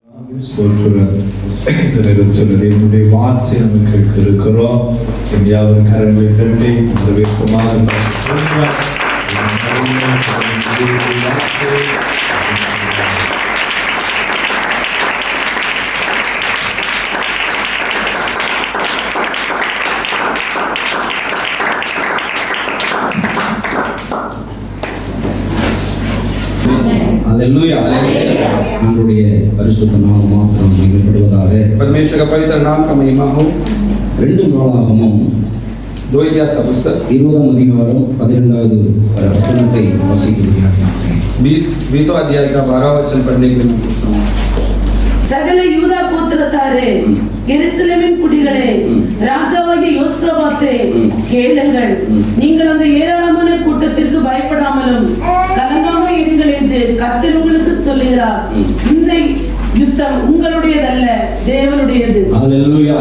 சொல்கிறேன் இந்த நேரம் சொல்லுது என்னுடைய வார்த்தை நம்ம கேட்க இருக்கிறோம். இந்தியாவின் கரங்களை தட்டி இந்த வேட்பமாக हालेलुया நம்முடைய பரிசுத்த நாமம் மாத்திரம் மகிமைப்படுவதாக. परमेश्वर का पवित्र नाम का महिमा हो. 2 நாளாகமம் 2 इतिहास का पुस्तक 20 அதிகாரம் 12வது வசனத்தை வாசிக்கிறீர்கள். 20वां अध्याय का 12वां वचन पढ़ने के लिए मैं पूछता हूं. சகல யூதா கோத்திரத்தாரே, எருசலேமின் குடிகளே, ராஜாவாகிய யோசபாத்தே, கேளுங்கள். நீங்கள் அந்த ஏராளமான கூட்டத்திற்கு பயப்படாமலும் கலங்காமல் இருங்கள் என்று கர்த்தர் உங்களுக்கு சொல்லுகிறார். இந்த யுத்தம் உங்களுடையதல்ல, தேவனுடையது. ஹalleluya.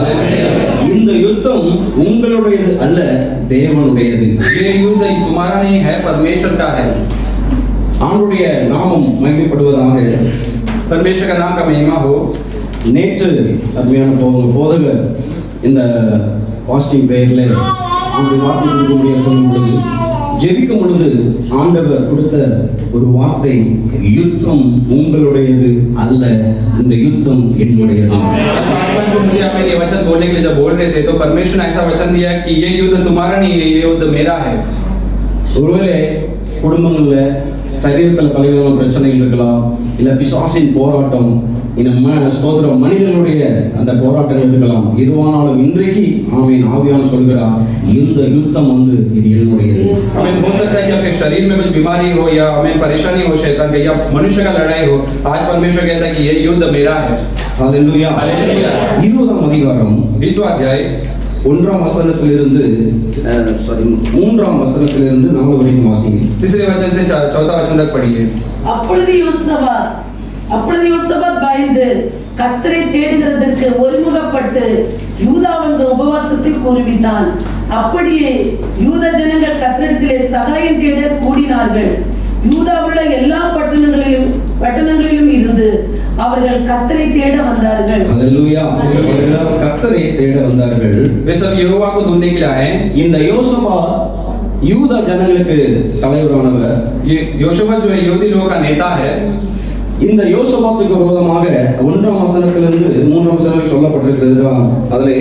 இந்த யுத்தம் உங்களுடையது அல்ல, தேவனுடையது. ये युद्ध तुम्हारा नहीं है, परमेश्वर का है. ஆண்டவருடைய நாமம் மகிமைப்படுவதாக. परमेश्वर का नाम का महिमा हो. நேற்று அருமையான போதகர் இந்த பாஸ்டிங் பிரேயர்ல ஆண்டு வார்த்தை கொடுக்கக்கூடிய சொல்லும் பொழுது ஜெபிக்கும் பொழுது ஆண்டவர் கொடுத்த ஒரு வார்த்தை, யுத்தம் உங்களுடையது அல்ல, இந்த யுத்தம் என்னுடையது. जो मुझे आप ये वचन बोलने के लिए जब बोल रहे थे तो परमेश्वर ने ऐसा वचन दिया कि ये युद्ध तुम्हारा नहीं है, ये युद्ध मेरा है. ஒருவேளை குடும்பங்கள்ல சரீரத்தில் பலவிதமான பிரச்சனைகள் இருக்கலாம், இல்ல பிசாசின் போராட்டம், ஸ்தோத்திரம் மனிதனுடைய அந்த போராட்டங்கள் இருக்கலாம். எதுவானாலும் இன்றைக்கு ஆமென் ஆவியானவர் சொல்கிறார், இந்த யுத்தம் இது என்னுடையது. हमें हो सकता है कि आपके शरीर में कुछ बीमारी हो या हमें परेशानी हो शैतान की या मनुष्य का लड़ाई हो, आज परमेश्वर कहता है कि ये युद्ध मेरा है. ஹalleluya. 20 அதிகாரம் 20वां अध्याय 1ஆம் வசனத்திலிருந்து 3ஆம் வசனத்திலிருந்து 4 வரைக்கும் வாசிங்க. तीसरे वचन से 4वां वचन तक पढ़िए. அப்பொழுது யோசபாத் பயந்து கர்த்தரை தேடுகிறதற்கு ஒருமுகப்பட்டு யூதாவுக்கு உபவாசத்தை கூறுவித்தான். அப்படியே யூத ஜனங்கள் கர்த்தரிடத்திலே சகாயம் தேட கூடினார்கள். யூதாவுள்ள எல்லா பட்டணங்களிலும் இருந்து அவர்கள் கர்த்தரை தேட வந்தார்கள். ஹalleluya. அவர்கள் கர்த்தரை தேட வந்தார்கள். वे सब यहोवा को ढूंढने के लिए आए. இந்த யோசபாத் யூதா ஜனங்களுக்கு தலைவரானவர். ये योशफात जो है यहूदी लोगों का नेता है. இந்த யோசபாத்துக்கு விரோதமாக 1ஆம் வசனத்திலிருந்து 3ஆம் வசனம் சொல்லப்பட்டிருக்கிறது. அதிலே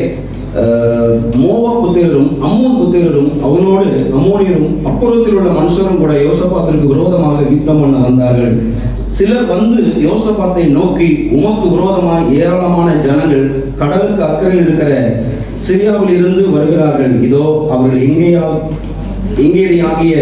மோவாப் புத்திரரும் அம்மோன் புத்திரரும் அவனோடு அம்மோனியரும் அப்புறத்தில் உள்ள மனுஷரும் கூட யோசபாத்திற்கு விரோதமாக யுத்தம் பண்ண வந்தார்கள். சிலர் வந்து யோசபாத்தை நோக்கி, உமக்கு விரோதமாய் ஏராளமான ஜனங்கள் கடலுக்கு அக்கறையில் இருக்கிற சிரியாவில் இருந்து வருகிறார்கள். இதோ அவர்கள் எங்கேயாகிய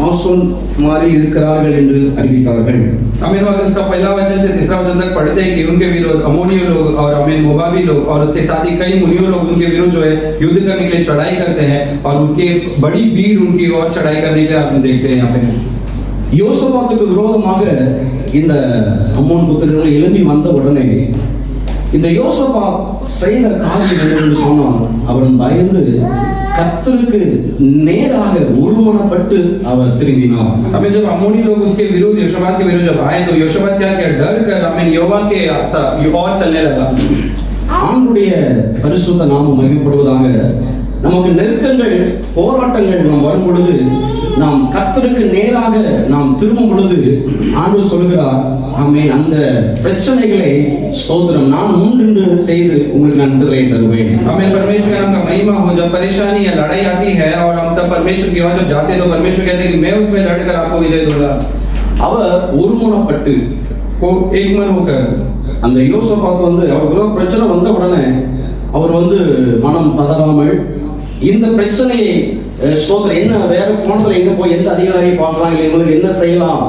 ஆசோன் மாரில் இருக்கிறார்கள் என்று அறிவித்தார்கள். हमें उसका पहला वचन से तीसरा वचन तक पढ़ते हैं कि उनके विरोध अमोनियों लोग और अमीन मोबाबी लोग और उसके साथ ही कई मुनियों लोग उनके विरोध जो है युद्ध करने के लिए चढ़ाई करते हैं और उनके बड़ी भीड़ उनकी और चढ़ाई करने के लिए आप देखते हैं. यहाँ पे யோசபாத்துக்கு விரோதமாக இந்த அம்மோன் புத்திரர்கள் எழும்பி வந்த உடனே இந்த யோசபாத் செய்த காரியம் என்னவென்று சொன்னால், அவன் பயந்து கர்த்தருக்கு நேராக ஒருமனப்பட்டு அவர் திரும்பினார். हमें जब अमोनी लोग उसके विरुद्ध योशबात के विरुद्ध जब आए तो योशबात क्या किया, डर कर हमें यहोवा के और चलने लगा. ஆண்டவருடைய பரிசுத்த நாமம் மகிமைப்படுவதாக. நமக்கு நெருக்கங்கள் போராட்டங்கள் நாம் வரும் பொழுது நாம் கர்த்தருக்கு நேராக நாம் திரும்பும் பொழுது ஆண்டவர் சொல்கிறார், ஆமென், அந்த பிரச்சனைகளை ஸ்தோத்திரம் நான் முன்னின்று செய்து உங்களுக்கு நான் விடுதலை தருவேன். हमें परमेश्वर का महिमा हो. जब परेशानी या लड़ाई आती है और हम तब परमेश्वर की ओर जब जाते हैं तो परमेश्वर कहते हैं कि मैं उसमें लड़कर आपको विजय दूंगा. அவர் ஒருமனப்பட்டு वो एक मन होकर அந்த யோசபாத் அவருக்கு பிரச்சனை வந்த உடனே அவர் மனம் பதறாமல் இந்த பிரச்சனையை சோதனை என்ன வேற கோணத்துல எங்க போய் எந்த அதிகாரியை பார்க்கலாம், இல்லை இவங்களுக்கு என்ன செய்யலாம்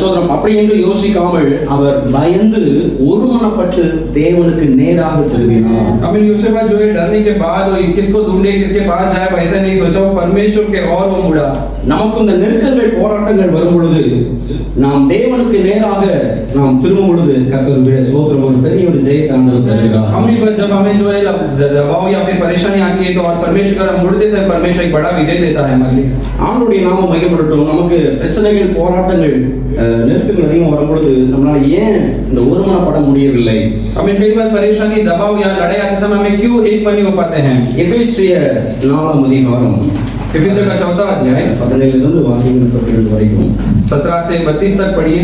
சோதரம் அப்படி என்று யோசிக்காமல் அவர் பயந்து ஒருமனப்பட்டு தேவனுக்கு நேராக திரும்பினார். हमें योशेफात जो है डरने के बाद किसको ढूंढे किसके पास जाए ऐसा नहीं सोचा, वो परमेश्वर के और वो मुड़ा. நமக்கு இந்த நெருக்கங்கள் போராட்டங்கள் வரும் பொழுது நாம் தேவனுக்கு நேராக நாம் திரும்பும் பொழுது கர்த்தருடைய ஸ்தோத்திரம் ஒரு பெரிய ஒரு ஜெயத்தை ஆண்டவர் தருகிறார். हम भी जब हमें जो है दबाव या फिर परेशानी आती है तो और परमेश्वर मुड़ते से परमेश्वर एक बड़ा विजय देता है हमारे लिए. ஆண்டவருடைய நாமம் மகிமைப்படட்டும். நமக்கு பிரச்சனைகள் போராட்டங்கள் நெருக்கங்கள் அதிகம் வரும்பொழுது நம்மளால ஏன் இந்த ஒருமனப்பட முடியவில்லை? हमें कई बार परेशानी, दबाव या लड़ाई आते समय हमें क्यों एक मन नहीं हो पाते हैं? எபேசியர் 4ஆம் அதிகாரம் इफिसियों का 4वां अध्याय 17 இருந்து வாசிங்க 32 வரைக்கும். 17 से 32 तक पढ़िए.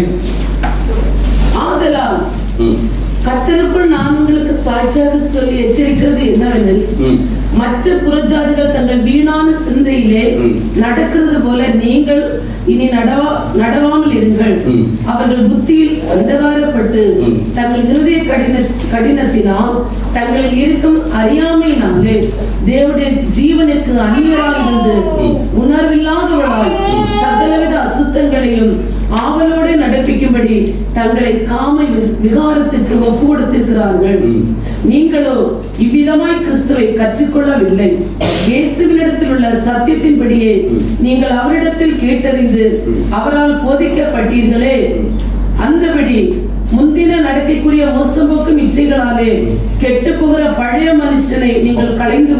ஆதலால் கர்த்தருக்குள் நான் உங்களுக்கு சாட்சியாக சொல்லி எச்சரிக்கிறது என்னவெனில், மற்ற புறஜாதிகள் தங்கள் வீணான சிந்தையிலே நடக்கிறது போல நீங்கள் இனி நடவாமல் இருங்கள். அவர்கள் புத்தியில் அந்தகாரப்பட்டு தங்கள் இருதய கடினத்தினால் தங்களில் இருக்கும் அறியாமையினாலே தேவனுடைய ஜீவனுக்கு அந்நியராயிருந்து உணர்வில்லாதவர்களாய் சகலவித அசுத்தங்களையும் ஆவலோடு நடப்பிக்கும்படி தங்களை காம விகாரத்திற்கு ஒப்பு கொடுத்திருக்கிறார்கள். நீங்களோ இவ்விதமாய் கிறிஸ்துவை கற்றுக்கொள்ளவில்லை. இயேசுவினிடத்தில் உள்ள சத்தியத்தின்படியே நீங்கள் அவரிடத்தில் கேட்டறிந்து அவரால் போதிக்கப்பட்டீர்களே, அந்தபடி முந்தின நடக்கைக்குரிய மோசம்போக்கும் இச்சைகளாலே கெட்டு போகிற பழைய மனுஷனை நீங்கள் களைந்து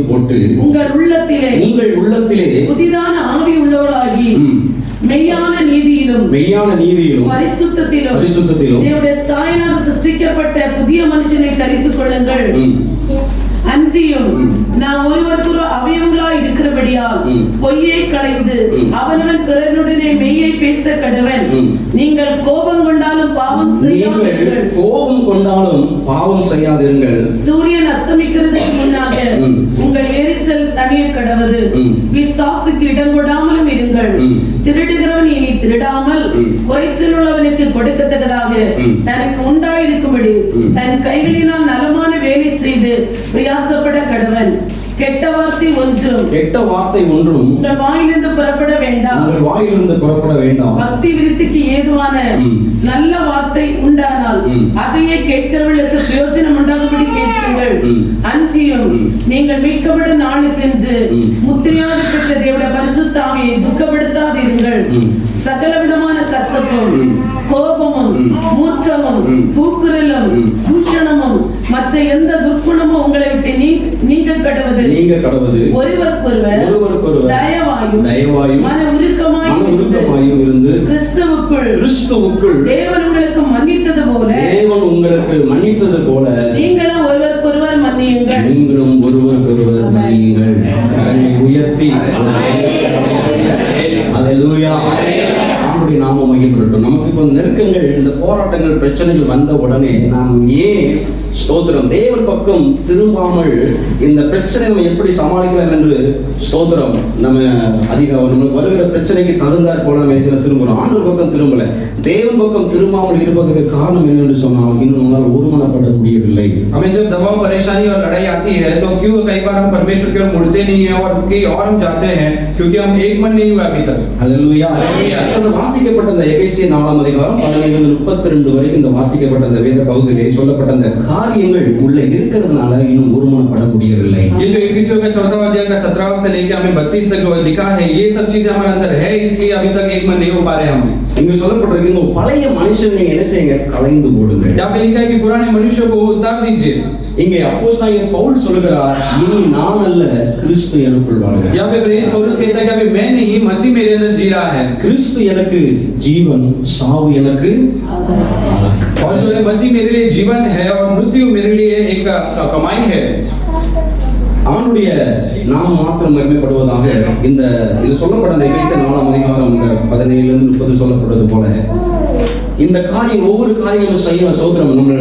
போட்டு உங்கள் உள்ளத்திலே புதிதான ஆவி உள்ளவர்களாகி மெய்யான நீதியிலும் பரிசுத்தத்திலும் தேவனுடைய சாயலால் சிருஷ்டிக்கப்பட்ட புதிய மனுஷனை தரித்துக் கொள்ளுங்கள். அன்றியும் நாம் ஒருவருக்கு அவயவங்களாய் இருக்கிறபடியால் பொய்யை களைந்து அவனவன் பிறனுடனே மெய்யை பேச கடவன். நீங்கள் கோபம் கொண்டாலும் பாவம் செய்யாதிருங்கள். சூரியன் அஸ்தமிக்கிறதுக்கு முன்னாக உங்கள் எரிச்சல் தணிய கடவது. பிசாசுக்கு இடம் கொடாமலும் இருங்கள். திருடுகிறவன் இனி திருடாமல் குறைச்சல் உள்ளவனுக்கு கொடுக்கத்தக்கதாக தனக்கு உண்டாயிருக்கும்படி தன் கைகளினால் நலமான வேலை செய்து பிரயாசப்பட கடவன். கெட்ட வார்த்தை ஒன்றும் உங்கள் வாயிலிருந்து புறப்பட வேண்டாம். பக்தி விருத்திக்கு ஏதுவான நல்ல வார்த்தை உண்டானால் அதையே கேட்கிறவர்களுக்கு பிரயோஜனம் உண்டாகும்படி பேசுங்கள். அன்றியும் நீங்கள் மீட்கப்படும் நாளுக்கென்று முத்திரையாக பெற்ற தேவனுடைய பரிசுத்த ஆவியை துக்கப்படுத்தாதிருங்கள். சகலவிதமான கசப்பும் கோபமும் மூற்றமும் கூக்குரலும் தூஷணமும் மற்ற எந்த துர்க்குணமும் உங்களை விட்டு நீங்க கடவது. ஒருவருக்கொருவர் தயவாயும் மன உருக்கமாயும் இருந்து கிறிஸ்துவுக்குள் தேவன் உங்களுக்கு மன்னித்தது போல நீங்களும் ஒருவருக்கொருவர் மன்னியுங்கள். உயர்த்தி நாம மையப்படட்டும். நமக்கு இப்போ நெருக்கங்கள், இந்த போராட்டங்கள், பிரச்சனைகள் வந்த உடனே நாம் ஏன் ஸ்தோத்திரம் தேவன் பக்கம் திரும்பாமல் இந்த பிரச்சனை நம்ம எப்படி சமாளிக்கலாம் என்று ஸ்தோத்திரம் நம்ம நம்மளுக்கு வருகிற பிரச்சனைக்கு தகுந்தாற் போல மேசில திரும்புறோம். ஆண்டவர் பக்கம் திரும்பல, தேவன் பக்கம் திரும்பாமல் இருப்பதற்கு காரணம் என்னன்னு சொன்னால் இன்னும் நம்மளால் ஒருமனப்பட முடியவில்லை. हमें जब दबाव, परेशानी और लड़ाई आती है तो क्यों कई बार हम परमेश्वर की ओर मुड़ते नहीं हैं और हम जाते हैं क्योंकि हम एक मन नहीं हुए अभी तक. हालेलुया. அந்த வாசிக்கப்பட்ட அந்த எபேசியர் 4ஆம் அதிகாரம் 17-32 வரைக்கும் இந்த வாசிக்கப்பட்ட அந்த வேத பகுதியிலே சொல்லப்பட்ட அந்த காரியங்கள் உள்ள இருக்கிறதுனால இன்னும் ஒருமனப்பட முடியவில்லை. ये जो इफिसियों का 4वां अध्याय का 17 से लेकर हमें 32 तक जो लिखा है, ये सब चीजें हमारे अंदर है, इसलिए अभी तक एक मन नहीं हो पा रहे हम. இங்க சொல்லப்பட்டிருக்கீங்க பழைய மனுஷன் நீங்க என்ன செய்யுங்க, களைந்து போடுங்க. यहाँ पे लिखा है कि पुराने मनुष्य को उतार दीजिए. இங்கே அப்போஸ்தலன் பவுல் சொல்கிறார், இனி நான் அல்ல கிறிஸ்து எனக்குள் வாழ்கிறார். यहाँ पे प्रेरित पौलुस कहता है कि मैं नहीं, मसीह मेरे अंदर जी रहा है. கிறிஸ்து எனக்கு ஜீவன், சாவு எனக்கு ஆதாயம். और जो है मसीह मेरे लिए जीवन है और मृत्यु मेरे लिए एक कमाई है. அவனுடைய நாம் மாத்திரம் மகிமைப்படுவதாக இந்த இது சொல்லப்பட்ட இந்த எபேசியர் 4ஆம் அதிகாரம் 17-30 சொல்லப்பட்டது போல இந்த காரியம் ஒவ்வொரு காரியமும் செய்ய சோதரம் நம்ம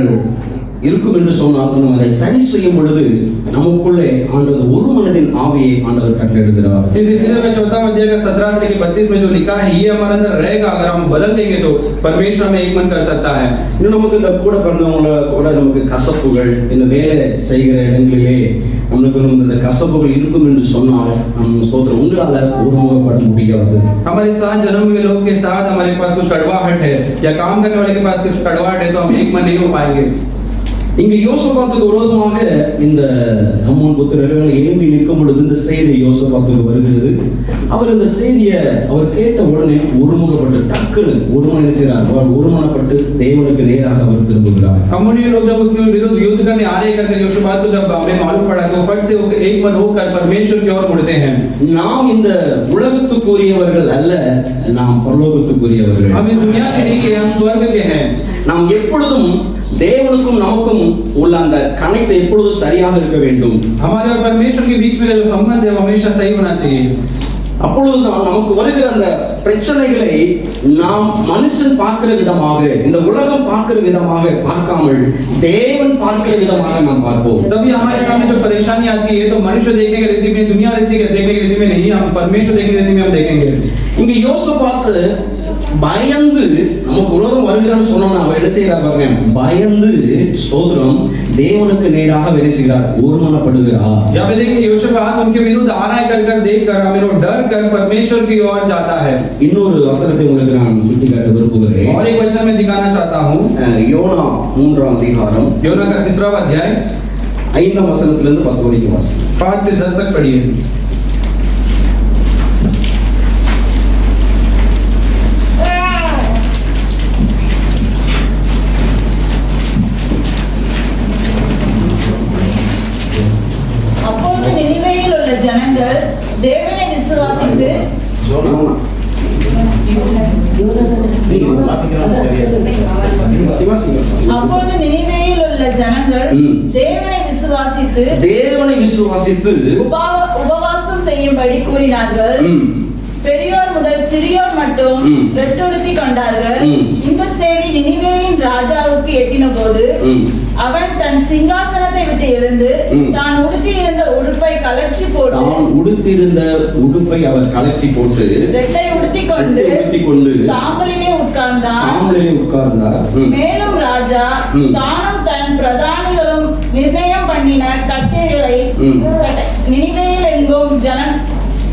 இருக்கும் என்று சொன்னால் நம்ம அதை சரி செய்யும் பொழுது நமக்குள்ளே ஆண்டவர் ஒரு மனதின் ஆவியை ஆண்டவர் கட்டளையிடுகிறார். इस इफिसियों का 4वां अध्याय का 17 से लेकर 32 में जो लिखा है, ये हमारे अंदर रहेगा. अगर हम बदल देंगे तो परमेश्वर में एक मन कर सकता है. இன்னும் நமக்கு இந்த கூட பிறந்தவங்கள கூட நமக்கு கசப்புகள், இந்த வேலை செய்கிற இடங்களிலே நமக்கு இந்த கசப்புகள் இருக்கும் என்று சொன்னால் நம்ம ஸ்தோத்திரம் உங்களால ஒருமுகப்பட முடியாது. हमारे साथ जन्म हुए लोग के साथ हमारे पास कुछ कड़वाहट है या काम करने वाले के पास कुछ कड़वाहट है तो हम एक मन नहीं हो पाएंगे. இங்க யோசபாத்துக்கு விரோதமாக இந்த அம்மோன் புத்திரர்கள் எழும்பி நிற்கும் பொழுது இந்த செய்தி யோசபாத்துக்கு வருகிறது. அவர் இந்த செய்தியை அவர் கேட்ட உடனே ஒருமுகப்பட்டு டக்குன்னு ஒருமனை செய்கிறார். அவர் ஒருமனப்பட்டு தேவனுக்கு நேராக அவர் திரும்புகிறார். अम्मोनी लोग जब उसके विरुद्ध युद्ध करने आ रहे करके योशबात को जब हमें मालूम पड़ा तो फट से वो एक मन होकर परमेश्वर की ओर मुड़ते हैं. நாம் இந்த உலகத்துக்குரியவர்கள் அல்ல, நாம் பரலோகத்துக்குரியவர்கள். हम इस दुनिया के नहीं है, हम स्वर्ग के हैं. நாம் எப்பொழுதும் தேவனுக்கும் நமக்கும் உள்ள அந்த கனெக்ட் எப்பொழுதும் சரியாக இருக்க வேண்டும். हमारे और परमेश्वर के बीच में जो संबंध है वो हमेशा सही होना चाहिए. அப்பொழுதுதான் நமக்கு வருகிற அந்த பிரச்சனைகளை நாம் மனுஷன் பார்க்கிற விதமாக, இந்த உலகம் பார்க்கிற விதமாக பார்க்காமல் தேவன் பார்க்கிற விதமாக நாம் பார்ப்போம். तभी हमारे सामने जो परेशानी आती है तो मनुष्य देखने की रीति में, दुनिया देखने की रीति में नहीं, हम परमेश्वर देखने की रीति में हम देखेंगे. இங்க யோசபாத்து பயந்து நமக்கு விரோதம் வருகிறான்னு சொன்னோம்னா அவர் என்ன செய்கிறார் பாருங்க, பயந்து ஸ்தோத்திரம் தேவனுக்கு நேராக வேலை செய்கிறார், ஒருமனப்படுகிறார். यहाँ पे देखिए योशबात उनके विरुद्ध आ रहा है कर देखकर हमें डर कर परमेश्वर की ओर जाता है. இன்னொரு வசனத்தை உங்களுக்கு நான் சுட்டிக்காட்ட விரும்புகிறேன். और एक वचन में दिखाना चाहता हूँ. யோனா 3ஆம் அதிகாரம் योना का 3वां अध्याय 5ஆம் வசனத்திலிருந்து 10 வரைக்கும் வாசிங்க. 5 से 10 तक पढ़िए. அப்பொழுது நினிவேயில் உள்ள ஜனங்கள் தேவனை விசுவாசித்து அப்பொழுது நினிவேயில் உள்ள ஜனங்கள் தேவனை விசுவாசித்து உபவாசம் செய்யும்படி கூறினார்கள். பெரியோர் முதல் சிறியோர் மட்டும் ரெட்டுடுத்தி கொண்டார்கள். இந்த செய்தி நினிவேயின் ராஜாவுக்கு எட்டின போது அவன் தன் சிங்காசனத்தை விட்டு எழுந்து தான் உடுத்தியிருந்த உடுப்பை கலற்றி போட்டு ரெட்டை உடுத்திக் கொண்டு சாம்பலிலே உட்கார்ந்தார். மேலும் ராஜா தானும் தன் பிரதானிகளும் நிர்ணயம் பண்ணின கட்டளைகளை நினிவேயில் எங்கும்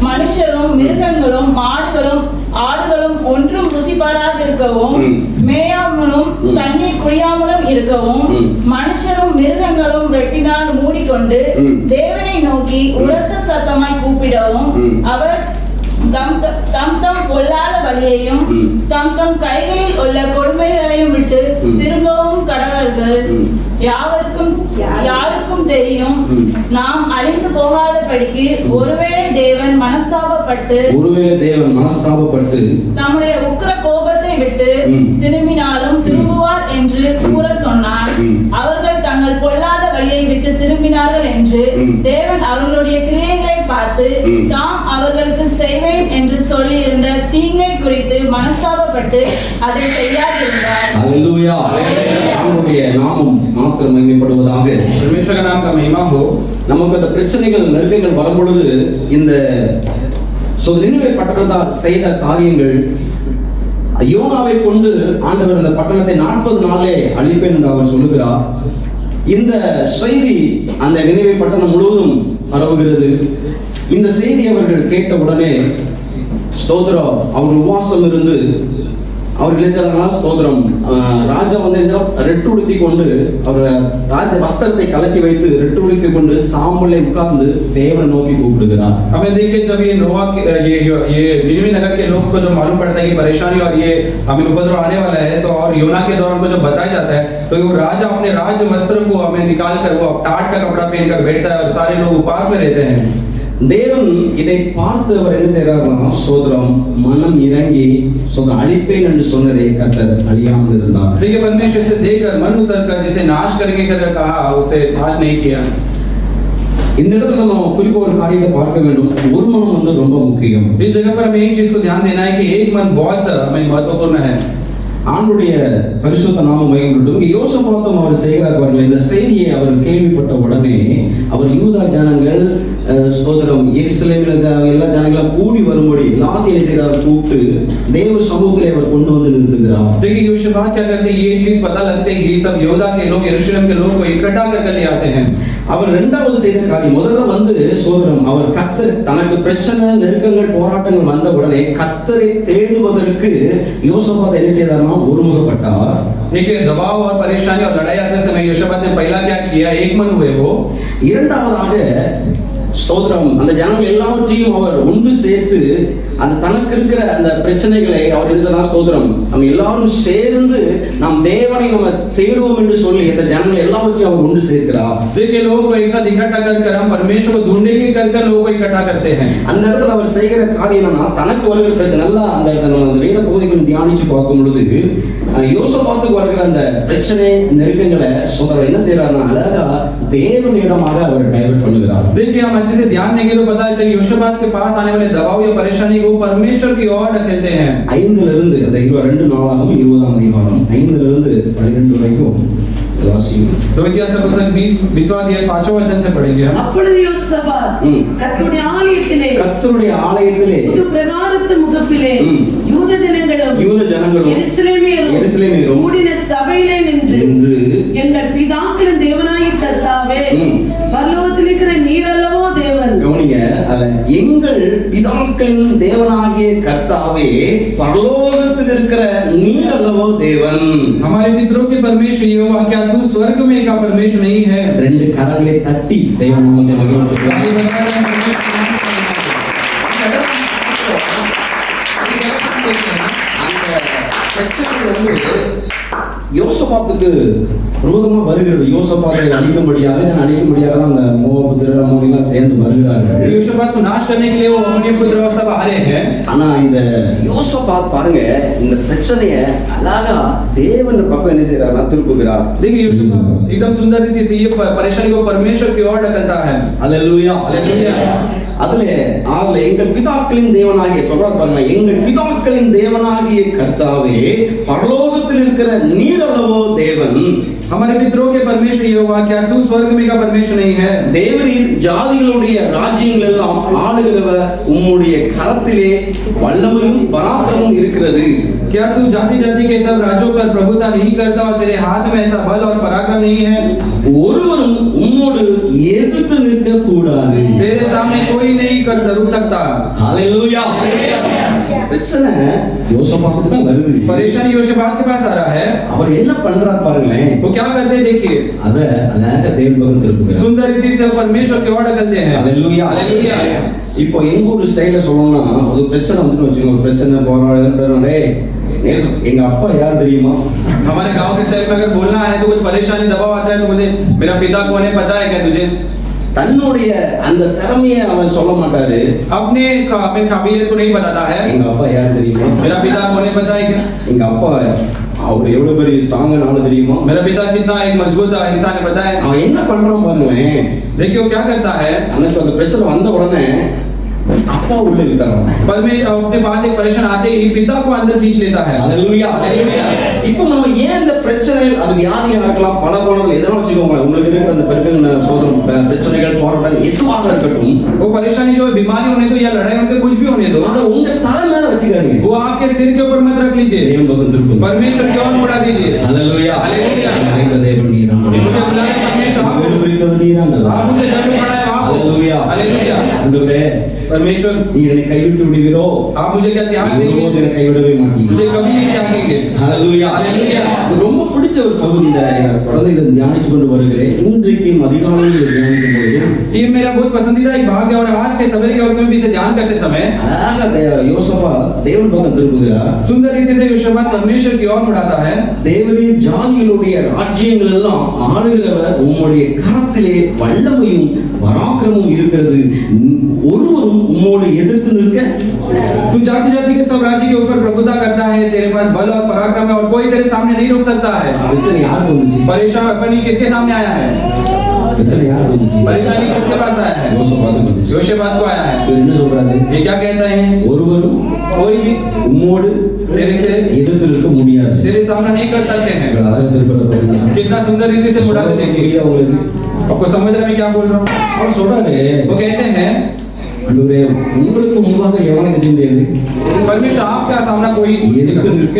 மனுஷரும் மிருகங்களும் மாடுகளும் ஆடுகளும் ஒன்றும் ருசி பாராதிருக்கவும் மேயாமலும் தண்ணீர் குடியாமலும் இருக்கவும் மனுஷரும் மிருகங்களும் ரெட்டினால் மூடிக்கொண்டு தேவனை நோக்கி உரத்த சத்தமாய் கூப்பிடவும் அவர் தம் பொல்லாத வழியையும் தம் கைகளில் உள்ள கொடுமைகளையும் விட்டு திரும்பவும் கடவர்கள். யாருக்கும் தெரியும், நாம் அழிந்து போகாதபடிக்கு ஒருவேளை தேவன் மனஸ்தாபப்பட்டு நம்முடைய உக்கிர கோபத்தை விட்டு திரும்புவார் என்று கூற சொன்னார். அவர்கள் தங்கள் பொல்லாத வழியை விட்டு திரும்பினார்கள் என்று தேவன் அவர்களுடைய கிரியைகளை பார்த்து தாம் அவர்களுக்கு செய்வேன் என்று சொல்லி இருந்த தீங்கை குறித்து மனஸ்தாபப்பட்டு அதை செய்யாதிருந்தார். அல்லேலூயா. அவருடைய நாமம் மாத்திரம் மகிமைப்படுவதாக. परमेश्वर का नाम का महिमा हो. நமக்கு அந்த பிரச்சனைகள் நெருக்கங்கள் வரும் பொழுது இந்த நினிவே பட்டணத்தார் செய்த காரியங்கள், யோனாவை கொண்டு ஆண்டவர் இந்த பட்டணத்தை 40 நாளே அழிப்பேன் என்று அவர் சொல்லுகிறார். இந்த செய்தி அந்த நினிவே பட்டணம் முழுவதும் பரவுகிறது. இந்த செய்தி அவர்கள் கேட்ட உடனே ஸ்தோத்திரம் அவர் உபவாசம் இருந்து அவர்கள் ஸ்தோத்திரம் ராஜா வந்து ரெட்டு உடுத்தி கொண்டு அவர் ராஜ வஸ்திரத்தை கலட்டி வைத்து ரெட்டு உடுத்தி கொண்டு சாம்பலை உட்கார்ந்து தேவனை நோக்கி கூப்பிடுகிறார். हमें देखिए जब ये नोआ ये निनिवे नगर के लोग को जो मालूम पड़ता है कि परेशानी और ये हमें उपद्रव आने वाला है, तो और योना के दौरान को जब बताया जाता है तो वो राजा अपने राज वस्त्र को हमें निकाल कर वो टाट का कपड़ा पहनकर बैठता है और सारे लोग उपवास में रहते हैं. தேவன் இதை பார்த்து அவர் என்ன செய்யறாருன்னா சோதரம் மனம் இறங்கி அழிப்பேன் என்று சொன்னதை கர்த்தர் அழியாமல் இருந்தார். देखिए परमेश्वर से देखकर मन उतर कर जिसे नाश करेंगे कर कहा उसे नाश नहीं किया. இந்த இடத்துல நம்ம குறிப்பா ஒரு காரியத்தை பார்க்க வேண்டும். ஒரு மனம் வந்து ரொம்ப முக்கியம். इस जगह पर हमें एक चीज को ध्यान देना है कि एक मन बहुत हमें महत्वपूर्ण है. ஆண்டுடைய பரிசுத்த நாமம் மகிமைப்படட்டும். யோசபாத்தும் அவர் செய்கிறார் பாருங்கள். இந்த செய்தியை அவர் கேள்விப்பட்ட உடனே அவர் யூதா ஜனங்கள் சோதரம் எருசலேமில் எல்லா ஜனங்களும் கூடி வரும்படி எல்லாத்தையும் செய்கிறார், கூப்பிட்டு தேவ சமூகத்திலே அவர் கொண்டு வந்து நிறுத்துகிறார். देखिए योशबात क्या करते हैं, ये चीज पता लगते हैं ये सब यहूदा के लोग यरूशलेम के लोग को इकट्ठा करके ले आते हैं. அவர் இரண்டாவது செய்த காரியம், முதல்ல வந்து சோதரம், அவர் கர்த்தர் தனக்கு பிரச்சனை, நெருக்கங்கள், போராட்டங்கள் வந்த உடனே கர்த்தரை தேடுவதற்கு யோசபாத் என்ன செய்தார்னா ஒருமுகப்பட்டார். देखिए दबाव और परेशानी और लड़ाई आते समय योशापात ने पहला क्या किया, एक मन हुए वो. இரண்டாவதாக ஸ்தோத்திரம், அந்த ஜனங்கள் எல்லாவற்றையும் அவர் ஒன்று சேர்த்து அந்த தனக்கு இருக்கிற அந்த பிரச்சனைகளை அவர் என்ன சொன்னா, ஸ்தோத்திரம், நம்ம எல்லாரும் சேர்ந்து நாம் தேவனை நம்ம தேடுவோம் என்று சொல்லி அந்த ஜனங்கள் எல்லாவற்றையும் அவர் ஒன்று சேர்க்கிறார். देखिए लोगों को एक साथ इकट्ठा कर हम परमेश्वर को ढूंढने के कर लोगों को इकट्ठा करते हैं. அந்த இடத்துல அவர் செய்கிற காரியம் என்னன்னா, தனக்கு வருகிற பிரச்சனை நல்லா அந்த வேத பகுதிகளை தியானிச்சு பார்க்கும் பொழுது யோசபாத்துக்கு வருகிற அந்த பிரச்சனை நெருக்கங்களை சோதரர் என்ன செய்யறாருன்னா அழகா தேவனிடமாக அவர் டைவர்ட் பண்ணுகிறார். देखिए हम अच्छे से ध्यान देंगे तो पता है कि योशापात के पास आने वाले दबाव या परेशानी को परमेश्वर की ओर ढकेलते हैं. 5 இருந்து அந்த 22 நாளாகவும் 20ஆம் அதிகாரம் 5 இருந்து 12 வரைக்கும் வாசிங்க. तो इतिहास का पुस्तक 20वां अध्याय 5वां वचन से पढ़ेंगे हम. அப்பொழுது யோசபாத் கர்த்தருடைய ஆலயத்திலே புது பிரகாரத்து முகப்பிலே யூத ஜனங்களும் எருசலேமியரும் கூடின சபையிலே நின்று எங்கள் பிதாக்களின் தேவனாகிய கர்த்தாவே, பரலோகத்தில் இருக்கிற நீர் அல்லவோ தேவன். கவனிங்க, அத எங்கள் பிதாக்களின் தேவனாகிய கர்த்தாவே, பரலோகத்தில் இருக்கிற நீர் அல்லவோ தேவன். हमारे पितरों के परमेश्वर यहोवा, क्या तू स्वर्ग में का परमेश्वर नहीं है? ரெண்டு கரங்களை தட்டி தேவன் நாமத்தை மகிமைப்படுத்துங்கள். யோசபாத்துக்கு விரோதமா வருகிறது. யோசபாத்தை அழிக்கும்படியாக தான் அந்த மோவாப் புத்திரர் அம்மோனியெல்லாம் சேர்ந்து வருகிறார்கள். योशापात को नाश करने के लिए वो अम्मोनी पुत्र और सब आ रहे हैं. ஆனா இந்த யோசபாத் பாருங்க, இந்த பிரச்சனைய அழகா தேவன் பக்கம் என்ன செய்யறாருன்னா திருப்புகிறார். देखिए योशापात एकदम सुंदर रीति से ये परेशानी को परमेश्वर की ओर ढकलता है. அல்லேலூயா, हालेलुया. அதுல எங்கள் பிதாக்களின் தேவனாகிய சொல்றார் பாருங்க, எங்கள் பிதாக்களின் தேவனாகிய கர்த்தாவே, பரலோகத்தில் இருக்கிற நீர் அல்லவோ தேவன். हमारे पितरों के परमेश्वर यहोवा, क्या तू स्वर्ग में का परमेश्वर नहीं है? தேவரீர் ஜாதிகளுடைய ராஜ்யங்கள் எல்லாம் ஆளுகிறவர், உம்முடைய கரத்திலே வல்லமையும் பராக்கிரமும் இருக்கிறது. क्या तू जाति जाति के सब राज्यों पर प्रभुता नहीं करता और तेरे हाथ में ऐसा बल और पराक्रम नहीं है? ஒருவரும் உம்மோடு எதிர்த்து நிற்க கூடாது. तेरे सामने कोई नहीं कर सकता. ஹalleluya. பிரச்சனை யோசபாத்துக்கு தான் வருது. परेशानी योशापात के पास आ रहा है. அவர் என்ன பண்றார் பாருங்களேன். वो क्या करते हैं देखिए. அத அழகா தேவன் பக்கம் திருப்புகிறார். सुंदर रीति से परमेश्वर की ओर ढकलते हैं. ஹalleluya, हालेलुया. இப்போ எங்க ஊர் ஸ்டைல்ல சொல்லணும்னா, ஒரு பிரச்சனை வந்துட்டு வச்சுக்கோங்க, ஒரு பிரச்சனை போராடுறே, எங்க அப்பா யார் தெரியுமா? हमारे गांव के स्टाइल में अगर बोलना है तो कुछ परेशानी दबाव आता है तो मुझे मेरा पिता कौन है पता है क्या तुझे? தன்னுடைய அந்த திறமையை அவன் சொல்ல மாட்டாரு. अपने काबिलियत को नहीं बताता है. எங்க அப்பா யார் தெரியுமா? मेरा पिता कौन है पता है क्या? எங்க அப்பா அவர் எவ்வளவு பெரிய ஸ்ட்ராங்கான ஆளு தெரியுமா? मेरा पिता कितना एक मजबूत इंसान है पता है? அவன் என்ன பண்றான் பாருங்களேன். देखियो क्या करता है. அன்னைக்கு அந்த பிரச்சனை வந்த உடனே அப்பா உள்ள இழுத்தாராம். पर में अपने पास एक परेशान आते ही पिता को अंदर खींच लेता है. ஹalleluya. இப்போ நம்ம ஏன் இந்த பிரச்சனைகள், அது வியாதியா இருக்கலாம், பல கோணங்கள் எதனா வச்சுக்கோங்க, உங்களுக்கு இருக்கிற அந்த பெருக்கல் சோதனை பிரச்சனைகள் போராட்டம் எதுவாக இருக்கட்டும், वो परेशानी जो बीमारी होने दो या लड़ाई होने दो, कुछ भी होने दो, அதை உங்க தலை மேல வச்சுக்காதீங்க. वो आपके सिर के ऊपर मत रख लीजिए. தேவன் பக்கம் திருப்புங்க. परमेश्वर की ओर मुड़ा दीजिए. ஹalleluya. हालेलुया. அழைத்த தேவன் நீராம். मुझे बुलाए परमेश्वर आप விரும்பித்தவர் நீராம். मुझे जन्म बढ़ाए आप. ஹalleluya. हालेलुया. ஆண்டவரே, परमेश्वर நீ என்னை கைவிட்டு விடுவீரோ? आप मुझे क्या त्याग देंगे? ஒருபோதும் என்னை கைவிடவே மாட்டீங்க. मुझे कभी नहीं त्यागेंगे. ஹalleluya. हालेलुया. எனக்கு ரொம்ப பிடிச்ச ஒரு பகுதி. தொடர்ந்து இதை தியானிச்சு கொண்டு வருகிறேன். இன்றைக்கு அதிகாலையில் இதை தியானிக்கும் பொழுது ये मेरा बहुत पसंदीदा एक भाग है और आज के सवेरे के वक्त में भी इसे ध्यान करते समय அழகாக யோசபாத் தேவன் பக்கம் திருப்புகிறார். सुंदर रीति से योशापात परमेश्वर की ओर मुड़ाता है. தேவரீர் ஜாதிகளுடைய ராஜ்யங்கள் எல்லாம் ஆளுகிறவர், உம்முடைய கரத்திலே வல்லமையும் பராக்கிரமும் இருக்கிறது, ஒருவரும் உம்மோடு எதிர்த்து நிற்க. तू जाति जाति के सब राज्य के ऊपर प्रभुता करता है, तेरे पास बल और पराक्रम है और कोई तेरे सामने नहीं रुक सकता है. பிரச்சனை யாருக்கு வந்துச்சு? परेशानी किसके सामने आया है? பிரச்சனை யாருக்கு வந்துச்சு? परेशानी किसके पास आया है? யோசபாத்துக்கு வந்துச்சு. योशापात को आया है. இவர் என்ன சொல்றாரு? ये क्या कहता है? ஒருவரும் कोई भी உம்மோடு तेरे से எதிர்த்து நிற்க முடியாது. तेरे सामना नहीं कर सकते हैं. அழகாக திருப்பறத பாருங்க. कितना सुंदर रीति से मुड़ा देखिए. புரியுதா உங்களுக்கு? आपको समझ रहे मैं क्या बोल रहा हूँ? அவர் சொல்றாரு, वो कहते हैं ஆண்டவரே உங்களுக்கு முன்பாக எவனை செய்ய முடியாது? परमेश्वर आपका सामना कोई எதிர்த்து நிற்க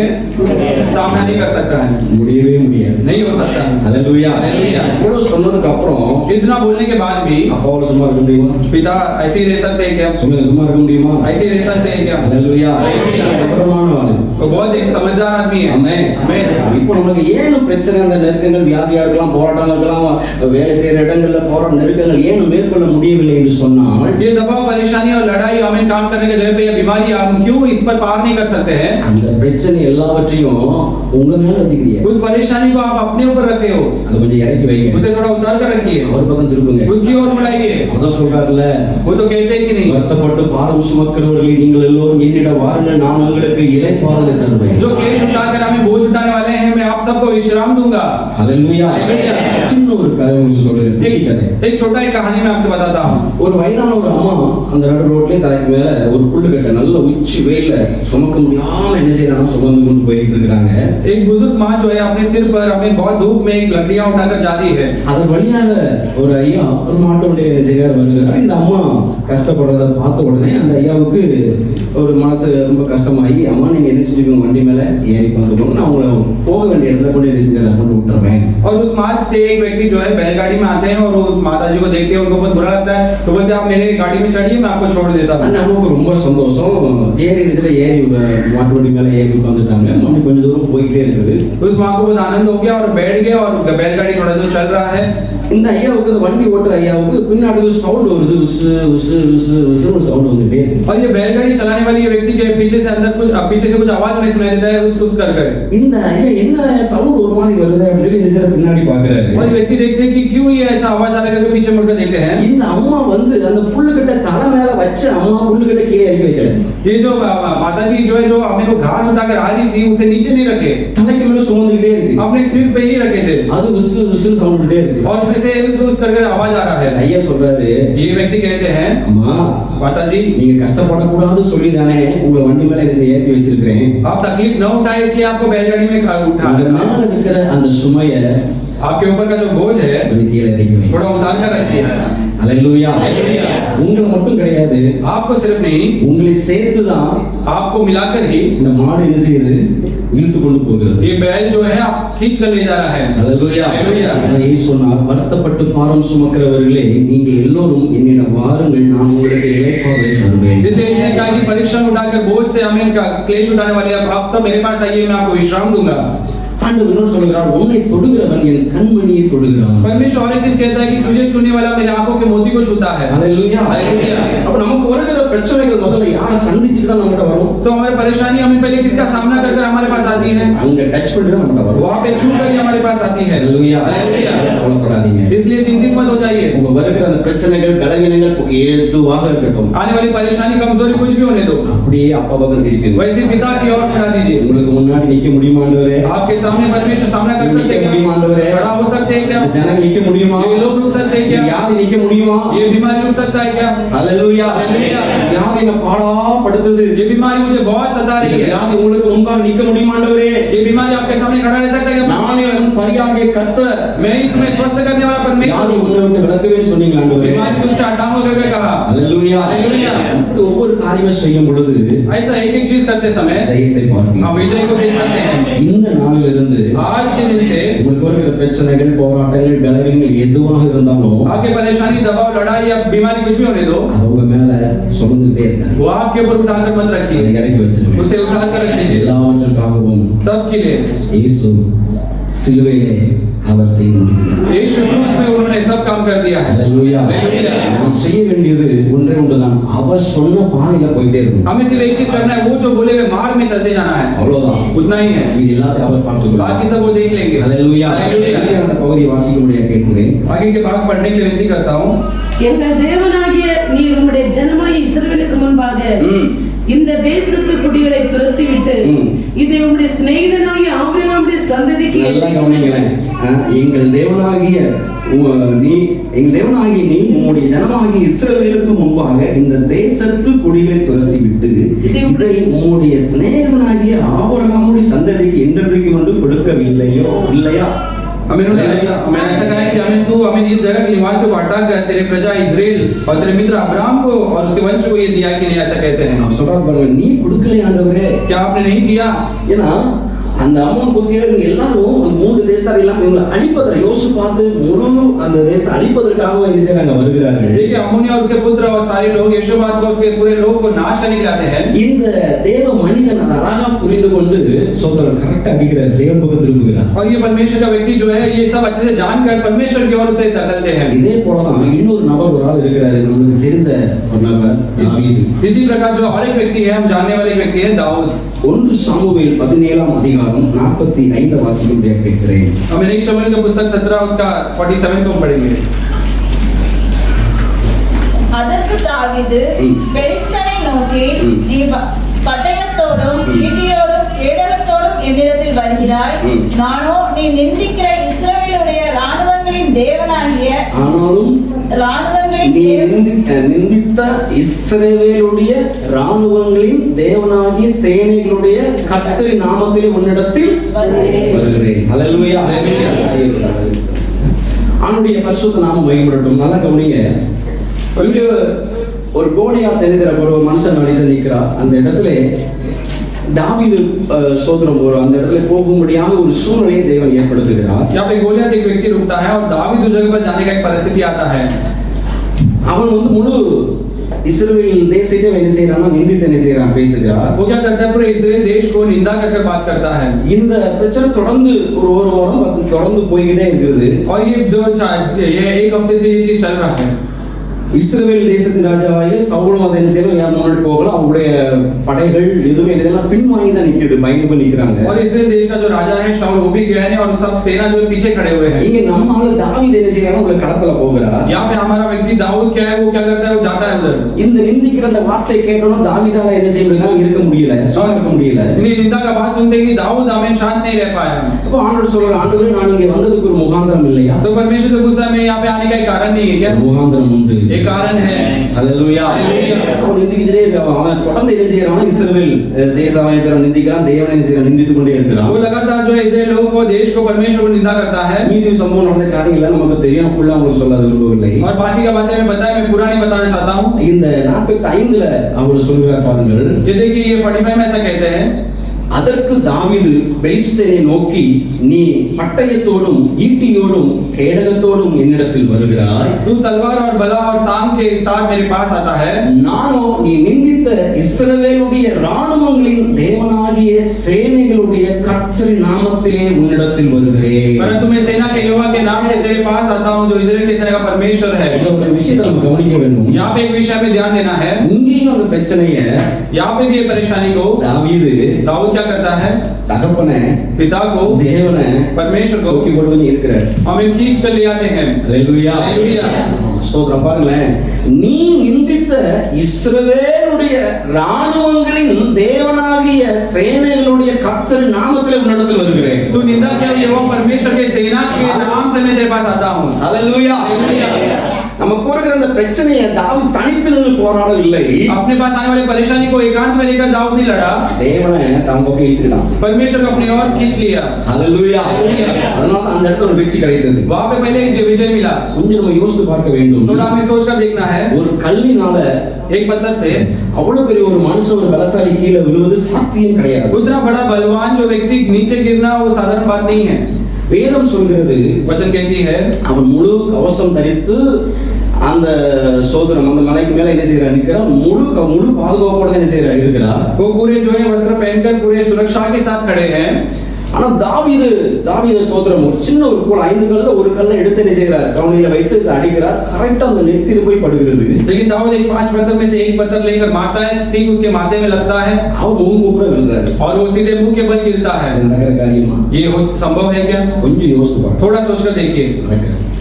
सामना नहीं कर सकता है, முடியவே முடியாது. नहीं हो सकता है। ஹalleluya. Hallelujah. இவ்வளவு சொன்னதுக்கு அப்புறம் इतना बोलने के बाद भी அப்பாவோட சும்மா இருக்க முடியுமா? पिता ऐसे ही रह सकते हैं क्या? சொல்லுங்க, சும்மா இருக்க முடியுமா? ऐसे ही रह सकते हैं क्या? ஹalleluya. Hallelujah. அப்புறமான ஆளு. वो बहुत एक समझदार आदमी है। ஆமென். आमेन। இப்போ நமக்கு ஏன் பிரச்சனை, அந்த நெருக்கங்கள், வியாதியா இருக்கலாம், போராட்டங்கள் இருக்கலாம், வேலை செய்யற இடங்கள்ல போராட்ட நெருக்கங்கள் ஏன் மேற்கொள்ள முடியவில்லை என்று சொன்னால், ये दबाव, परेशानी और लड़ाई हमें काम करने के जगह पे या बीमारी हम क्यों इस पर पार नहीं कर सकते हैं? அந்த பிரச்சனை எல்லாவற்றையும் உங்க மேல வச்சுக்கிறீங்க. उस परेशानी को आप अपने ऊपर रखे हो, அதை கொஞ்சம் இறக்கி வைங்க. उसे थोड़ा उतार कर रखिए, அவர் பக்கம் திருப்புங்க. उसकी ओर बढ़ाइए। அதான் சொல்றாருல, वो तो कहते हैं कि नहीं, வருத்தப்பட்டு பாரம் சுமக்கிறவர்களே நீங்கள் எல்லோரும் என்னிடம் வாருங்கள், நான் உங்களுக்கு இளைப்பாறுதலை தருவேன். जो क्लेश उठाकर हमें बोझ उठाने वाले हैं, मैं आप सबको विश्राम दूंगा। ஹalleluya. Hallelujah. சின்ன ஒரு கதை உங்களுக்கு சொல்றேன், பேய் கதை. एक छोटा ही कहानी मैं आपसे बताता हूँ। ஒரு வயதான ஒரு அம்மா அந்த நடு ரோட்லயே தலைக்கு மேல ஒரு புல்லுக்கட்டை நல்ல உச்சி வெயில சுமக்க முடியாம என்ன செய்யறாங்க, சுமந்து கொண்டு போயிட்டு இருக்காங்க. एक बुजुर्ग माँ जो है अपने सिर पर हमें बहुत धूप में एक लकड़ियां उठाकर जा रही है। அதன் வழியாக ஒரு ஐயா ஒரு மாட்டு வண்டியில என்ன செய்யறாரு, வருகிறார். இந்த அம்மா கஷ்டப்படுறத பார்த்த உடனே அந்த ஐயாவுக்கு ஒரு மனசு ரொம்ப கஷ்டமாகி, அம்மா நீங்க என்ன செஞ்சுக்கோங்க, வண்டி மேல ஏறி வந்துக்கோங்க, நான் உங்களை போக வேண்டிய இடத்துல கொண்டு என்ன செஞ்சு கொண்டு விட்டுறேன். और उस मार्ग से एक व्यक्ति जो है बैलगाड़ी में आते हैं और उस माता जी को देखते हैं, उनको बहुत बुरा लगता है, तो बोलते हैं आप मेरे गाड़ी में चढ़िए, मैं आपको छोड़ देता हूँ। அந்த அம்மாவுக்கு ரொம்ப சந்தோஷம். ஏறி இடத்துல ஏறி மாட்டு வண்டி மேல ஏறி உட்காந்துட்டாங்க. வண்டி கொஞ்சம் தூரம் போயிட்டே இருக்குது. उस माँ को बहुत आनंद हो गया और बैठ गए और बैलगाड़ी थोड़ा दूर चल रहा है। இந்த ஐயாவுக்கு, இந்த வண்டி ஓட்டுற ஐயாவுக்கு பின்னாடி சவுண்ட் வருது, உசு உசு உசு உசு ஒரு சவுண்ட் வந்துட்டே இருக்கு. और ये बैलगाड़ी चलाने वाली ये व्यक्ति के पीछे से अंदर कुछ पीछे से कुछ आवाज नहीं सुनाई देता है, उस कर कर। இந்த ஐயா என்ன சவுண்ட் ஒரு மாதிரி வருது அப்படின்னு நிஜர பின்னாடி பாக்குறாரு. और ये व्यक्ति देखते हैं कि क्यों ये ऐसा आवाज आ रहा है, तो पीछे मुड़कर देखते हैं। இந்த அம்மா வந்து அந்த புல்லுக்கட்டை தலை மேல வச்சு அம்மா புல்லுக்கட்டை கீழே இறக்கி வைக்கல. ये जो माता जी जो है, जो हमें वो घास उठाकर आ रही थी, उसे नीचे नहीं रखे, தலைக்கு மேல சுமந்துக்கிட்டே இருக்கு. अपने सिर पे ही रखे थे, அது உசு உசுன்னு சவுண்ட் விட்டே இருக்கு. और उसमें से उस करके आवाज आ रहा है। ஐயா சொல்றாரு, ये व्यक्ति कहते हैं அம்மா माता जी நீங்க கஷ்டப்படக்கூடாதுன்னு சொல்லி தானே உங்க வண்டி மேல இதை ஏற்றி வச்சிருக்கிறேன். आप तकलीफ न उठाए इसलिए आपको बैलगाड़ी में उठा அந்த மேல இருக்கிற அந்த சுமைய आपके ऊपर का जो बोझ है கொஞ்சம் கீழே இறக்கி வைங்க. थोड़ा उतार कर रखिए। ஹalleluya. Hallelujah. உங்களை மட்டும் கிடையாது, आपको सिर्फ नहीं, உங்களை சேர்த்து தான் आपको मिलाकर ही இந்த மாடு என்ன செய்யுது, இழுத்து கொண்டு போகிறது. ये बैल जो है आप खींच कर ले जा रहा है। ஹalleluya. Hallelujah. இயேசு சொன்னார், வருத்தப்பட்டு பாரம் சுமக்கிறவர்களே நீங்கள் எல்லோரும் என்னிடம் வாருங்கள், நான் உங்களுக்கு இளைப்பாறுதலை தருவேன். इसलिए इसने कहा कि परीक्षा उठाकर बोझ से हमें क्लेश उठाने वाले आप सब मेरे पास आइए, मैं आपको विश्राम दूंगा। ஆண்டவர் என்ன சொல்கிறார், உன்னை தொடுகிறவன் என் கண்மணியை தொடுகிறான். परमेश्वर और एक चीज कहता है कि तुझे छूने वाला मेरे आंखों के मोती को छूता है। ஹalleluya. Hallelujah. அப்ப நமக்கு வருகிற பிரச்சனைகள் முதல்ல யாரை சந்திச்சுட்டு தான் நம்மகிட்ட வரும்? तो हमारी परेशानी हमें पहले किसका सामना कर हमारे पास आती है? அங்க டச் பண்ணிட்டு தான் நம்மகிட்ட வரும். वहां पे छू कर ही हमारे पास आती है। ஹalleluya. Hallelujah. கவலைப்படாதீங்க. इसलिए चिंतित मत हो जाइए। உங்க வருகிற அந்த பிரச்சனைகள் கலங்கினங்கள் எதுவாக இருக்கட்டும், आने वाली परेशानी कमजोरी कुछ भी होने दो, அப்படியே அப்பா பக்கம் திருப்பி वैसे पिता की ओर बढ़ा दीजिए। உங்களுக்கு முன்னாடி நிக்க முடியுமா ஆண்டவரே? आपके सामने परमेश्वर सामना कर सकते நிக்க हैं முடியுமா क्या? ஆண்டவரே? खड़ा हो सकते हैं क्या? ஜனங்க நிக்க முடியுமா? ये लोग रुक सकते हैं क्या? வியாதி நிக்க முடியுமா? ये बीमारी रुक सकता है क्या? ஹalleluya. Hallelujah. வியாதி என்ன பாடாப்படுத்துது. ये बीमारी मुझे बहुत सता இந்த रही है। வியாதி உங்களுக்கு முன்பாக நிக்க முடியுமா ஆண்டவரே? ये बीमारी आपके सामने खड़ा रह सकता है क्या? நானே உன் பரியாகிய கர்த்தர், मैं ही तुम्हें स्वस्थ करने वाला வியாதி परमेश्वर हूँ। உன்னை விட்டு விலக்குவேன்னு சொன்னீங்க ஆண்டவரே. बीमारी तुमसे हटाऊंगा करके कहा। ஹalleluya. Hallelujah. இப்படி ஒவ்வொரு காரியமும் செய்யும் பொழுது ऐसा एक एक चीज करते समय ஜெயத்தை பார்ப்பீங்க. हम विजय को देख सकते हैं। இந்த நாளிலிருந்து आज के दिन से உங்களுக்கு வருகிற பிரச்சனைகள், போராட்டங்கள், பலவீனங்கள் எதுவாக இருந்தாலும் आपके परेशानी, दबाव, लड़ाई या बीमारी कुछ भी होने दो, அது உங்க மேல சுமந்துட்டே இருக்காது. वो आपके ऊपर उठाकर मत रखिए, அதை இறக்கி வச்சிருங்க. उसे उतार कर रख दीजिए। எல்லாவற்றுக்காகவும் सबके लिए இயேசு சிலுவையிலே அவர் செய்து முடித்தார். यीशु क्रूस में उन्होंने सब काम कर दिया है। ஹalleluya. Hallelujah. நாம் செய்ய வேண்டியது ஒன்றே ஒன்றுதான், அவர் சொன்ன பாதையில போயிட்டே இருக்கணும். हमें सिर्फ एक चीज करना है, वो जो बोले हुए मार्ग में चलते जाना है, அவ்வளவுதான். उतना ही है। இது எல்லாத்தையும் அவர் பார்த்துக்கொள்வார். बाकी सब वो देख लेंगे। ஹalleluya. Hallelujah. அந்த பகுதியை வாசிக்க முடிய கேட்கிறேன். आगे के भाग पढ़ने के लिए विनती करता हूँ। எங்கள் தேவனாகிய நீர் உம்முடைய ஜனமாய் இஸ்ரவேலுக்கு முன்பாக இந்த தேசத்து குடிகளை துரத்திவிட்டு இதை உம்முடைய சிநேகிதனாகிய ஆபிரகாமுடைய சந்ததிக்கு நல்லா கவனிங்களேன். எங்கள் தேவனாகிய நீ உம்முடைய ஜனமாகிய இஸ்ரவேலுக்கு முன்பாக இந்த தேசத்து குடிகளை துரத்திவிட்டு இதை உம்முடைய சிநேகிதனாகிய ஆபிரகாமுடைய சந்ததிக்கு என்றென்றைக்கு வந்து கொடுக்கவில்லையோ இல்லையா? मैंने ऐसा कहा है कि हमें इस जगह के निवासियों को हटाकर तेरे प्रजा इजराइल और तेरे मित्र अब्राहम को और उसके वंश को ये दिया कि नहीं, ऐसा कहते हैं। அவர் சொல்றாரு பாருங்க, நீ கொடுக்கல ஆண்டவரே, क्या आपने नहीं दिया? ஏன்னா அந்த அம்மோன் புத்திரர்கள் எல்லாரும் அந்த 3 தேசத்தார் எல்லாம் இவங்களை அழிப்பதற்கு யோசுபாத்து முழு அந்த தேசத்தை அழிப்பதற்காக என்ன செய்றாங்க, வருகிறார்கள். देखिए अम्मोनी और उसके पुत्र और सारे लोग यहोशूआत को उसके पूरे लोग को नाश करने के लिए आते हैं। இந்த தேவ மனிதன் அதை அழகா புரிந்து கொண்டு சோதரன் கரெக்டா அடிக்கிறார், தேவன் பக்கம் திரும்புகிறார். और ये परमेश्वर का व्यक्ति जो है ये सब अच्छे से जानकर परमेश्वर की ओर से धकेलते हैं। இதே போலதான் இன்னொரு நபர் ஒரு ஆள் இருக்கிறாரு, நமக்கு தெரிந்த ஒரு நபர் தாவீது. इसी प्रकार जो और एक व्यक्ति है, हम जानने वाले व्यक्ति है दाऊद। 1 சாமுவேல் 17ஆம் அதிகாரம் 45 வாசிக்கும்படியாக கேட்கிறேன். हम एक शमूएल का पुस्तक 17 उसका 47 को पढ़ेंगे। அதற்கு தாவீது பெலிஸ்தனை நோக்கி, நீ பட்டயத்தோடும் ஈட்டியோடும் கேடகத்தோடும் என்னிடத்தில் வருகிறாய், நானோ நீ நிந்திக்கிற இஸ்ரவேலுடைய ராணுவங்களின் தேவனாகிய ஆனாலும் ராணுவங்களின் நீ நிந்தித்த இஸ்ரவேலுடைய ராணுவங்களின் தேவனாகிய சேனைகளுடைய கர்த்தரின் நாமத்திலே உன்னிடத்தில் வருகிறேன். ஹல்லேலூயா. அவனுடைய பரிசுத்த நாமம் மகிமைப்படட்டும். நல்லா கவனிங்க, ஒரு கோலியாத் என்கிற ஒரு மனுஷன் மனுஷன் நிற்கிறார். அந்த இடத்துல தாவீது சோதரம் அந்த இடத்துல போகும்படியாக ஒரு சூழ்நிலையை தேவன் ஏற்படுத்துகிறார். यहाँ पे गोलियत एक व्यक्ति रुकता है और दावीद उस जगह पर जाने का एक परिस्थिति आता है। அவன் முழு இஸ்ரவேல் தேசத்தை என்ன செய்யறான், நிந்தித்து என்ன செய்யறான், பேசுகிறார். वो क्या करता है, पूरे इस्राएल देश को निंदा करके बात करता है। இந்த பிரச்சனை தொடர்ந்து ஒரு வாரம் தொடர்ந்து போய்கிட்டே இருக்குது. और ये एक हफ्ते से ये चीज चल रहा है। இஸ்ரவேல் தேசத்தின் ராஜாவாகிய சவுலும் அதை என்ன செய்யணும், யார் முன்னாடி போகலாம், அவங்களுடைய படைகள் எதுவுமே இதெல்லாம் பின்வாங்கி தான் நிக்குது, பயந்து போய் நிக்கிறாங்க. और इस्राएल देश का जो राजा है शाऊल वो भी गया है और सब सेना जो पीछे खड़े हुए हैं। இங்க நம்ம ஆளு தாவீது என்ன செய்யறாங்க, உங்களை கடத்தல போகிறார். यहाँ पे हमारा व्यक्ति दाऊद क्या है, वो क्या करता है, वो जाता है उधर। இந்த நிந்திக்கிற அந்த வார்த்தை கேட்டோம்னா தாவீதால என்ன செய்ய முடியல, இருக்க முடியல, சும்மா இருக்க முடியல. इन्हें निंदा का बात सुनते ही दाऊद हमें शांत नहीं रह पाया। அப்ப ஆண்டவர் சொல்றாரு, ஆண்டவரே நான் இங்க வந்ததுக்கு ஒரு முகாந்திரம் இல்லையா? तो परमेश्वर से पूछता है, मैं यहाँ पे आने का एक कारण नहीं है क्या? முகாந்திரம் உண்டு, एक कारण है। ஹல்லேலூயா. அவன் நிந்திக்கிட்டே இருக்கான். அவன் தொடர்ந்து என்ன செய்யறான், இஸ்ரவேல் தேசத்தை நிந்திக்கிறான், தேவனை என்ன செய்யறான், நிந்தித்துக் கொண்டே இருக்கிறான். वो लगातार जो इस्राएल लोगों को, देश को, परमेश्वर को निंदा करता है। மீதி சம்பவம் நடந்த காரியங்கள் நமக்கு தெரியும், ஃபுல்லா உங்களுக்கு சொல்ல விரும்பவில்லை. और बाकी का बातें मैं बताया, मैं पूरा नहीं बताना चाहता हूँ। இந்த 45ல அவர் சொல்கிறார் பாருங்கள். ये देखिए ये 45 में ऐसा कहते हैं, அதற்கு தாவீது பெலிஸ்தனை நோக்கி, நீ பட்டயத்தோடும் ஈட்டியோடும் கேடகத்தோடும் என்னிடத்தில் வருகிறாய், तू तलवार और बला और सांप के साथ मेरे पास आता है, நானோ நீ நிந்தித்த இஸ்ரவேலுடைய ராணுவங்களின் தேவனாகிய சேனைகளுடைய கர்த்தரின் நாமத்திலே உன்னிடத்தில் வருகிறேன். परंतु मैं सेना के यहोवा के नाम से तेरे पास आता हूँ, जो इस्राएल के सेना का परमेश्वर है। ஒரு விஷயத்தை நம்ம கவனிக்க வேண்டும். यहाँ पे एक विषय में ध्यान देना है। இங்கேயும் அந்த பிரச்சனைய यहाँ पे भी ये परेशानी को தாவீது दाऊद क्या करता है, தகப்பனை पिता को, தேவனை परमेश्वर को தூக்கி போடுவன்னு இருக்கிறார். हमें खींच कर ले आते हैं। ஹல்லேலூயா. हालेलुया। ஸ்தோத்திரம். பாருங்களேன், நீ நிந்தித்த இஸ்ரவேலுடைய ராணுவங்களின் தேவனாகிய சேனைகளுடைய கர்த்தரின் நாமத்திலே உன்னிடத்தில் வருகிறேன். तू निंदा किया यहोवा परमेश्वर के सेना के नाम से मैं तेरे पास आता हूँ। ஹல்லேலூயா. हालेलुया। நமக்கு இருக்கிற அந்த பிரச்சனையை தாவீது தனித்து நின்று போராடவில்லை. अपने पास आने वाली परेशानी को एकांत में लेकर दाऊद नहीं लड़ा, தேவனை தம் பக்கம் இழுத்துட்டான். परमेश्वर को अपनी ओर खींच लिया। ஹல்லேலூயா. அதனால அந்த இடத்துல ஒரு வெற்றி கிடைத்தது. वहां पे पहले एक विजय मिला। கொஞ்சம் நம்ம யோசித்து பார்க்க வேண்டும். थोड़ा हमें सोच कर देखना है। ஒரு கல்லினால एक पत्थर से அவ்வளவு பெரிய ஒரு மனுஷன், ஒரு பலசாலி கீழே விழுவது சாத்தியம் கிடையாது. उतना बड़ा बलवान जो व्यक्ति नीचे गिरना वो साधारण बात नहीं है। வேதம் சொல்கிறது, वचन कहती है, அவன் முழு கவசம் தரித்து அந்த சோதரம் அந்த மலைக்கு மேல என்ன செய்யறார், நிக்கிறார். முழு பாதுகாப்போட என்ன செய்யறார், இருக்கிறார். वो पूरे जो है वस्त्र पहनकर पूरे सुरक्षा के साथ खड़े हैं। ஆனா தாவீது சோதரம் ஒரு சின்ன ஒரு கோல் 5 கல்ல ஒரு கல்லை எடுத்து என்ன செய்யறார், கவனில வைத்து அடிக்கிறார். கரெக்டா அந்த நெத்தியில போய் படுகிறது. लेकिन दाऊद एक 5 पत्थर में से एक पत्थर लेकर मारता है, ठीक उसके माथे में लगता है அவன் முகமுறை விழுறாரு. और वो सीधे मुंह के बल गिरता है। இது நடக்கிற காரியமா? ये संभव है क्या? கொஞ்சம் யோசிச்சு பாருங்க. थोड़ा सोचकर देखिए,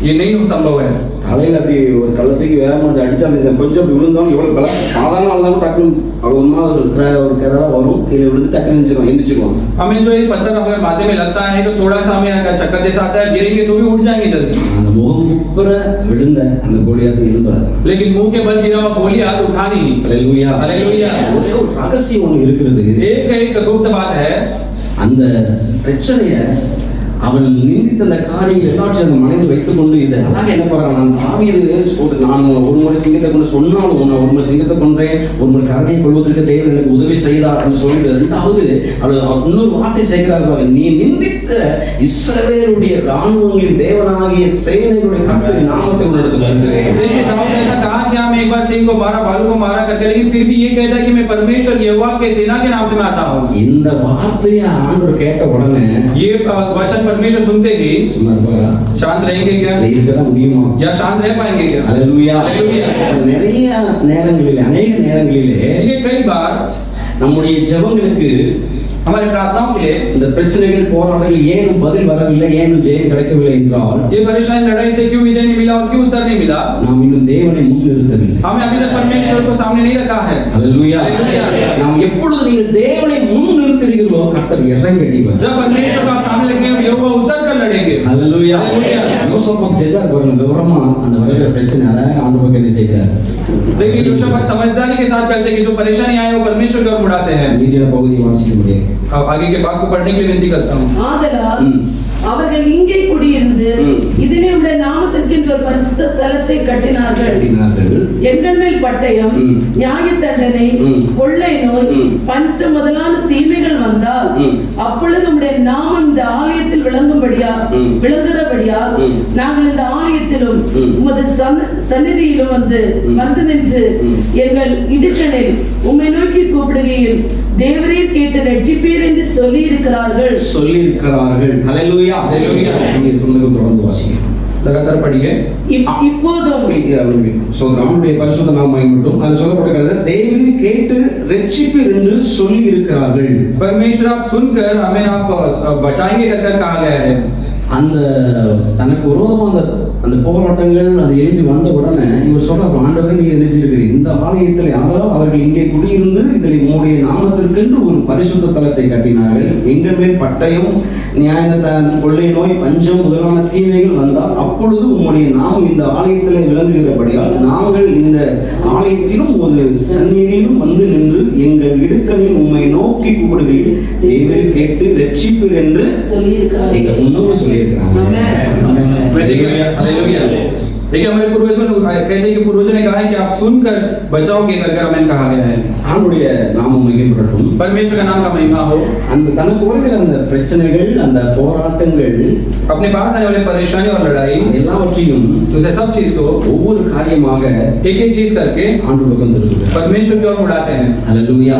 ये नहीं संभव है। தலையில அப்படி ஒரு கள்ளத்துக்கு வேகமா அடிச்சா கொஞ்சம் அப்படி விழுந்தாலும் எவ்வளவு பல சாதாரண ஆள்தான் டக்குன்னு அவ்வளவு ஒரு கதா வரும், கீழே விழுந்து டக்குன்னு எந்திரிச்சிருவாங்க. हमें जो ये पत्थर अगर माथे में लगता है तो थोड़ा सा हमें अगर चक्कर जैसा आता है, गिरेंगे तो भी उठ जाएंगे जल्दी। அந்த முகமுப்புற விழுந்த அந்த கோலியாத்து எழுந்தார். लेकिन मुंह के बल गिरा हुआ गोलियत उठा नहीं। ஹல்லேலூயா. हालेलुया। ஒரே ஒரு ரகசியம் ஒன்று இருக்கிறது. एक गुप्त बात है, அந்த பிரச்சனைய அவன் நிந்தித்த அந்த காரியங்கள் எல்லாத்தையும் அந்த மனதில் வைத்துக் கொண்டு இது அழகாக என்ன பார்க்கறான், நான் தாவீது நான் ஒரு முறை சிங்கத்தை கொண்டு சொன்னாலும் நான் ஒரு முறை சிங்கத்தை கொன்றேன், ஒரு முறை கரடியை கொள்வதற்கு தேவன் எனக்கு உதவி செய்தார் அப்படின்னு சொல்லிட்டு ரெண்டாவது இன்னொரு வார்த்தை சேர்க்கிறார், நீ நிந்தித்த இஸ்ரவேலுடைய ராணுவங்களின் தேவனாகிய சேனைகளுடைய கர்த்தரின் நாமத்தை உன்னிடத்தில் வருகிறேன். एक बार सिंह को मारा, भालू को मारा करके, लेकिन फिर भी ये कहता है कि मैं परमेश्वर यहोवा के सेना के नाम से मैं आता हूँ. இந்த வார்த்தையை ஆண்டவர் கேட்ட உடனே ये वचन परमेश्वर सुनते ही शांत रहेंगे क्या? இருக்கதான் முடியுமா? या शांत रह पाएंगे क्या? அல்லேலூயா. அல்லேலூயா. நிறைய நேரங்களிலே அநேக நேரங்களிலே ये कई बार நம்முடைய ஜெபங்களுக்கு हमारे प्रार्थनाओं के लिए இந்த பிரச்சனைகள் போராட்டங்கள் ஏன் பதில் வரவில்லை, ஏன் ஜெயம் கிடைக்கவில்லை என்றால் ये परेशानी लड़ाई से क्यों विजय नहीं मिला और क्यों उत्तर नहीं मिला? நாம் இன்னும் தேவனை முன்னிறுத்தவில்லை. हमें अभी तक परमेश्वर को सामने नहीं रखा है. அல்லேலூயா. அல்லேலூயா. நாம் எப்பொழுது நீங்கள் தேவனை முன்னிறுத்துகிறீர்களோ கர்த்தர் இறங்கி அடிப்பார். जब परमेश्वर को आप सामने रखेंगे यहोवा उतर कर लड़ेंगे. அல்லேலூயா. அல்லேலூயா. யோசேப்பு செய்தார் பாருங்க, விவரமா அந்த வருகிற பிரச்சனை அழகாக ஆண்டவர் என்ன செய்கிறார். लेकिन யோசேப்பு समझदारी के साथ करते हैं कि जो परेशानी आए वो परमेश्वर को मुड़ाते हैं. மீதியான பகுதியை வாசிக்க முடியும். अब आगे के बात को पढ़ने के लिए विनती करता हूँ. ஆதலால் அவர்கள் இங்கே குடியிருந்து இதிலே உடைய நாமத்திற்கு ஒரு பரிசுத்த ஸ்தலத்தை கட்டினார்கள். எங்கள் மேல் பட்டயம், நியாய தண்டனை, கொள்ளை நோய், பஞ்சம் முதலான தீமைகள் வந்தால் அப்பொழுது உடைய நாமம் இந்த ஆலயத்தில் விளங்குகிறபடியா நாங்கள் இந்த ஆலயத்திலும் உமது சந்நிதியிலும் வந்து நின்று எங்கள் இடுக்கணில் உம்மை நோக்கி கூப்பிடுகையில் தேவரீர் கேட்டு ரட்சிப்பீர் என்று சொல்லி இருக்கிறார்கள். ஹல்லேலூயா. ஹல்லேலூயா. நீங்க சொன்னது தொடர்ந்து வாசிங்க. लगातार पढ़िए. இப்போதும் சோதரனுடைய பரிசுத்த நாமம் மட்டும் அது சொல்லப்பட்டிருக்கிறது, தேவரீர் கேட்டு ரட்சிப்பீர் என்று சொல்லி இருக்கிறார்கள். परमेश्वर आप सुनकर हमें आप बचाएंगे कर कहा गया है. அந்த தனக்கு விரோதமாக அந்த போராட்டங்கள் அது எழுப்பி வந்த உடனே இவர் சொல்றார், ஆண்டவரே நீங்க நினைச்சிருக்கிறீர் இந்த ஆலயத்தில் யாராலும் அவர்கள் இங்கே குடியிருந்து இதில் உங்களுடைய நாமத்திற்கென்று ஒரு பரிசுத்த ஸ்தலத்தை கட்டினார்கள். எங்கள் மேல் பட்டயம், நியாய கொள்ளை நோய், பஞ்சம் முதலான தீமைகள் வந்தால் அப்பொழுது உங்களுடைய நாமம் இந்த ஆலயத்தில் விளங்குகிறபடியால் நாங்கள் இந்த ஆலயத்திலும் ஒரு சந்நிதியிலும் வந்து நின்று எங்கள் இடுக்கணில் உம்மை நோக்கி கூப்பிடுகையில் தேவரீர் கேட்டு ரட்சிப்பீர் என்று எங்கள் முன்னோர் சொல்லியிருக்கிறாங்க. हालेलुया. देखिए हमारे पूर्वजों ने कहते हैं कि पूर्वजों ने कहा है कि आप सुनकर बचाओगे कर हमें कहा गया है. ஆண்டவருடைய நாமம் மகிமைப்படட்டும். परमेश्वर का नाम का महिमा हो. அந்த தனக்கு வருகிற அந்த பிரச்சனைகள், அந்த போராட்டங்கள், अपने पास आने वाले परेशानी और लड़ाई எல்லாவற்றையும் उसे सब चीज को ஒவ்வொரு காரியமாக एक एक चीज करके ஆண்டவர் வந்திருக்கிறார். परमेश्वर की ओर मुड़ाते हैं. ஹல்லேலூயா.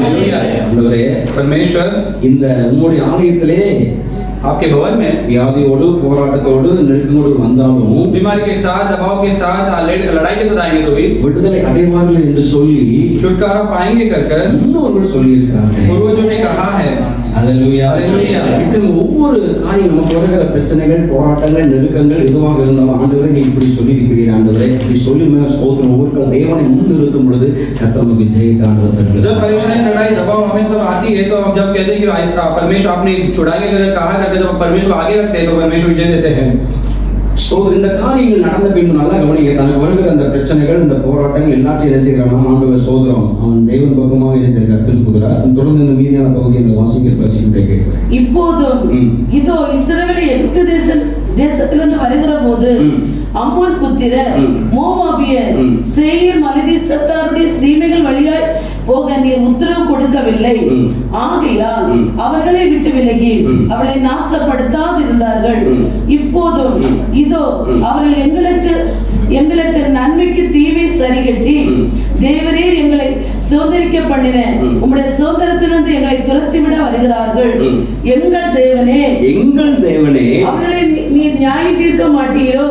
ஆண்டவரே, परमेश्वर இந்த உம்முடைய ஆலயத்திலே आपके भवन में வியாதியோடு போராட்டத்தோடு நெருக்கங்களோடு வந்தாலும் बीमारी के साथ, दबाव के साथ, लड़ाई के साथ आएंगे तो भी விடுதலை அடைவார்கள் என்று சொல்லி छुटकारा पाएंगे कर முன்னோர்கள் சொல்லி இருக்கிறார்கள். पूर्वजों ने कहा है. ஹல்லேலூயா. ஹல்லேலூயா. ஒவ்வொரு காரியம் நமக்கு வருகிற பிரச்சனைகள், போராட்டங்கள், நெருக்கங்கள் எதுவாக இருந்தாலும் ஆண்டவரே நீ இப்படி சொல்லி இருக்கிறீர் ஆண்டவரே இப்படி சொல்லி சோதனை ஒவ்வொரு தேவனை முன்னிறுத்தும் பொழுது கர்த்தர் நமக்கு ஜெயத்தை ஆண்டவர் தருகிறார். जब परेशानी, लड़ाई, दबाव हमें सब आती है तो हम जब कहते हैं कि परमेश्वर आपने छुड़ाएंगे कर कहा करके जब परमेश्वर आगे रखते हैं तो परमेश्वर विजय देते हैं. இந்த காரியங்கள் நடந்த பின்பு நல்லா கவனிங்க, தனக்கு வருகிற அந்த பிரச்சனைகள், இந்த போராட்டங்கள் எல்லாத்தையும் என்ன செய்யறாங்க, ஆண்டவர் சோதரம் அவன் தேவன் பக்கமாக என்ன செய்கிறார், திருப்புகிறார். தொடர்ந்து இந்த மீதியான பகுதியை இந்த வாசிக்கிற கேட்கிறேன். இப்போதும் இதோ இஸ்ரவேலை எகிப்து தேசத்திலிருந்து வருகிற போது அம்மோன் புத்திரர், மோவாபியர், சேயீர் மலைதேசத்தாருடைய சீமைகள் வழியாய் போக நீர் உத்தரவு கொடுக்கவில்லை. ஆகையால் அவர்களை விட்டு விலகி அவளை நாசப்படுத்தாதிருந்தார்கள். இப்போதும் இதோ அவர்கள் எங்களுக்கு நன்மைக்கு தீவை சரிகட்டி தேவரீர் எங்களை சுதந்திரிக்க பண்ணின உம்முடைய சுதந்திரத்திலிருந்து எங்களை துரத்திவிட வருகிறார்கள். எங்கள் தேவனே அவர்களை நீர் நியாயம் தீர்க்க மாட்டீரோ?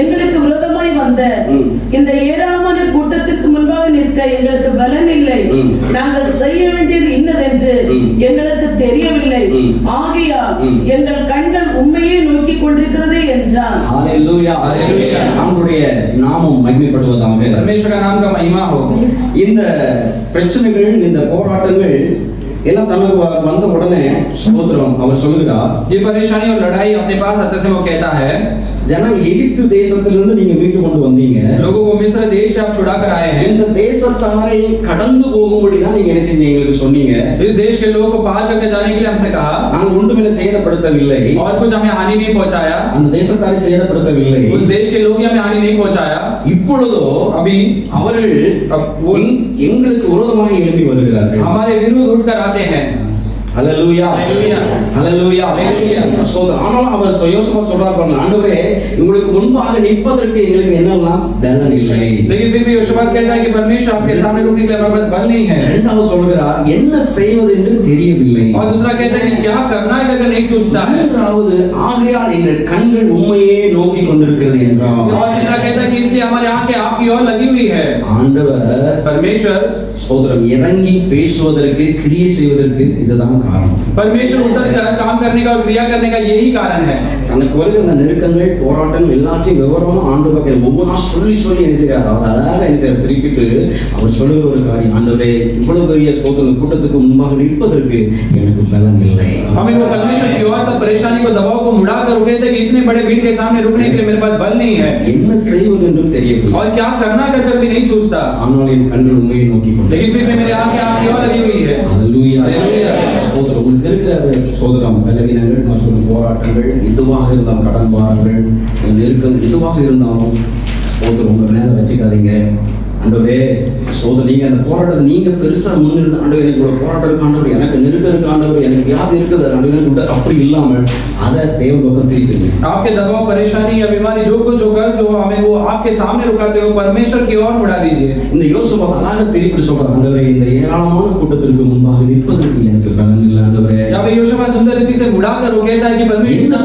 எங்களுக்கு விரோதமாய் வந்த இந்த ஏராளமான கூட்டத்திற்கு முன்பாக நிற்க எங்களுக்கு பலன் இல்லை. நாங்கள் செய்ய வேண்டியது இன்னதென்று எங்களுக்கு தெரியவில்லை. ஆகையால் எங்கள் கண்கள் உண்மையை நோக்கி கொண்டிருக்கிறதே என்றார். ஹல்லேலூயா. ஹல்லேலூயா. நம்முடைய நாமம் மகிமைப்படுவதாக. परमेश्वर का नाम का महिमा हो. இந்த பிரச்சனைகள், இந்த போராட்டங்கள் எல்லாம் தனக்கு வந்த உடனே ஸ்தோத்திரம் அவர் சொல்லுகிறார், ये परेशानी और लड़ाई अपने पास आते से वो कहता है, ஜனம் எகிப்து தேசத்திலிருந்து நீங்க மீட்டு கொண்டு வந்தீங்க, लोगों को मिस्र देश से आप छुड़ा कर आए हैं, இந்த தேசத்தாரை கடந்து போகும்படி தான் நீங்க என்ன செஞ்சீங்க எங்களுக்கு சொன்னீங்க. इस देश के लोगों को पार करके जाने के लिए हमसे कहा, நாங்கள் ஒன்றுமே சேதப்படுத்தவில்லை, और कुछ हमें हानि नहीं पहुंचाया, அந்த தேசத்தாரை சேதப்படுத்தவில்லை. उस देश के लोग ही हमें हानि नहीं पहुंचाया। இப்பொழுதோ अभी அவர்கள் अब वो எங்களுக்கு விரோதமாக எழுப்பி வருகிறார்கள். हमारे विरुद्ध उठकर आते हैं। ஹல்லேலூயா, ஹல்லேலூயா, ஹல்லேலூயா, ஹல்லேலூயா. சோதரன் ஆனாலும் அவர் யோசேப்பு சொல்றார் பாருங்க, ஆண்டவரே உங்களுக்கு முன்பாக நிற்பதற்கு எங்களுக்கு என்னெல்லாம் பலன் இல்லை. लेकिन फिर भी योशेफात कहता है कि परमेश्वर आपके सामने रुकने के लिए हमारे पास बल नहीं है। இரண்டாவது சொல்கிறார் என்ன செய்வது என்று தெரியவில்லை. और दूसरा कहता है कि क्या करना है करके नहीं सोचता है। மூன்றாவது ஆகையால் எங்கள் கண்கள் உம்மையே நோக்கி கொண்டிருக்கிறது என்றார். और तीसरा कहता है कि इसलिए हमारी आंखें आपकी ओर लगी हुई है। ஆண்டவர் परमेश्वर சோதரம் இறங்கி பேசுவதற்கு கிரியை செய்வதற்கு இதுதான் காரணம். परमेश्वर उतर कर काम करने का और क्रिया करने का यही कारण है। தனக்கு வருகிற நெருக்கங்கள் போராட்டங்கள் எல்லாத்தையும் விவரமா ஆண்டு பக்கம் ஒவ்வொன்றா சொல்லி என்ன செய்யறாரு, அவர் அழகாக என்ன செய்யறாரு திருப்பிட்டு அவர் சொல்லுகிற ஒரு காரியம், ஆண்டவரே இவ்வளவு பெரிய சோதனை கூட்டத்துக்கு முன்பாக நிற்பதற்கு எனக்கு பலன் இல்லை. हमें वो परमेश्वर की ओर से परेशानी को दबाव को मुड़ा कर रुके थे कि इतने बड़े भीड़ के सामने रुकने के लिए मेरे पास बल नहीं है, என்ன செய்வது என்று தெரியவில்லை. और क्या करना कर भी नहीं सोचता। ஆனால் என் கண்கள் உண்மையை நோக்கி கொண்டு लेकिन फिर भी मेरी आंखें आपकी ओर लगी हुई है। ஹல்லேலூயா, ஹல்லேலூயா. சோதரம் உங்களுக்கு இருக்கிறது சோதரம் பலவீனங்கள் மற்றும் போராட்டங்கள் எதுவாக இருந்தாலும் கடன் பாரங்கள் நெருக்கம் எதுவாக இருந்தாலும் சோதரம் உங்க மேல வச்சுக்காதீங்க. ஆண்டவரே சோதனை நீங்க அந்த போராட்டத்தை நீங்க பெருசா முன்னிருந்து ஆண்டவர் எனக்கு இவ்வளவு போராட்டம் இருக்கு, ஆண்டவர் எனக்கு நெருக்கம் இருக்கு, ஆண்டவர் எனக்கு வியாதி இருக்குது ஆண்டவர், அப்படி இல்லாமல் அதை தேவன் பக்கம் திருப்பிங்க. आपके दबाव परेशानी या बीमारी जो कुछ होगा जो हमें वो आपके सामने रुकाते हो परमेश्वर की ओर मुड़ा दीजिए। இந்த யோசேப்பு அழகாக திருப்பி சொல்றார், ஆண்டவரே இந்த ஏராளமான கூட்டத்திற்கு முன்பாக நிற்பதற்கு எனக்கு பலன் இல்லை ஆண்டவரே. यहाँ पे योशेफा सुंदर रीति से मुड़ा कर रुके था कि परमेश्वर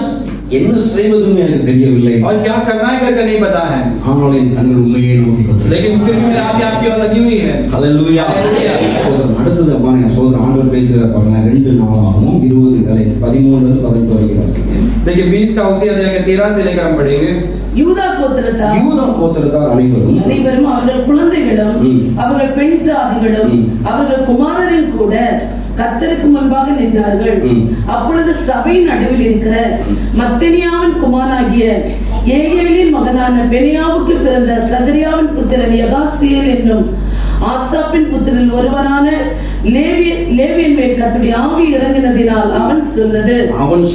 என்ன செய்வதுன்னு எனக்கு தெரியவில்லை, और क्या करना है करके नहीं पता है, ஆனால் என் கண்கள் உண்மையை நோக்கி கொண்டிருக்கிறது. लेकिन फिर भी मेरी आंखें आपकी ओर लगी हुई है। ஹல்லேலூயா. ஹல்லேலூயா. சோதரன் அடுத்தது பாருங்க, சோதரன் ஆண்டவர் பேசுகிறார் பாருங்க, 2 நாளாகவும் 20:13-18 வரைக்கும் வாசிங்க. देखिए 20 का उसी अध्याय के 13 से लेकर हम पढ़ेंगे। யூதா கோத்திரத்தார் யூதா கோத்திரத்தார் அனைவரும் அவர்கள் குழந்தைகளும் அவர்கள் பெண் ஜாதிகளும் அவர்கள் குமாரரும் கூட கர்த்தருக்கு முன்பாக நின்றார்கள். அப்பொழுது சபையின் நடுவில் இருக்கிற மத்தனியாவின் குமாரனாகிய ஏயேலின் மகனான பெனியாவுக்கு பிறந்த சகரியாவின் புத்திரன் யகாசியேல் என்னும் ஆசாப்பின் புத்திரன் ஒருவனான லேவியன் மேல் கர்த்தருடைய ஆவி இறங்கினதினால் அவன்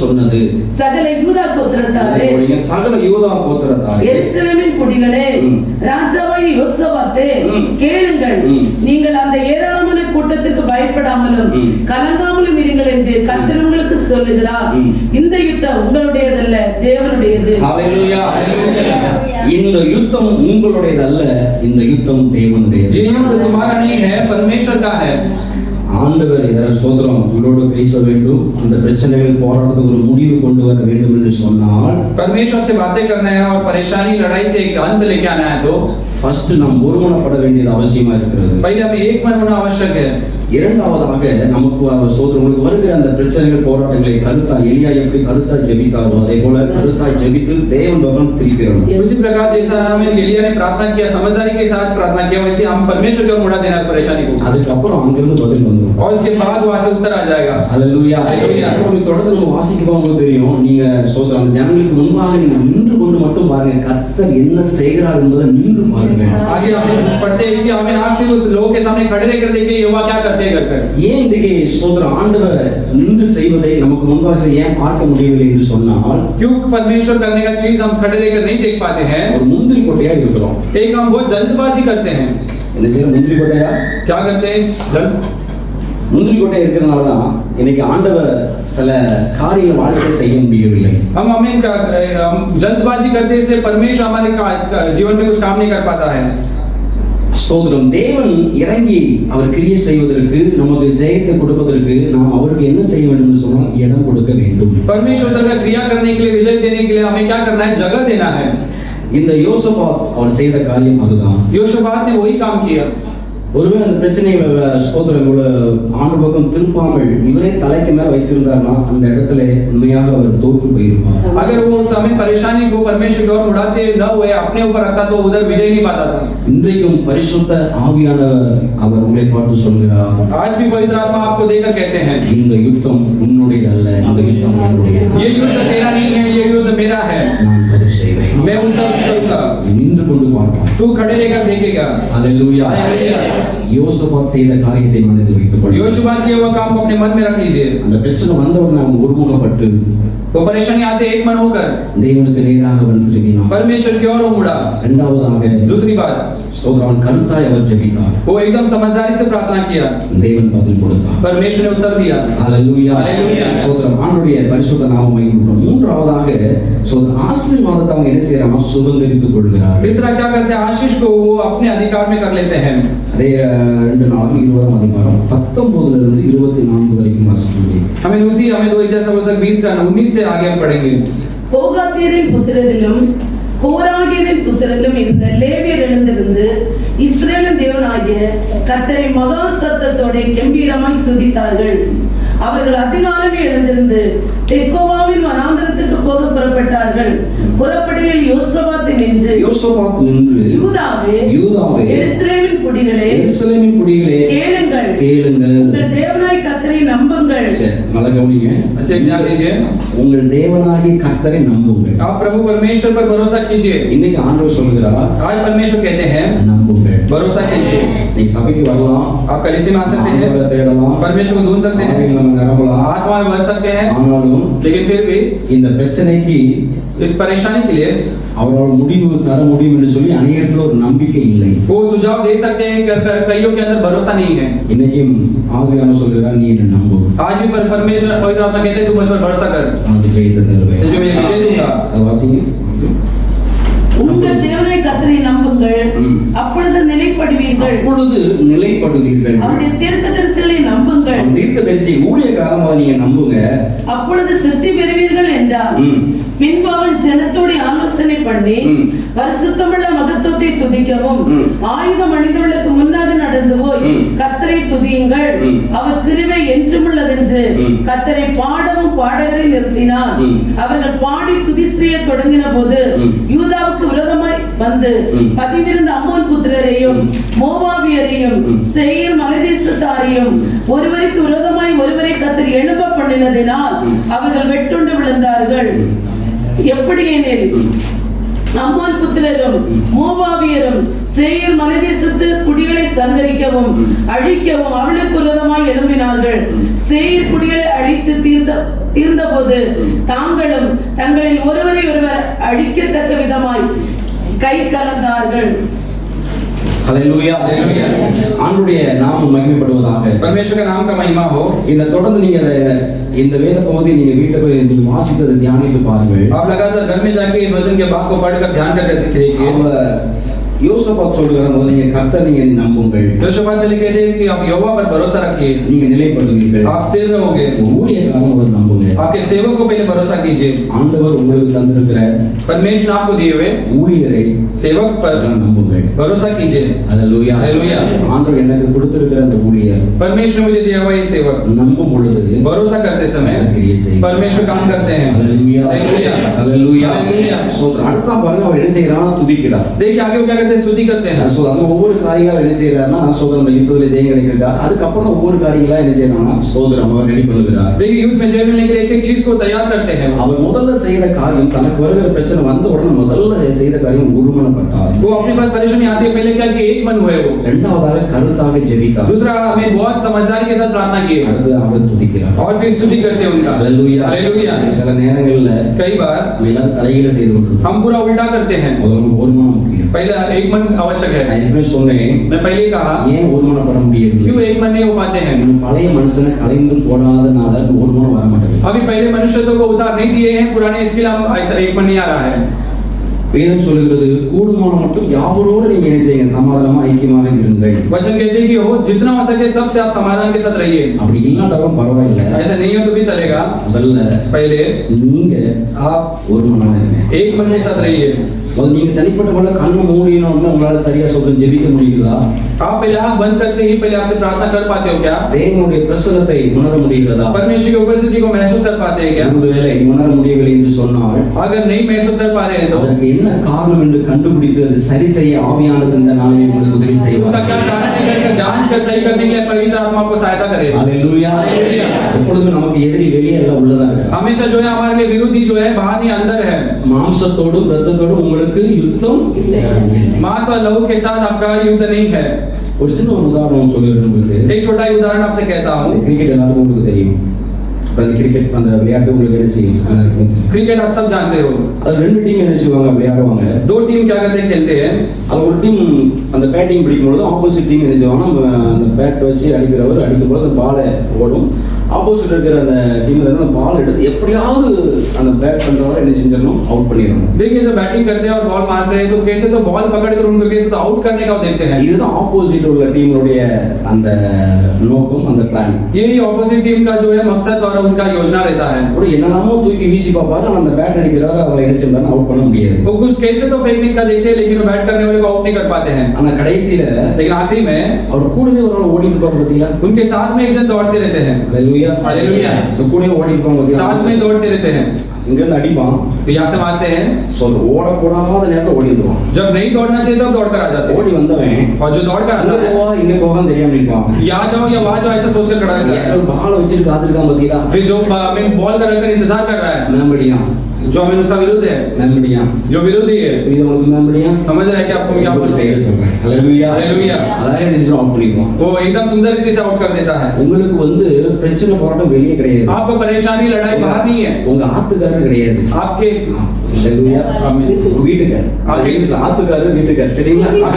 சொன்னது சகல யூதா கோத்திரத்தாரே, சகல யூதா கோத்திரத்தாரே, எருசலேமின் குடிகளே, ராஜாவாகிய யோசபாத்தே, கேளுங்கள். நீங்கள் அந்த ஏராளமான கூட்டத்துக்கு பயப்படாமலும் கலங்காமலும் இருங்கள் என்று கர்த்தர் உங்களுக்கு சொல்லுகிறார். இந்த யுத்தம் உங்களுடையதல்ல, தேவனுடையது. ஹல்லேலூயா. இந்த யுத்தம் உங்களுடையதல்ல, இந்த யுத்தம் தேவனுடையது. ये युद्ध तुम्हारा नहीं है, परमेश्वर का है। ஆண்டவர் சோதரம் உங்களோடு பேச வேண்டும், அந்த பிரச்சனைகள் போராட்டத்துக்கு ஒரு முடிவு கொண்டு வர வேண்டும் என்று சொன்னால் परमेश्वर से बातें करना है और परेशानी लड़ाई से एक अंत लेके आना है, तो ஃபர்ஸ்ட் நாம் ஒருமனப்பட வேண்டியது அவசியமா இருக்கிறது. पहले हमें एक मन होना आवश्यक है। இரண்டாவதாக நமக்கு சோதரங்களுக்கு வருகிற அந்த பிரச்சனைகள் போராட்டங்களை கருத்தா எலியா எப்படி கருத்தா ஜெபித்தாரோ அதே போல கருத்தாய் ஜெபித்து தேவன் பக்கம் திருப்பிடணும். उसी प्रकार जैसा हमें एलिया ने प्रार्थना किया, समझदारी के साथ प्रार्थना किया, वैसे हम परमेश्वर को मुड़ा देना परेशानी को, அதுக்கப்புறம் அங்கிருந்து பதில் வந்துடும். और उसके बाद वहां से उत्तर आ जाएगा। ஹல்லேலூயா. ஹல்லேலூயா. தொடர்ந்து நம்ம வாசிக்க போகும்போது தெரியும், நீங்க சோதரம் அந்த ஜனங்களுக்கு முன்பாக நீங்க நின்று கொண்டு மட்டும் பாருங்க, கர்த்தர் என்ன செய்கிறார் என்பதை நின்று பாருங்க. आगे हम पढ़ते हैं कि हमें आप सिर्फ उस लोग के सामने खड़े रहकर देखिए यहोवा क्या करते हैं करके। ஏன் இன்னைக்கு சோதரம் ஆண்டவர் நின்று செய்வதை நமக்கு முன்பாக ஏன் பார்க்க முடியவில்லை என்று சொன்னால், क्यों परमेश्वर करने का चीज हम खड़े रहकर नहीं देख पाते हैं? ஒரு முந்திரி கொட்டையா இருக்கிறோம். एक हम बहुत जल्दबाजी करते हैं। என்ன செய்ய मुந்திரி கொட்டையா क्या करते हैं? முந்திரி கொட்டை இருக்கிறனால தான் இன்னைக்கு ஆண்டவர் சில காரியங்கள் வாழ்க்கையை செய்ய முடியவில்லை. हम जल्दबाजी करते हैं, इसलिए परमेश्वर हमारे जीवन में कुछ काम नहीं कर पाता है। ஸ்தோத்திரம். தேவன் இறங்கி அவர் கிரியை செய்வதற்கு நமக்கு ஜெயத்தை கொடுப்பதற்கு நாம் அவருக்கு என்ன செய்ய வேண்டும் என்று சொன்னால் இடம் கொடுக்க வேண்டும். परमेश्वर का क्रिया करने के लिए, विजय देने के लिए हमें क्या करना है? जगह देना है। இந்த யோசபாத் அவர் செய்த காரியம் அதுதான். योशबात ने वही काम किया। ஒருவேளை அந்த பிரச்சனைகளை ஸ்தோத்திரம் கூட ஆண்டு பக்கம் திருப்பாமல் இவரே தலைக்கு மேல வைத்திருந்தார்னா அந்த இடத்துல உண்மையாக அவர் தோற்று போயிருப்பார். अगर वो उस समय परेशानी को परमेश्वर की ओर मुड़ाते न हुए अपने ऊपर रखता तो उधर विजय नहीं पाता था. இன்றைக்கும் பரிசுத்த ஆவியானவர் அவர் உங்களை பார்த்து சொல்கிறார், आज भी पवित्र आत्मा आपको देखकर कहते हैं இந்த யுத்தம் உன்னுடைய அல்ல, இந்த யுத்தம் என்னுடையது. ये युद्ध तेरा नहीं है, ये युद्ध मेरा है. நான் பதில் செய்வேன். मैं उनका करूंगा. நின்று கொண்டு பார்ப்பார். तू खड़े रहकर देखेगा. ஹalleluya. யோசபாத் செய்த காரியத்தை மனதில் வைத்துக் கொள்ளுங்கள். योशुआ के वो काम को अपने मन में रख लीजिए. அந்த பிரச்சனை வந்தவுடனே அவங்க ஒருமுகப்பட்டு वो परेशानी आते एक मन होकर தேவனுக்கு நேராக வந்து திரும்பினார். परमेश्वर की ओर मुड़ा. இரண்டாவதாக दूसरी बात, ஸ்தோத்திரம் கருத்தாய் அவர் ஜெபித்தார். वो एकदम समझदारी से प्रार्थना किया. தேவன் பதில் கொடுத்தார். परमेश्वर ने उत्तर दिया. ஹalleluya. ஹalleluya. ஸ்தோத்திரம் ஆண்டவருடைய பரிசுத்த நாமம் மகிமைப்படும். மூன்றாவதாக ஸ்தோத்திரம் ஆசீர்வாதத்தை அவங்க என்ன செய்யறாங்க, சுதந்தரித்துக் கொள்கிறார்கள். तीसरा क्या करते हैं, आशीष को वो अपने अधिकार में कर लेते हैं. அதே 2 நாளும் 20ஆம் அதிகாரம் 19 இருந்து 24 வரைக்கும் வாசிக்கிறோம். हमें 2 इतिहास 20 का 19 से आगे हम पढ़ेंगे. கோகாத்தியரின் புத்திரரிலும் கோராகியரின் புத்திரரிலும் இருந்த லேவியர் எழுந்திருந்து இஸ்ரவேலின் தேவனாகிய கர்த்தரை மகா சத்தத்தோட கம்பீரமாய் துதித்தார்கள். அவர்கள் அதிகாலமே எழுந்திருந்து தெக்கோவாவின் வனாந்தரத்துக்கு போக புறப்பட்டார்கள். புறப்படையில் யோசபாத் நின்று யூதாவே எருசலேமின் குடிகளே கேளுங்கள், உங்கள் தேவனாய் கர்த்தரை நம்புங்கள். நல்லா கவனிங்க. अच्छा ध्यान दीजिए. உங்கள் தேவனாகிய கர்த்தரை நம்புங்கள். आप प्रभु परमेश्वर पर भरोसा कीजिए. இன்னைக்கு ஆண்டவர் சொல்கிறார், आज परमेश्वर कहते हैं நம்புங்கள். भरोसा कीजिए. நீ சபைக்கு வரலாம், आप कलीसिया में आ सकते हैं, ஆண்டவரை தேடலாம், परमेश्वर को ढूंढ सकते हैं, நிரம்பலாம், आत्मा में भर सकते हैं, ஆனாலும் लेकिन फिर भी இந்த பிரச்சனைக்கு इस परेशानी के लिए அவரால் முடிவு தர முடியும் என்று சொல்லி அநேகருக்கு ஒரு நம்பிக்கை இல்லை. वो सुझाव दे सकते हैं, कईयों के अंदर भरोसा नहीं है. இன்னைக்கும் ஆவியானவர் சொல்கிறார், நீ என்னை நம்பு, आज भी परमेश्वर पवित्र आत्मा कहते हैं, तू मुझ पर भरोसा कर, உனக்கு ஜெயத்தை தருவேன். जो मैं विजय दूंगा. அது வாசிங்க. உங்கள் தேவனாய் கர்த்தரை நம்புங்கள், அப்பொழுது நிலைப்படுவீர்கள். அப்பொழுது நிலைப்படுவீர்கள். அவருடைய தீர்க்கதரிசிகளை நம்புங்கள், அந்த தீர்க்கதரிசி ஊழியக்காரமா நீங்க நம்புங்க, அப்பொழுது சித்தி பெறுவீர்கள் என்றார். பின்பு அவள் ஜனத்தோடு ஆலோசனை பண்ணி பரிசுத்தமுள்ள மகத்துவத்தை துதிக்கவும் ஆயுதம் அணிந்தவர்களுக்கு முன்னாக நடந்து போய் கர்த்தரை துதியுங்கள், அவர் கிருபை என்றும் உள்ளதென்று கர்த்தரை பாடவும் பாடகரை நிறுத்தினார். அவர்கள் பாடி துதி செய்ய தொடங்கின போது யூதாவுக்கு விரோதமாய் வந்து பதிவிருந்த அம்மோன் புத்திரரையும் மோவாபியரையும் சேயீர் மலைதேசத்தாரையும் ஒருவருக்கு விரோதமாய் ஒருவரை கர்த்தர் எழும்ப பண்ணினதினால் அவர்கள் வெட்டுண்டு விழுந்தார்கள். எப்படி எனில் அம்மோன் புத்திரரும் மோவாபியரும் சேயீர் மலைதேசத்து குடிகளை சங்கரிக்கவும் அழிக்கவும் அவளுக்கு விரோதமாய் எழும்பினார்கள். சேயீர் குடிகளை அழித்து தீர்ந்தபோது தாங்களும் தங்களில் ஒருவரை ஒருவர் அழிக்கத்தக்க விதமாய் கை கலந்தார்கள். ஹல்லேலூயா. ஆண்டவருடைய நாமம் மகிமைப்படுவதாக. परमेश्वर का नाम का महिमा हो. இந்த தொடர்ந்து நீங்க இந்த வேத பகுதியை நீங்க வீட்டுல போய் நீங்க வாசித்ததை தியானித்து பாருங்கள். आप लगातार घर में जाके इस वचन के भाग को पढ़कर ध्यान करके देखिए. யோசபாத் சொல்கிறார், முதல்ல நீங்க கர்த்தரை நீங்க நம்புங்கள். யோசபாத் पहले कहते हैं कि आप यहोवा पर भरोसा रखिए, நீங்க நிலைப்படுவீர்கள், आप स्थिर रहोगे. ஊழியக்காரங்களை நம்புங்க. आपके सेवक को पहले भरोसा कीजिए. ஆண்டவர் உங்களுக்கு தந்திருக்கிற परमेश्वर आपको दिए हुए ஊழியரை सेवक पर நம்புங்கள். भरोसा कीजिए. ஹல்லேலூயா. ஹல்லேலூயா. ஆண்டவர் எனக்கு கொடுத்திருக்கிற அந்த ஊழியர் परमेश्वर ने मुझे दिया हुआ ये सेवक, நம்பும் பொழுது भरोसा करते समय परमेश्वर काम करते हैं. ஹல்லேலூயா. ஹல்லேலூயா. ஹல்லேலூயா. ஹல்லேலூயா. சோதரன் அடுத்த பாருங்க, அவர் என்ன செய்யறாருன்னா துதிக்கிறார். देखिए आगे वो क्या करते हैं, स्तुति करते हैं. சோ அந்த ஒவ்வொரு காரியங்களும் என்ன செய்யறாருன்னா சோதரன் யுத்தத்துல ஜெயம் கிடைக்கிறதா, அதுக்கப்புறம் ஒவ்வொரு காரியங்களா என்ன செய்யறாங்கன்னா சோதரன் அவர் ரெடி பண்ணுகிறார். देखिए युद्ध में जय मिलने के लिए एक चीज को तैयार करते हैं. அவர் முதல்ல செய்த காரியம், தனக்கு வருகிற பிரச்சனை வந்த உடனே முதல்ல செய்த காரியம் ஒருமனப்பட்டார். वो अपने पास परेशानी आती है, पहले क्या कि एक मन हुए वो. இரண்டாவதாக கருத்தாக ஜெபித்தார். दूसरा हमें बहुत समझदारी के साथ प्रार्थना की. அடுத்து அவர் துதிக்கிறார். और फिर स्तुति करते हैं उनका. ஹல்லேலூயா. हालेलुया. சில நேரங்கள்ல कई बार நம்ம எல்லாம் தலையில செய்து கொண்டிருக்கோம். हम पूरा उल्टा करते हैं. முதல்ல ஒருமனம் முக்கியம். पहला एक मन आवश्यक है. நான் ஏற்கனவே சொன்னேன், मैं पहले कहा ஏன் ஒருமனப்பட முடியவில்லை? क्यों एक मन नहीं हो पाते हैं. பழைய மனுஷனை கலைந்து போடாதனால ஒருமனம் வர மாட்டேங்குது. अभी पहले मनुष्यत्व को उतार नहीं दिए हैं पुराने, इसके लिए हम ऐसा एक मन नहीं आ रहा है. வேதம் சொல்கிறது, கூடுமான மட்டும் யாவரோடு நீங்க என்ன செய்யுங்க, சமாதானமா ஐக்கியமாக இருங்கள். वचन कहते हैं कि हो जितना हो सके सबसे आप समाधान के साथ रहिए. அப்படி இல்லாட்டாலும் பரவாயில்லை, ऐसा नहीं हो तो भी चलेगा. முதல்ல पहले நீங்க आप ஒரு மனமா இருங்க. एक मन के साथ रहिए. முதல்ல நீங்க தனிப்பட்ட முறையில் கண்ணை மூடினோம்னா உங்களால சரியா சொல்ல ஜெபிக்க முடியுதா? आप पहले आंख बंद करते ही पहले आपसे प्रार्थना कर पाते हो क्या? தேவனுடைய பிரசன்னத்தை உணர முடிகிறதா? परमेश्वर की उपस्थिति को महसूस कर पाते हैं क्या? ஒருவேளை உணர முடியவில்லை என்று சொன்னால் अगर नहीं महसूस कर पा रहे हैं तो அதற்கு என்ன காரணம் என்று கண்டுபிடித்து அது சரி செய்ய ஆவியானவர் இந்த நாளில் உங்களுக்கு உதவி उसका செய்வார். क्या कारण है करके जांच कर सही करने के लिए पवित्र आत्मा आपको सहायता करेगा। ஹalleluya. हालेलुया। எப்பொழுதும் நமக்கு எதிரி வெளியே எல்லாம் உள்ளதா இருக்கு. हमेशा जो है हमारे लिए विरोधी जो है बाहर नहीं अंदर है। மாம்சத்தோடும் இரத்தத்தோடும் உங்களுக்கு யுத்தம் இல்லை. मांस और लहू के साथ आपका युद्ध नहीं है। ஒரு சின்ன ஒரு உதாரணம் சொல்லிடுறேன் உங்களுக்கு. एक छोटा ही उदाहरण आपसे कहता हूँ। கிரிக்கெட் எல்லாருக்கும் உங்களுக்கு தெரியும். அந்த கிரிக்கெட் அந்த விளையாட்டு உங்களுக்கு என்ன செய்யும்? எல்லாருக்கும் தெரியும். क्रिकेट आप सब जानते हो। அது ரெண்டு டீம் என்ன செய்வாங்க? விளையாடுவாங்க. दो टीम क्या करते हैं, खेलते हैं। அது ஒரு டீம் அந்த பேட்டிங் பிடிக்கும் பொழுது ஆப்போசிட் டீம் என்ன செய்வாங்கன்னா அந்த பேட் வச்சு அடிக்கிறவர் அடிக்கும் பொழுது அந்த பாலை ஓடும். ஆப்போசிட் இருக்கிற அந்த டீம் அந்த பால் எடுத்து எப்படியாவது அந்த பேட் பண்றவரை என்ன செஞ்சிடணும்? அவுட் பண்ணிடணும். देखिए जब बैटिंग करते हैं और बॉल मारते हैं तो कैसे तो बॉल पकड़कर उनको कैसे तो आउट करने का देखते हैं। இதுதான் ஆப்போசிட் உள்ள டீமுடைய அந்த நோக்கம், அந்த பிளான். यही ऑपोजिट टीम का जो है मकसद और उनका योजना रहता है। ஒரு என்னெல்லாமோ தூக்கி வீசி பார்ப்பாரு, ஆனா அந்த பேட் அடிக்கிறவரை அவங்களை என்ன செய்யறாங்க? அவுட் பண்ண முடியாது. वो कुछ कैसे तो फेंकने का देखते हैं लेकिन वो बैट करने वाले को आउट नहीं कर पाते हैं। ஆனா கடைசியில लेकिन आखिरी में அவர் கூடவே ஒரு நாள் ஓடி இருப்பார் பாத்தீங்களா? उनके साथ में एक जन दौड़ते रहते हैं। ஹalleluya. हालेलुया। கூடவே ஓடி இருப்பாங்க பாத்தீங்களா? साथ में दौड़ते रहते हैं। இங்க இருந்து அடிப்பான். तो यहाँ से मारते हैं। சோ ஓடக்கூடாத நேரத்துல ஓடி வந்துருவான். जब नहीं दौड़ना चाहिए तब दौड़ कर आ जाते हैं। ஓடி வந்தவன் और जो दौड़ कर आता அங்க है போவா இங்க போகான்னு தெரியாம நிற்பான். यहाँ जाओ या वहाँ जाओ ऐसा सोच कर खड़ा रहता है। பால் வச்சிட்டு காத்திருக்கான் பாத்தீங்களா? फिर जो हमें बॉल कर रखकर इंतजार कर रहा है, மேம்படியா जो हमें उसका विरुद्ध है, மேம்படியா जो विरोधी है। இது உங்களுக்கு மேம்படியா समझ रहे हैं कि आपको क्या बोल रहे हैं? சொல்றேன். ஹalleluya. हालेलुया। அதாவது நிஜம் அவுட் பண்ணிடுவான். वो एकदम सुंदर रीति से आउट कर देता है। உங்களுக்கு வந்து பிரச்சனை போராட்டம் வெளியே கிடையாது. आपको परेशानी लड़ाई बाहर नहीं है, உங்க ஆத்துக்காரர் கிடையாது. आपके ஹalleluya. ஆமென். வீட்டுக்காரர். ஆமென். ஆத்துக்காரர் வீட்டுக்காரர் சரிங்களா?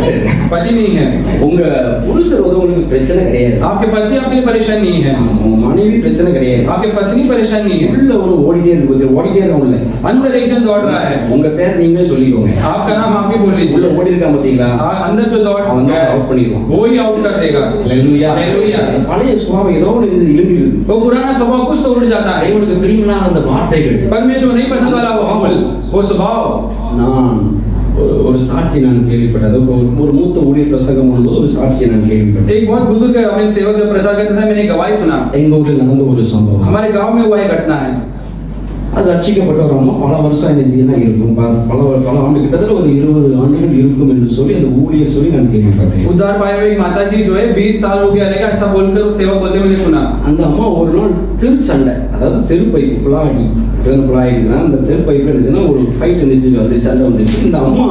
சரி. पति नहीं है, உங்க புருஷர் வந்து உங்களுக்கு பிரச்சனை கிடையாது. आपके पति आपके लिए परेशान नहीं है, உங்க மனைவி பிரச்சனை கிடையாது. आपके पत्नी परेशान नहीं है। உள்ள ஒரு ஓடிட்டே இருக்கு, ஓடிட்டே இருக்கவும்ல. अंदर एक जन दौड़ रहा है, உங்க பேர் நீங்களே சொல்லிக்கோங்க. आपका नाम आप ही बोल உள்ள लीजिए। ஓடி இருக்கான் பாத்தீங்களா? अंदर जो दौड़ அவன் தான் அவுட் பண்ணிடுவான். वो ही आउट कर देगा। ஹalleluya. हालेलुया। அந்த பழைய சுபாவம் ஏதோ ஒன்று இழுங்குது. वो पुराना स्वभाव कुछ तो उड़ जाता है। தேவனுக்கு பிரியமில்லாத அந்த வார்த்தைகள். परमेश्वर नहीं पसंद वाला वो अमल, वो स्वभाव। நான் ஒரு சாட்சி நான் கேள்விப்பட்டது. ஒரு மூத்த ஊழியர் பிரசங்கம் பண்ணும்போது ஒரு சாட்சியை நான் கேள்விப்பட்டேன். एक बहुत बुजुर्ग हमें सेवक जब प्रचार करते समय मैंने एक गवाही सुना। எங்க ஊர்ல நடந்த ஒரு சம்பவம். हमारे गांव में हुआ एक घटना है। அது ரட்சிக்கப்பட்ட ஒரு அம்மா பல வருஷம் என்ன இருக்கும், பல ஆண்டு கிட்டத்தட்ட ஒரு 20 ஆண்டுகள் இருக்கும் என்று சொல்லி அந்த ஊழியர் சொல்லி நான் கேள்விப்பட்டேன். उद्धार पाए हुए माता जी जो है 20 साल हो गया रहेगा ऐसा बोलकर वो सेवक बोलते मैंने सुना। அந்த அம்மா ஒரு நாள் தெரு சண்டை, அதாவது தெரு பைப்பு குழாடி குழாயிடுச்சுன்னா அந்த தெரு பைப்பில் இருந்துச்சுன்னா ஒரு ஃபைட் வந்து சண்டை வந்துச்சு. இந்த அம்மா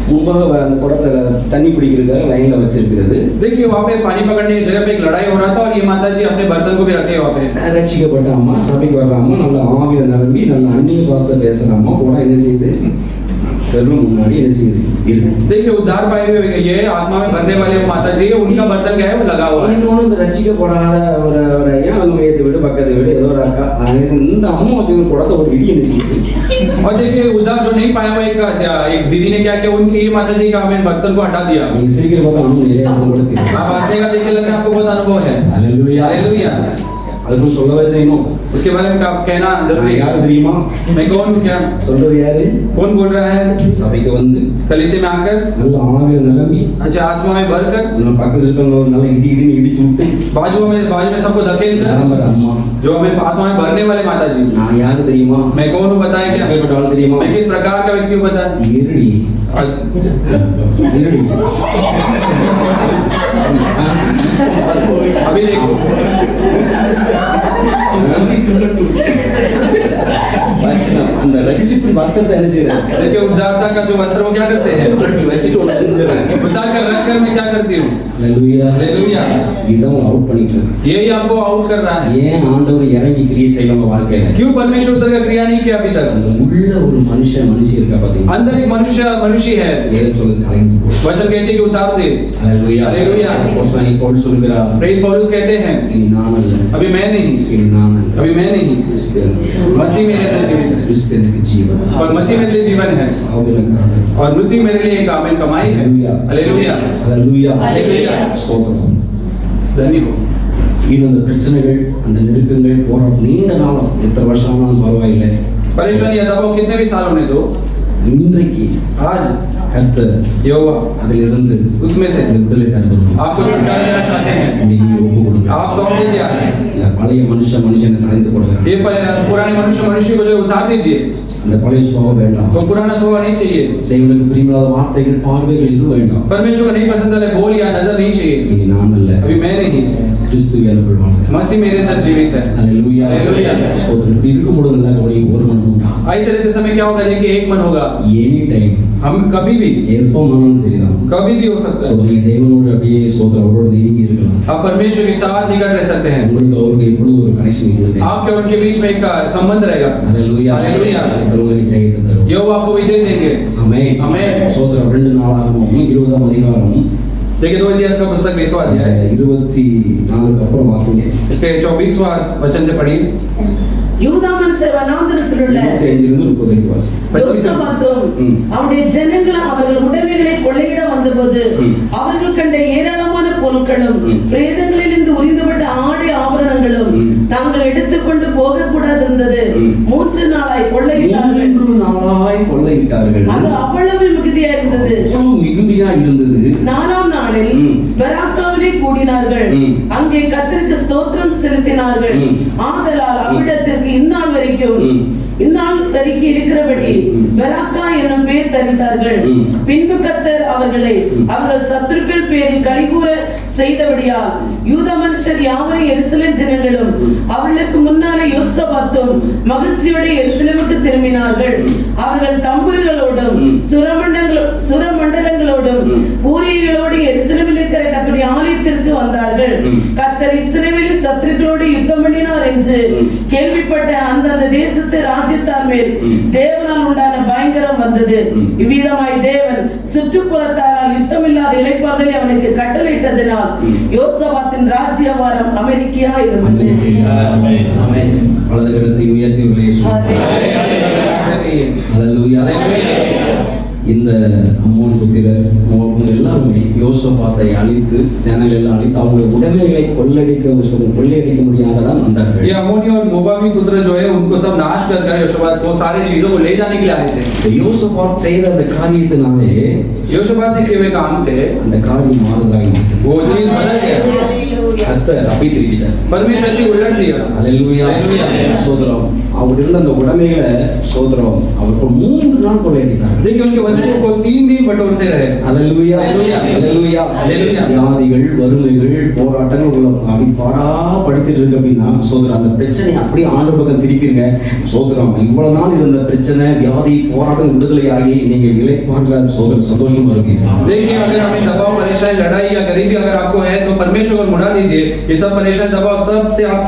முன்பாக அந்த குடத்துல தண்ணி பிடிக்கிறதுக்காக லைன்ல வச்சிருக்கிறது. देखिए वहाँ पे पानी पकड़ने की जगह पे एक लड़ाई हो रहा था और ये माता जी अपने बर्तन को भी रखे वहाँ पे। ரட்சிக்கப்பட்ட அம்மா, சபைக்கு வர்ற அம்மா, நல்ல ஆவியில நிரம்பி நல்ல அந்நிய பாஷை பேசுற அம்மா கூட என்ன செய்யுது? செல்வம் முன்னாடி என்ன செய்யுது? இருக்கு. देखिए उद्धार पाए हुए ये आत्मा में भरने वाले वो माता जी उनका बर्तन क्या है वो लगा हुआ है। இன்னொன்று இந்த ரட்சிக்கப்படாத ஒரு ஐயா அவங்க ஏத்து விடு பக்கத்து வீடு ஏதோ ஒரு அக்கா இந்த அம்மா வச்சுக்கிற குடத்தை ஒரு இடி என்ன செய்யுது? और देखिए उद्धार जो नहीं पाया हुआ एक दीदी ने क्या किया, उनकी ये माता जी का हमें बर्तन को हटा दिया। நீங்க சிரிக்கிற பார்த்தா அனுபவம் நிறைய உங்களுக்கு தெரியும். आप हंसने का देखने लग रहे हैं, आपको बहुत अनुभव है। ஹalleluya. हालेलुया। அதுக்கு சொல்லவே செய்யணும். उसके बारे में कहना जरूरी है। யாரு தெரியுமா? मैं कौन हूँ क्या? சொல்றது யாரு? कौन बोल रहा है? சபைக்கு வந்து कलीसिया में आकर நல்ல ஆவியில நிரம்பி अच्छा आत्मा में भरकर நம்ம பக்கத்துல இருக்கவங்க நல்ல இடிச்சு விட்டு बाजू में सबको धकेल कर நிரம்புற அம்மா. जो हमें आत्मा में भरने वाले माता जी। நான் யாரு தெரியுமா? मैं कौन हूँ बताए क्या? எப்பேற்பட்ட ஆள் தெரியுமா? मैं किस प्रकार का व्यक्ति हूँ बताए? இருடி இருடி. अभी देखो அந்த ரட்சிப்பு வஸ்திரத்தை என்ன செய்யறாங்க? देखिए उद्धारता का जो वस्त्र वो क्या करते हैं? வச்சுட்டு ஒண்ணு செஞ்சுறாங்க. उद्धार कर रखकर मैं क्या करती हूँ? ஹalleluya. हालेलुया। இதான் அவுட் பண்ணிட்டு. यही आपको आउट कर रहा है। ஏன் ஆண்டவர் இறங்கி கிரியை செய்யவங்க வாழ்க்கையில? क्यों परमेश्वर उतर का क्रिया नहीं किया अभी तक? அந்த உள்ள ஒரு மனுஷி இருக்கா பாத்தீங்களா? अंदर एक मनुष्य है। வேதம் சொல்லுது கலங்கி போ. वचन कहते हैं कि उतार दे। ஹalleluya. हालेलुया। அப்போஸ்தலன் பவுல் சொல்கிறார், प्रेरित पौलुस कहते हैं இனி நான் அல்ல, अभी मैं नहीं, இனி நான் அல்ல, अभी मैं नहीं, கிறிஸ்து मसीह मेरे अंदर जीवित है கிறிஸ்து எனக்கு ஜீவன். और मसीह मेरे लिए जीवन है சாவுலங்காரன். और मृत्यु मेरे लिए एक आमेन कमाई है। हालेलुया। ஹalleluya. हालेलुया। ஸ்தோத்திரம். धन्य हो। இது அந்த பிரச்சனைகள், அந்த நெருக்கங்கள், போராட்டம் நீண்ட நாளம் எத்தனை வருஷம் ஆனாலும் பரவாயில்லை. परेशानी या दबाव कितने भी साल होने दो, இன்றைக்கு आज கர்த்தர் यहोवा அதிலிருந்து उसमें से விடுதலை தருகிறோம். आपको छुटकारा देना चाहते हैं, இன்னைக்கு ஒப்பு கொடுங்க. आप सौंप दीजिए आज। இந்த பழைய மனுஷனை கலைந்து போடுகிறார். ये पुराने मनुष्य को जो उतार दीजिए, அந்த பழைய சுபாவம் வேண்டாம். तो पुराना स्वभाव नहीं चाहिए। தேவனுக்கு பிரியமில்லாத வார்த்தைகள் பார்வைகள் எதுவும் வேண்டாம். परमेश्वर को नहीं पसंद वाले बोल या नजर नहीं चाहिए। இனி நான் அல்ல, अभी मैं नहीं, கிறிஸ்து எனக்குள் வாழ்கிறார். मसीह मेरे अंदर जीवित है। அல்லேலூயா. அல்லேலூயா. ஸ்தோத்திரம். இப்படி இருக்கும்போது நல்லா கவனிங்க, ஒரு மனம் உண்டா. ऐसे रहते समय क्या होगा, देखिए एक मन होगा। எனி டைம், हम कभी भी எப்போ மனம் சரிதான். कभी भी हो सकता है। சோதனை தேவனோடு அப்படியே ஸ்தோத்திரம் அவரோடு நெருங்கி இருக்கலாம். आप परमेश्वर के साथ निकट रह सकते हैं। உங்களுக்கு அவருக்கு எப்பொழுதும் ஒரு கனெக்ஷன் இருக்குது. आपके उनके बीच में एक संबंध रहेगा। அல்லேலூயா. அல்லேலூயா. உங்களுக்கு ஜெயத்தை தரும். यहोवा आपको विजय देंगे। ஆமென். ஆமென். ஸ்தோத்திரம். 2 நாளாகமம் 20ஆம் அதிகாரம் देखिए 2 इतिहास का पुस्तक 20वां अध्याय, 24 அப்புறம் வாசிங்க. इसके 24वां वचन से पढ़िए। யூதா மனுஷர் வனாந்திரத்தில் உள்ள 25 30 வாசிங்க. யோசபாத்தும் அவருடைய ஜனங்கள் அவர்கள் உடைமைகளை கொள்ளையிட வந்தபோது அவர்கள் கண்ட ஏராளமான பொருட்களும் பிரேதங்களிலிருந்து உரிந்துவிட்ட ஆடை ஆபரணங்களும் தாங்கள் எடுத்துக்கொண்டு போக கூடாது இருந்தது. 3 நாளாய் கொள்ளையிட்டார்கள். 3 நாளாய் கொள்ளையிட்டார்கள். அது அவ்வளவு மிகுதியா இருந்தது. மிகுதியா இருந்தது. 4ஆம் நாளில் பெராக்காவிலே கூடினார்கள். அங்கே கர்த்தருக்கு ஸ்தோத்திரம் செலுத்தினார்கள். ஆதலால் அவ்விடத்திற்கு இந்நாள் வரைக்கும் இருக்கிறபடி பெராக்கா என்னும் பேர் தரித்தார்கள். பின்பு கர்த்தர் அவர்கள் சத்துருக்கள் பேரில் கலிகூற செய்தபடியால் யூதா மனுஷர் யாவரும் எருசலேம் ஜனங்களும் அவர்களுக்கு முன்னாலே யோசபாத்தும் மகிழ்ச்சியோட எருசலேமுக்கு திரும்பினார்கள். அவர்கள் தம்புர்களோடும் சுரமண்டலங்களோடும் பூரிகளோடு எருசலேமில் இருக்கிற கர்த்தருடைய ஆலயத்திற்கு வந்தார்கள். கர்த்தர் இஸ்ரவேலின் சத்துருக்களோடு யுத்தம் பண்ணினார் என்று கேள்விப்பட்ட அந்தந்த தேசத்து ராஜ்யத்தார் மேல் தேவனால் உண்டான பயங்கரம் வந்தது. இவ்விதமாய் தேவன் சுற்றுப்புறத்தாரால் யுத்தமில்லாத இளைப்பாறுதலை அவனுக்கு கட்டளையிட்டதினால் யோசபாத்தின் ராஜ்யபாரம் அமெரிக்கா இருந்தது. வலது கரத்தை உயர்த்தி இந்த அம்மோன் புத்திரர் எல்லாருமே யோசபாத்தை அழித்து ஜனங்கள் எல்லாம் அழித்து அவங்க உடைமைகளை கொள்ளையடிக்க முடியாததான் வந்தார்கள். ये अम्मोनी और मोआबी पुत्र जो है उनको सब नाश कर योशबात वो सारे चीजों को ले जाने के लिए आए थे। யோசபாத் செய்த அந்த காரியத்தினாலே योशबात ने किए हुए काम से அந்த காரியம் மாறுதலாகி वो चीज बदल गया। கர்த்தர் அப்படி திருப்பிட்டார். परमेश्वर से उलट दिया। அல்லேலூயா. சோதரம் அவருடைய அந்த உடைமைகளை சோதரம் அவருக்கு 3 நாள் கொள்ளையடித்தார்கள். देखिए उसके वस्तुओं को 3 दिन बटोरते रहे। அல்லேலூயா. அல்லேலூயா. அல்லேலூயா. அல்லேலூயா. வியாதிகள், வறுமைகள், போராட்டங்கள் உங்களை பாடா படுத்திட்டு இருக்கு அப்படின்னா சோதரம் அந்த பிரச்சனை அப்படியே ஆண்டு பக்கம் திருப்பிடுங்க. சோதரம் இவ்வளவு நாள் இருந்த பிரச்சனை, வியாதி, போராட்டம் விடுதலையாகி நீங்கள் இளைப்பாறுற சோதரம் சந்தோஷமா இருக்கீங்க. देखिए अगर हमें दबाव, परेशानी, लड़ाई या गरीबी अगर आपको है तो परमेश्वर को मुड़ा दीजिए। ये सब परेशानी, दबाव सब से आप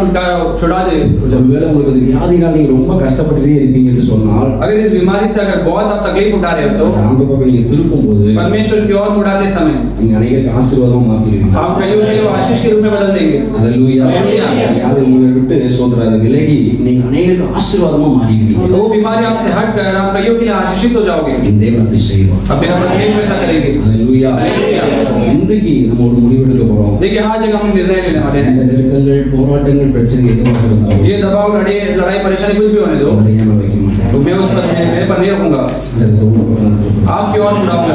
छुड़ा दे। ஒருவேளை உங்களுக்கு அது வியாதினால் நீங்க ரொம்ப கஷ்டப்பட்டுட்டே இருப்பீங்க என்று சொன்னால் अगर इस बीमारी से अगर बहुत आप तकलीफ उठा रहे हो तो ஆண்டு பக்கம் நீங்க திருப்பும் போது परमेश्वर की ओर मुड़ाते समय நீங்க அநேக ஆசீர்வாதம் மாத்திடுவீங்க. आप कईयों के लिए आशीष के रूप में बदल देंगे। அல்லேலூயா. அல்லேலூயா. வியாதி உங்களை விட்டு சோதரம் அது விலகி நீங்க அநேக ஆசீர்வாதமா மாறிடுவீங்க. वो बीमारी आपसे हट कर आप कईयों के लिए आशीषित हो जाओगे। இந்த தேவன் அப்படி செய்வார். अब बिना परमेश्वर ऐसा करेंगे। அல்லேலூயா. அல்லேலூயா. இன்றைக்கு நம்ம ஒரு முடிவெடுக்க போறோம். देखिए आज एक हम निर्णय लेने वाले हैं। இந்த நெருக்கங்கள், போராட்டங்கள், பிரச்சனை எதுவாக இருந்தாலும் ये दबाव, लड़ाई, परेशानी कुछ भी होने दो, அதை ஏன் வைக்க மாட்டேன். तो मैं उस पर मेरे पर नहीं रखूंगा। आपकी ओर मुड़ाऊंगा।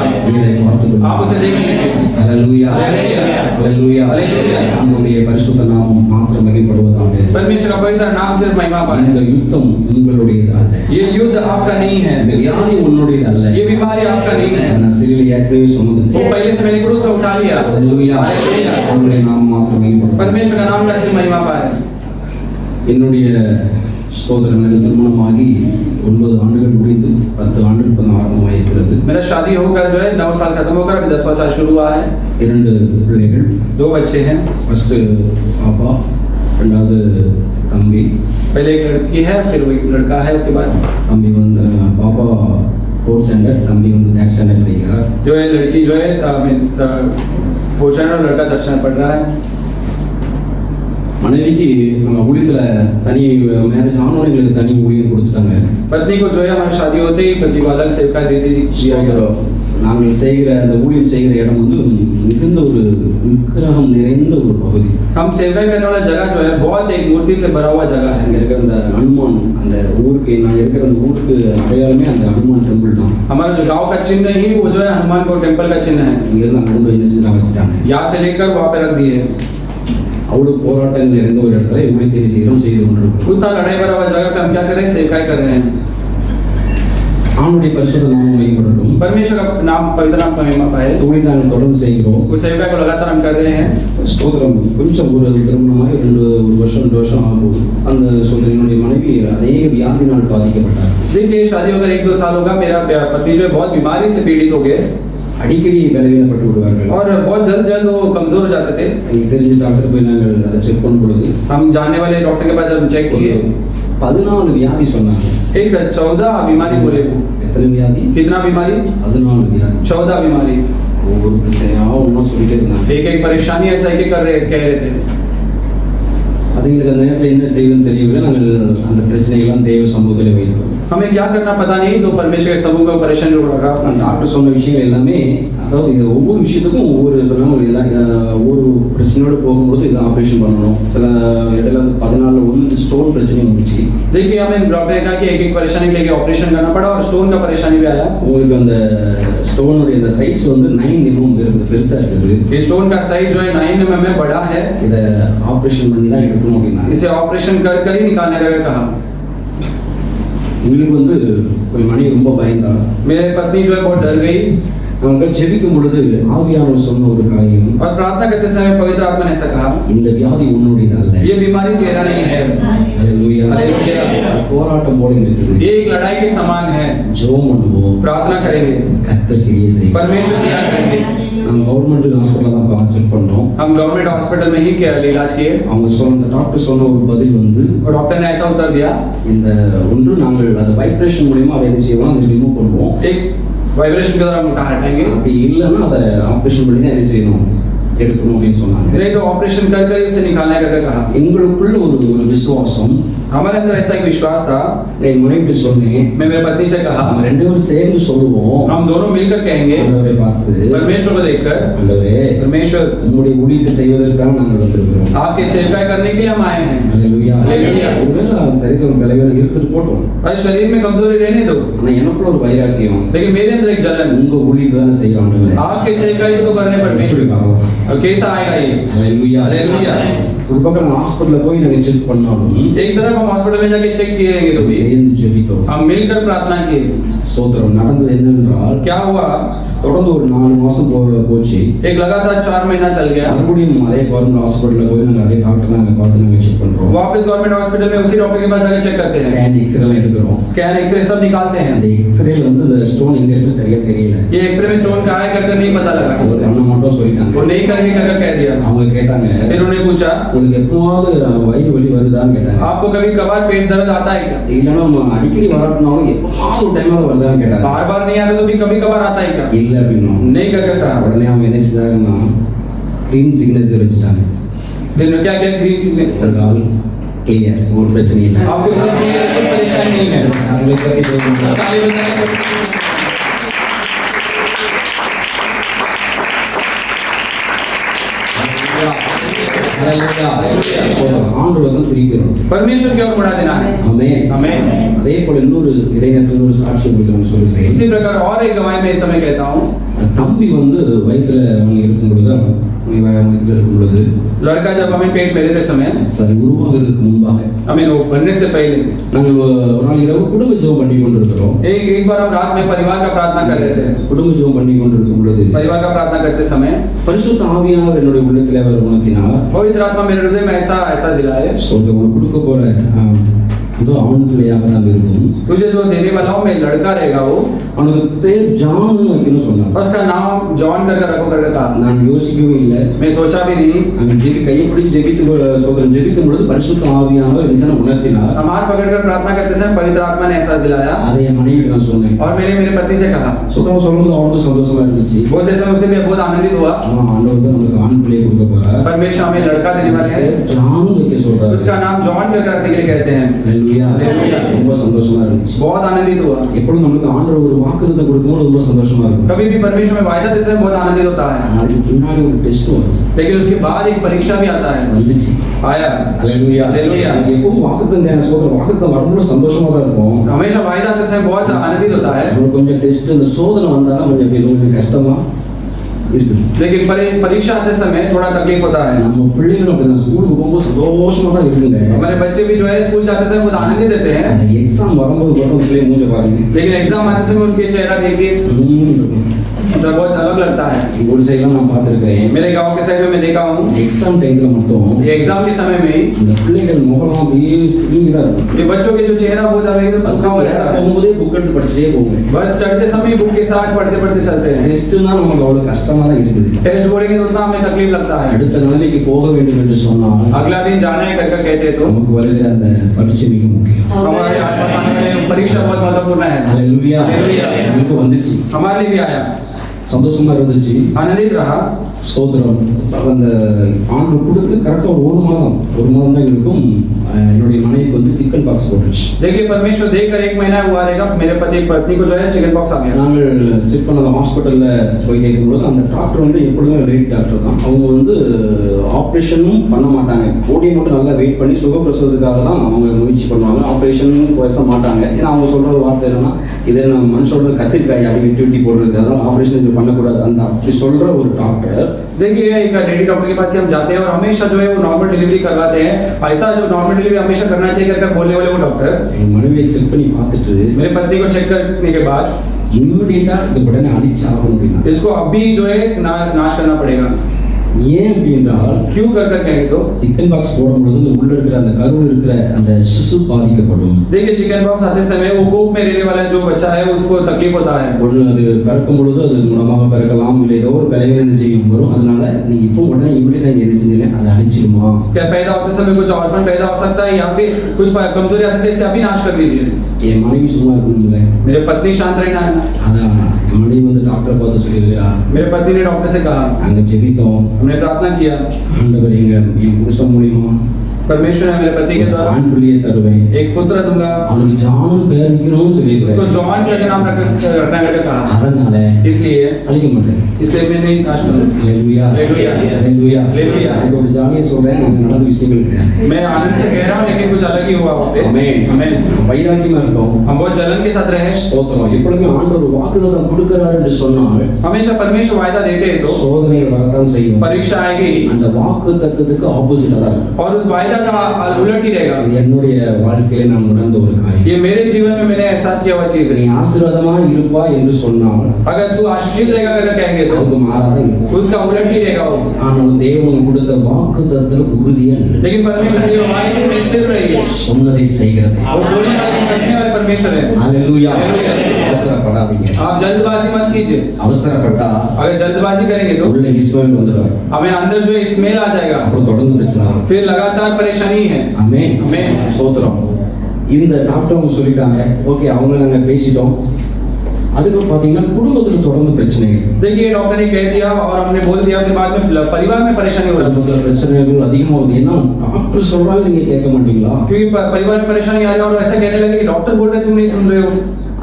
आप उसे देख लीजिए। அல்லேலூயா. அல்லேலூயா. அல்லேலூயா. அல்லேலூயா. நம்முடைய பரிசுத்த நாமம் மாத்திரம் மகிமைப்படுவதாக. परमेश्वर का पवित्र नाम सिर्फ महिमा पाए। இந்த யுத்தம் உங்களுடையது அல்ல. ये युद्ध आपका नहीं है। இந்த வியாதி உன்னுடையது அல்ல. ये बीमारी आपका नहीं है। நான் சிறிய ஏற்கனவே சொன்னது. वो पहले से मैंने क्रूस पर उठा लिया। அல்லேலூயா. அல்லேலூயா. அவருடைய நாமம் மாத்திரம் மகிமைப்படுவதாக. परमेश्वर का नाम का सिर्फ महिमा पाए। என்னுடைய சோதரன் திருமணமாகி 9 ஆண்டுகள் முடிந்து 10 ஆண்டுகள் இப்ப ஆரம்பமாயிருக்கிறது. मेरा शादी होकर जो है 9 साल खत्म होकर अभी 10वां साल शुरू हुआ है। 2 பிள்ளைகள். 2 बच्चे हैं। ஃபர்ஸ்ட் பாப்பா, ரெண்டாவது தம்பி. पहले एक लड़की है, फिर वो एक लड़का है। उसके बाद தம்பி வந்து பாப்பா 4th ஸ்டாண்டர்ட், தம்பி வந்து 3rd ஸ்டாண்டர்ட் படிக்கிறார். जो है लड़की जो है 4th स्टैंडर्ड और लड़का 10th स्टैंडर्ड पढ़ रहा है। மனைவிக்கு நம்ம ஊழியத்துல தனி மேரேஜ் ஆனவங்களுக்கு தனி ஊழியம் கொடுத்துட்டாங்க. पत्नी को जो है हमारी शादी होते ही पति को अलग सेवकाई दे दी। நாங்கள் செய்கிற அந்த ஊழியம் செய்கிற இடம் வந்து மிகுந்த ஒரு விக்கிரகம் நிறைந்த ஒரு பகுதி. हम सेवा करने वाला जगह जो है बहुत एक मूर्ति से भरा हुआ जगह है. அங்கே இருக்கிற அந்த ஹனுமான் அந்த ஊருக்கு நாங்கள் இருக்கிற அந்த ஊருக்கு அடையாளமே அந்த ஹனுமான் டெம்பிள் தான். हमारा जो गांव का चिन्ह ही वो जो है हनुमान को टेम्पल का चिन्ह है. இங்கிருந்து அங்கே கொண்டு என்ன செஞ்சு வச்சுட்டாங்க. यहाँ से लेकर वहाँ पे रख दिए. அவ்வளோ போராட்டம் நிறைந்த ஒரு இடத்துல ஊழியத்தை செய்து கொண்டிருக்கிறோம். उतना लड़ाई भरा हुआ जगह पे हम क्या कर रहे हैं? सेवकाई कर रहे हैं. ஆண்டுடைய பரிசுத்த நாமம் மையப்படட்டும். परमेश्वर का नाम पवित्र नाम का महिमा पाए. ஊழியத்தை நாங்கள் தொடர்ந்து செய்கிறோம். उस सेवकाई को लगातार हम कर रहे हैं. ஸ்தோத்திரம். கொஞ்சம் ஒரு திருமணமாக ஒரு வருஷம் ஆகும்போது அந்த என்னுடைய மனைவி அநேக வியாதினால் பாதிக்கப்பட்டார். देखिए शादी होकर 1-2 साल होगा, मेरा पति जो है बहुत बीमारी से पीड़ित हो गए அடிக்கடி பலவீனப்பட்டு விடுவார்கள். और बहुत जल्द वो कमजोर हो जाते थे. எங்களுக்கு தெரிஞ்ச டாக்டர் போய் நாங்கள் அதை செக் பண்ணும் பொழுது हम जानने वाले डॉक्टर के पास जब चेक किए 14 வியாதி சொன்னாங்க. एक 14 बीमारी बोले. वो எத்தனை வியாதி? कितना बीमारी? 14 வியாதி. 14 बीमारी. ஒவ்வொரு பிரச்சனையா ஒன்றும் சொல்லிட்டே இருந்தாங்க. एक परेशानी ऐसा ही कह रहे थे. அதுங்களுக்கு அந்த நேரத்தில் என்ன செய்வதுன்னு தெரியவில்லை. நாங்கள் அந்த பிரச்சனைகள்லாம் தேவ சமூகத்தில் வைத்தோம். हमें क्या करना पता नहीं, तो परमेश्वर के समूह का परेशान जो रखा. டாக்டர் சொன்ன விஷயங்கள் எல்லாமே அதாவது இது ஒவ்வொரு விஷயத்துக்கும் ஒவ்வொரு பிரச்சனையோடு போகும்போது இதை ஆப்ரேஷன் பண்ணணும். சில இடையில 14 ஒரு ஸ்டோன் பிரச்சனை வந்துச்சு. देखिए हमें डॉक्टर ने कहा कि एक परेशानी के लिए ऑपरेशन करना पड़ा और स्टोन का परेशानी भी आया. உங்களுக்கு அந்த ஸ்டோனுடைய அந்த சைஸ் வந்து 9 mm இருக்குது, பெருசா இருக்குது. ये स्टोन का साइज जो है 9 mm में बड़ा है. இதை ஆப்ரேஷன் பண்ணி தான் எடுக்கணும் அப்படின்னா इसे ऑपरेशन कर ही निकालने का कहा. உங்களுக்கு வந்து ஒரு மணி ரொம்ப பயந்தா. मेरे पत्नी जो है बहुत डर गई. அவங்க ஜெபிக்கும் பொழுது ஆவியானவர் சொன்ன ஒரு காரியம், और प्रार्थना करते समय पवित्र आत्मा ने ऐसा कहा, இந்த வியாதி உன்னுடையது அல்ல. ये बीमारी तेरा नहीं है. ஹalleluya. போராட்டம் போல இருக்குது. ये एक लड़ाई के समान है. ஜெபம் பண்ணுவோம், प्रार्थना करेंगे, கர்த்தர் கிரியை செய்வார். परमेश्वर क्या करेंगे. நம்ம கவர்மெண்ட் ஹாஸ்பிட்டல்ல தான் செக் பண்ணோம். हम गवर्नमेंट हॉस्पिटल में ही क्या इलाज किए. அவங்க சொன்ன டாக்டர் சொன்ன ஒரு பதில் வந்து, और डॉक्टर ने ऐसा उत्तर दिया, இந்த ஒன்று நாங்கள் அந்த வைப்ரேஷன் மூலமா அதை என்ன செய்வோம், அதை ரிமூவ் பண்ணுவோம். एक वाइब्रेशन के द्वारा मोटा हटाएंगे. அப்படி இல்லைன்னா அதை ஆப்ரேஷன் பண்ணி தான் என்ன செய்யணும், எடுக்கணும் அப்படின்னு சொன்னாங்க. नहीं तो ऑपरेशन कर उसे निकालने का कहा. எங்களுக்குள்ள ஒரு விசுவாசம், हमारे अंदर ऐसा एक विश्वास था. என் முனைவிட்டு சொன்னேன், मैं मेरे पत्नी से कहा, நம்ம ரெண்டு பேரும் சேர்ந்து சொல்லுவோம், हम दोनों मिलकर कहेंगे, ஆண்டவரை பார்த்து, परमेश्वर को देखकर, ஆண்டவரே परमेश्वर உம்முடைய ஊழியத்தை செய்வதற்காக நாங்கள் வந்திருக்கிறோம். आपके सेवा करने के लिए हम आए हैं. ஹalleluya. ஹalleluya. ஒருவேளை அந்த சரீரம் பலவீனம் இருக்கிறது போட்டோம், और शरीर में कमजोरी रहने दो, ஆனா எனக்குள்ள ஒரு வைராக்கியம், लेकिन मेरे अंदर एक जलन, உங்க ஊழியத்தை தானே செய்யறோம் ஆண்டவரே, आपके सेवा को करने परमेश्वर. और कैसा आएगा ये. ஹalleluya. हालेलुया. ஒரு பக்கம் ஹாஸ்பிடல்ல போய் நாங்க செக் பண்ணாலும் एक तरफ हम हॉस्पिटल में जाके चेक किए रहेंगे तो भी சேர்ந்து ஜெபித்தோம். हम मिलकर प्रार्थना किए. சோத்திரம். நடந்தது என்னவென்றால், क्या हुआ, தொடர்ந்து ஒரு 4 மாசம் போச்சு. एक लगातार 4 महीना चल गया. மறுபடியும் அதே கவர்மெண்ட் ஹாஸ்பிட்டல்ல போய் நாங்க அதே டாக்டர் நாங்க பார்த்து நாங்க செக் பண்றோம். वापस गवर्नमेंट हॉस्पिटल में उसी डॉक्टर के पास जाकर चेक करते हैं. ஸ்கேன் எக்ஸ்ரே எல்லாம் எடுக்கிறோம். स्कैन एक्सरे सब निकालते हैं. அந்த எக்ஸ்ரேல வந்து இந்த ஸ்டோன் எங்க இருக்கு சரியா தெரியல. ये एक्सरे में स्टोन कहाँ है करके नहीं पता लगा. அது பண்ண மாட்டோம் சொல்லிட்டாங்க. वो नहीं करके करके कह दिया. அவங்க கேட்டாங்க, फिर उन्होंने पूछा, உங்களுக்கு எப்பவாவது வயிறு வலி வருதான்னு கேட்டாங்க. आपको कभी कभार पेट दर्द आता है क्या. இல்லைன்னா அடிக்கடி வரட்டுனாலும் எப்பவாவது ஒரு டைமாவது வருதான்னு கேட்டாங்க. बार बार नहीं आता तो भी कभी कभार आता है क्या. இல்ல அப்படின்னா नहीं करके कहा. உடனே அவங்க என்ன செஞ்சாங்கன்னா கிரீன் சிக்னேச்சர் வச்சுட்டாங்க. फिर क्या क्या ग्रीन सिग्नेचर. கால் கிளியர், ஒரு பிரச்சனை இல்லை. आपको सब क्लियर, कोई परेशानी नहीं है. அவங்களை பத்தி பேசுங்க. ताली बजाकर ஆண்டவர் வந்து திருப்பிடும். परमेश्वर की ओर मुड़ा देना है. ஆமென். आमीन. அதே போல இன்னொரு இறைநேரத்தில் ஒரு சாட்சி உங்களுக்கு நான் சொல்லுகிறேன். इसी प्रकार और एक गवाही मैं इस समय कहता हूँ. தம்பி வந்து வயிற்றுல அவங்க இருக்கும் பொழுது, வயிற்றுல இருக்கும் பொழுது, लड़का जब हमें पेट में रहते समय, சரி உருவாகிறதுக்கு முன்பாக हमें वो बनने से पहले நாங்கள் ஒரு நாள் இரவு குடும்ப ஜெபம் பண்ணி கொண்டிருக்கிறோம். एक बार हम रात में परिवार का प्रार्थना कर रहे थे. குடும்ப ஜெபம் பண்ணி கொண்டிருக்கும் பொழுது परिवार का प्रार्थना करते समय பரிசுத்த ஆவியானவர் என்னுடைய உள்ளத்திலே அவர் உணர்த்தினார். पवित्र आत्मा मेरे हृदय में ऐसा दिलाए, சொல்ல உனக்கு கொடுக்க போற இதோ ஆண் பிள்ளையாக தான் இருக்கும். तुझे जो देने वाला हूँ मैं लड़का रहेगा वो, அவனுக்கு பேர் ஜான் வைக்கணும்னு சொன்னார். उसका नाम जॉन करके रखो करके कहा. நான் யோசிக்கவே இல்லை. मैं सोचा भी नहीं. நாங்கள் கையை பிடிச்சு ஜெபிக்கும் பொழுது பரிசுத்த ஆவியானவர் என்ன உணர்த்தினார். हम हाथ पकड़कर प्रार्थना करते समय पवित्र आत्मा ने एहसास दिलाया. அதை என் மனைவிக்கு நான் சொன்னேன். और मैंने मेरे पति से कहा. சுத்தம் சொல்லும்போது அவனுக்கு சந்தோஷமா இருந்துச்சு. बोलते समय उसे भी बहुत आनंदित हुआ. ஆமா, ஆண்டவர் தான் நமக்கு ஆண் பிள்ளையை கொடுக்க போறார். परमेश्वर हमें लड़का देने वाले हैं. ஜான் வைக்க சொல்றாரு. उसका नाम जॉन करके रखने के लिए कहते हैं. அல்லேலூயா. ரொம்ப சந்தோஷமா இருந்துச்சு. बहुत आनंदित हुआ। எப்பொழுதும் நமக்கு ஆண்டவர் ஒரு வாக்குத்தத்தம் கொடுக்கும்போது ரொம்ப சந்தோஷமா இருக்கும். कभी भी परमेश्वर में वायदा देते हैं बहुत आनंदित होता है, அதுக்கு பின்னாடி ஒரு டெஸ்ட் வரும். लेकिन उसके बाद एक परीक्षा भी आता है। வந்துச்சு. आया। அல்லேலூயா. அல்லேலூயா. எப்பவும் வாக்குத்தத்தம் சோதனை வாக்குத்தத்தம் வரும்போது சந்தோஷமா தான் இருக்கும். हमेशा वायदा देते समय बहुत आनंदित होता है, நமக்கு கொஞ்சம் டெஸ்ட் இந்த சோதனை வந்தாலும் கொஞ்சம் கஷ்டமா இருக்குது. लेकिन परीक्षा आते समय थोड़ा तकलीफ होता है। நம்ம பிள்ளைகளும் அப்படிதான் ஸ்கூலுக்கு போகும்போது சந்தோஷமா தான் இருக்குங்க. हमारे बच्चे भी जो है स्कूल जाते समय बहुत आनंदित रहते हैं, அந்த எக்ஸாம் வரும்போது மட்டும் பிள்ளை மூஞ்ச பாருங்க. लेकिन एग्जाम आते समय उनके चेहरा देखिए सब बहुत अलग लगता है। ஒரு சைடுலாம் நான் பார்த்திருக்கேன். मेरे गांव के साइड में मैं देखा हूँ, எக்ஸாம் டைம்ல மட்டும் ये एग्जाम के समय में ही இந்த பிள்ளைகள் முகம்லாம் அப்படியே சுருங்கி தான் இருக்கும். ये बच्चों के जो चेहरा होता है एकदम सूखा हो जाता है। போகும்போதே புக் எடுத்து படிச்சுட்டே போவேன். बस चढ़ते समय बुक के साथ पढ़ते पढ़ते चलते हैं। டெஸ்ட்னா நமக்கு அவ்வளவு கஷ்டமா தான் இருக்குது. टेस्ट बोलेंगे तो उतना हमें तकलीफ लगता है। அடுத்த நிலைமைக்கு போக வேண்டும் என்று சொன்னால் अगला दिन जाना है कर कहते तो நமக்கு வருகிற அந்த பரீட்சை மிக முக்கியம். हमारे आसपास आने वाले परीक्षा बहुत महत्वपूर्ण है। அல்லேலூயா. அல்லேலூயா. எனக்கு வந்துச்சு. हमारे लिए भी आया, சந்தோஷமா இருந்துச்சு. आनंदित रहा। ஸ்தோத்திரம். அந்த ஆண்டு கொடுத்து கரெக்டாக ஒரு மாதம் தான் இருக்கும். என்னுடைய மனைவிக்கு வந்து சிக்கன் பாக்ஸ் போட்டுச்சு. देखिए परमेश्वर देकर 1 महीना हुआ रहेगा, मेरे पत्नी को जो है चिकन पॉक्स आ गया। நாங்கள் செக் பண்ண ஹாஸ்பிட்டலில் போய் கேட்கும்போது அந்த டாக்டர் வந்து எப்பொழுதுமே ரைட் டாக்டர் தான். அவங்க வந்து ஆப்ரேஷனும் பண்ண மாட்டாங்க, போடியை மட்டும் நல்லா வெயிட் பண்ணி சுகப்பிரசவத்துக்காக தான் அவங்க முயற்சி பண்ணுவாங்க. ஆப்ரேஷன் பேச மாட்டாங்க. ஏன்னா அவங்க சொல்கிற வார்த்தை என்னன்னா, இதை நம்ம மனுஷோட கத்திரிக்காய் அப்படி டியூட்டி போடுறது, அதெல்லாம் ஆப்ரேஷன் இது பண்ணக்கூடாது. அந்த அப்படி சொல்கிற ஒரு டாக்டர். देखिए एक लेडी डॉक्टर के पास से हम जाते हैं और हमेशा जो है वो नॉर्मल डिलीवरी करवाते हैं। ऐसा जो नॉर्मल डिलीवरी हमेशा करना चाहिए कर बोलने वाले वो डॉक्टर என் மனைவியை செக் பண்ணி பார்த்துட்டு मेरे पत्नी को चेक करने के बाद இம்மிடியேட்டாக இது உடனே அடிச்சாகணும் அப்படின்னா, इसको अभी जो है नाश करना पड़ेगा। ஏன் அப்படின்றால் क्यों कर कहेंगे तो சிக்கன் பாக்ஸ் போடும்பொழுது இந்த உள்ள இருக்கிற அந்த கருவில் இருக்கிற அந்த சிசு பாதிக்கப்படும். देखिए चिकन बॉक्स आते समय वो कोप में रहने वाला जो बच्चा है उसको तकलीफ होता है। ஒன்று அது பிறக்கும் பொழுது அது குணமாக பிறக்கலாம், இல்லை ஏதோ ஒரு விளைவினை செய்யும் வரும். அதனால நீங்க இப்போ உடனே இம்மிடியேட் நீங்க எது செஞ்சீங்க அதை அழிச்சிருமா. क्या पैदा होते समय कुछ ऑर्फन पैदा हो सकता है या फिर कुछ कमजोरी आ सकती है, इससे अभी नाश कर दीजिए। என் மனைவி சும்மா இருக்கணும்ல. मेरे पत्नी शांत रहना है। அதான் என் மனைவி வந்து டாக்டரை பார்த்து சொல்லியிருக்கிறா, मेरे पत्नी ने डॉक्टर से कहा, நாங்கள் ஜெபித்தோம், हमने प्रार्थना किया, ஆண்டவர் என் புருஷன் மூலியமா परमेश्वर ने मेरे पति के द्वारा ஆண் பிள்ளையை தருவேன், एक पुत्र दूंगा, அவனுக்கு ஜானும் பேர் வைக்கணும்னு उसको சொல்லியிருக்கிறேன். जॉन करके नाम रखना करके कहा। அதனால इसलिए அழிக்க மாட்டேன். मैं नहीं नाश करूंगा। ஹல்லேலூயா. ஹல்லேலூயா. ஹல்லேலூயா. ஹல்லேலூயா. நான் ஒரு ஜாலியா சொல்றேன், எனக்கு நடந்த விஷயங்கள் கிடையாது. मैं आनंद से कह रहा हूँ लेकिन कुछ अलग ही हुआ वहाँ पे। ஆமென். आमेन। வைராக்கியமா இருக்கோம். हम बहुत जलन के साथ रहे। ஸ்தோத்திரம். எப்பொழுதுமே ஆண்டவர் ஒரு வாக்குத்தத்தம் கொடுக்கிறார் என்று சொன்னால் हमेशा परमेश्वर वायदा देते हैं तो சோதனைகள் வரத்தான் செய்யும். परीक्षा आएगी அந்த வாக்குத்தத்தத்துக்கு ஆப்போசிட்டா தான் இருக்கும். और उस वायदा का उलट ही रहेगा। இது என்னுடைய வாழ்க்கையில நான் உணர்ந்த ஒரு காரியம். ये मेरे जीवन में मैंने एहसास किया हुआ चीज நீ है। ஆசீர்வாதமா இருப்பா என்று சொன்னால் अगर तू आशीषित रहेगा करके कहेंगे तो அதுக்கு மாறாதான் இருக்கும். उसका उलट ही रहेगा वो। ஆனால் தேவன் கொடுத்த வாக்குத்தத்தத்தில் உறுதியா நில்லு. लेकिन परमेश्वर ये वायदे में स्थिर रहिए। சொன்னதை செய்கிறது. वो बोलने वाले करने वाले परमेश्वर है। ஹல்லேலூயா. ஹல்லேலூயா. அவசரப்படாதீங்க. आप जल्दबाजी मत कीजिए। அவசரப்பட்டா अगर जल्दबाजी करेंगे तो உள்ள இஸ்மாயில் வந்துடுவார். हमें अंदर जो स्मेल आ जाएगा, அப்புறம் தொடர்ந்து பிரச்சனை வரும். फिर लगातार परेशानी है। ஆமென். ஆமென். ஸ்தோத்திரம். இந்த டாக்டர் அவங்க சொல்லிட்டாங்க, ஓகே அவங்கள நாங்க பேசிட்டோம். அதுக்கு பாத்தீங்கன்னா குடும்பத்துல தொடர்ந்து பிரச்சனைகள். देखिए डॉक्टर ने कह दिया और हमने बोल दिया कि बाद में परिवार में परेशानी हो रही है। குடும்பத்துல பிரச்சனைகள் அதிகமாகுது. ஏன்னா டாக்டர் சொல்றாங்க நீங்க கேட்க மாட்டீங்களா? क्योंकि परिवार में परेशानी आ रही है और ऐसा कहने लगे कि डॉक्टर बोल रहे हैं तुम नहीं सुन रहे हो।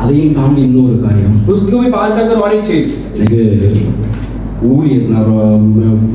அதையும் தாண்டி இன்னொரு காரியம். उसको भी पार कर और एक चीज, எனக்கு ஊழியர்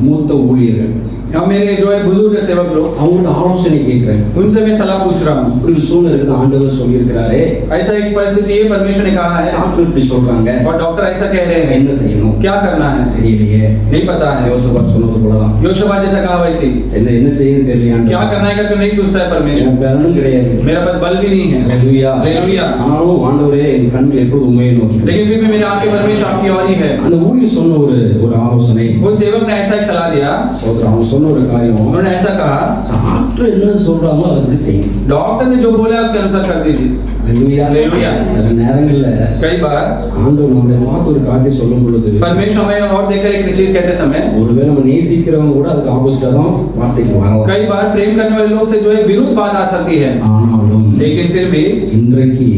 மூத்த ஊழியர்கள் हम मेरे जो है बुजुर्ग सेवक लोग, அவங்கள்ட்ட ஆலோசனை கேட்கிறேன். उनसे मैं सलाह पूछ रहा हूँ। இப்படி ஒரு சூழ்நிலை இருக்குது, ஆண்டவர் சொல்லியிருக்கிறாரே, ऐसा एक परिस्थिति है, परमेश्वर ने कहा है டாக்டர் இப்படி சொல்றாங்க, और डॉक्टर ऐसा कह रहे हैं, என்ன செய்யணும் क्या करना है தெரியலையே. नहीं पता है। யோசபாத் சொன்னது போலதான், योशुआ जैसा कहा वैसे ही, என்ன செய்யணும் தெரியலையாண்டு क्या करना है करके नहीं सोचता है परमेश्वर। எனக்கு பலனும் கிடையாது. मेरा पास बल भी नहीं है। ஹல்லேலூயா. ஹல்லேலூயா. ஆனாலும் ஆண்டவரே என் கண்கள் எப்பொழுதும் உண்மையை நோக்கி. लेकिन फिर भी मेरे आंखें परमेश्वर आपकी ओर ही है। அந்த ஊழியர் சொன்ன ஒரு ஆலோசனை, वो सेवक ने ऐसा एक सलाह दिया, சோதரன் அவங்க சொன்ன ஒரு காரியம், उन्होंने ऐसा कहा டாக்டர் என்ன சொல்றாங்களோ அதை அப்படி செய்யுங்க. डॉक्टर ने जो बोला उसके अनुसार कर दीजिए। ஹல்லேலூயா. ஹல்லேலூயா. சில நேரங்கள்ல कई बार ஆண்டவர் நம்முடைய பார்த்து ஒரு காரியத்தை சொல்லும் பொழுது परमेश्वर हमें और देखकर एक चीज कहते समय, ஒருவேளை நம்ம நேசிக்கிறவங்க கூட அதுக்கு ஆப்போசிட்டா தான் வார்த்தைக்கு வரலாம். कई बार प्रेम करने वाले लोग से जो है विरुद्ध बात आ सकती है। ஆனாலும் लेकिन फिर भी இன்றைக்கு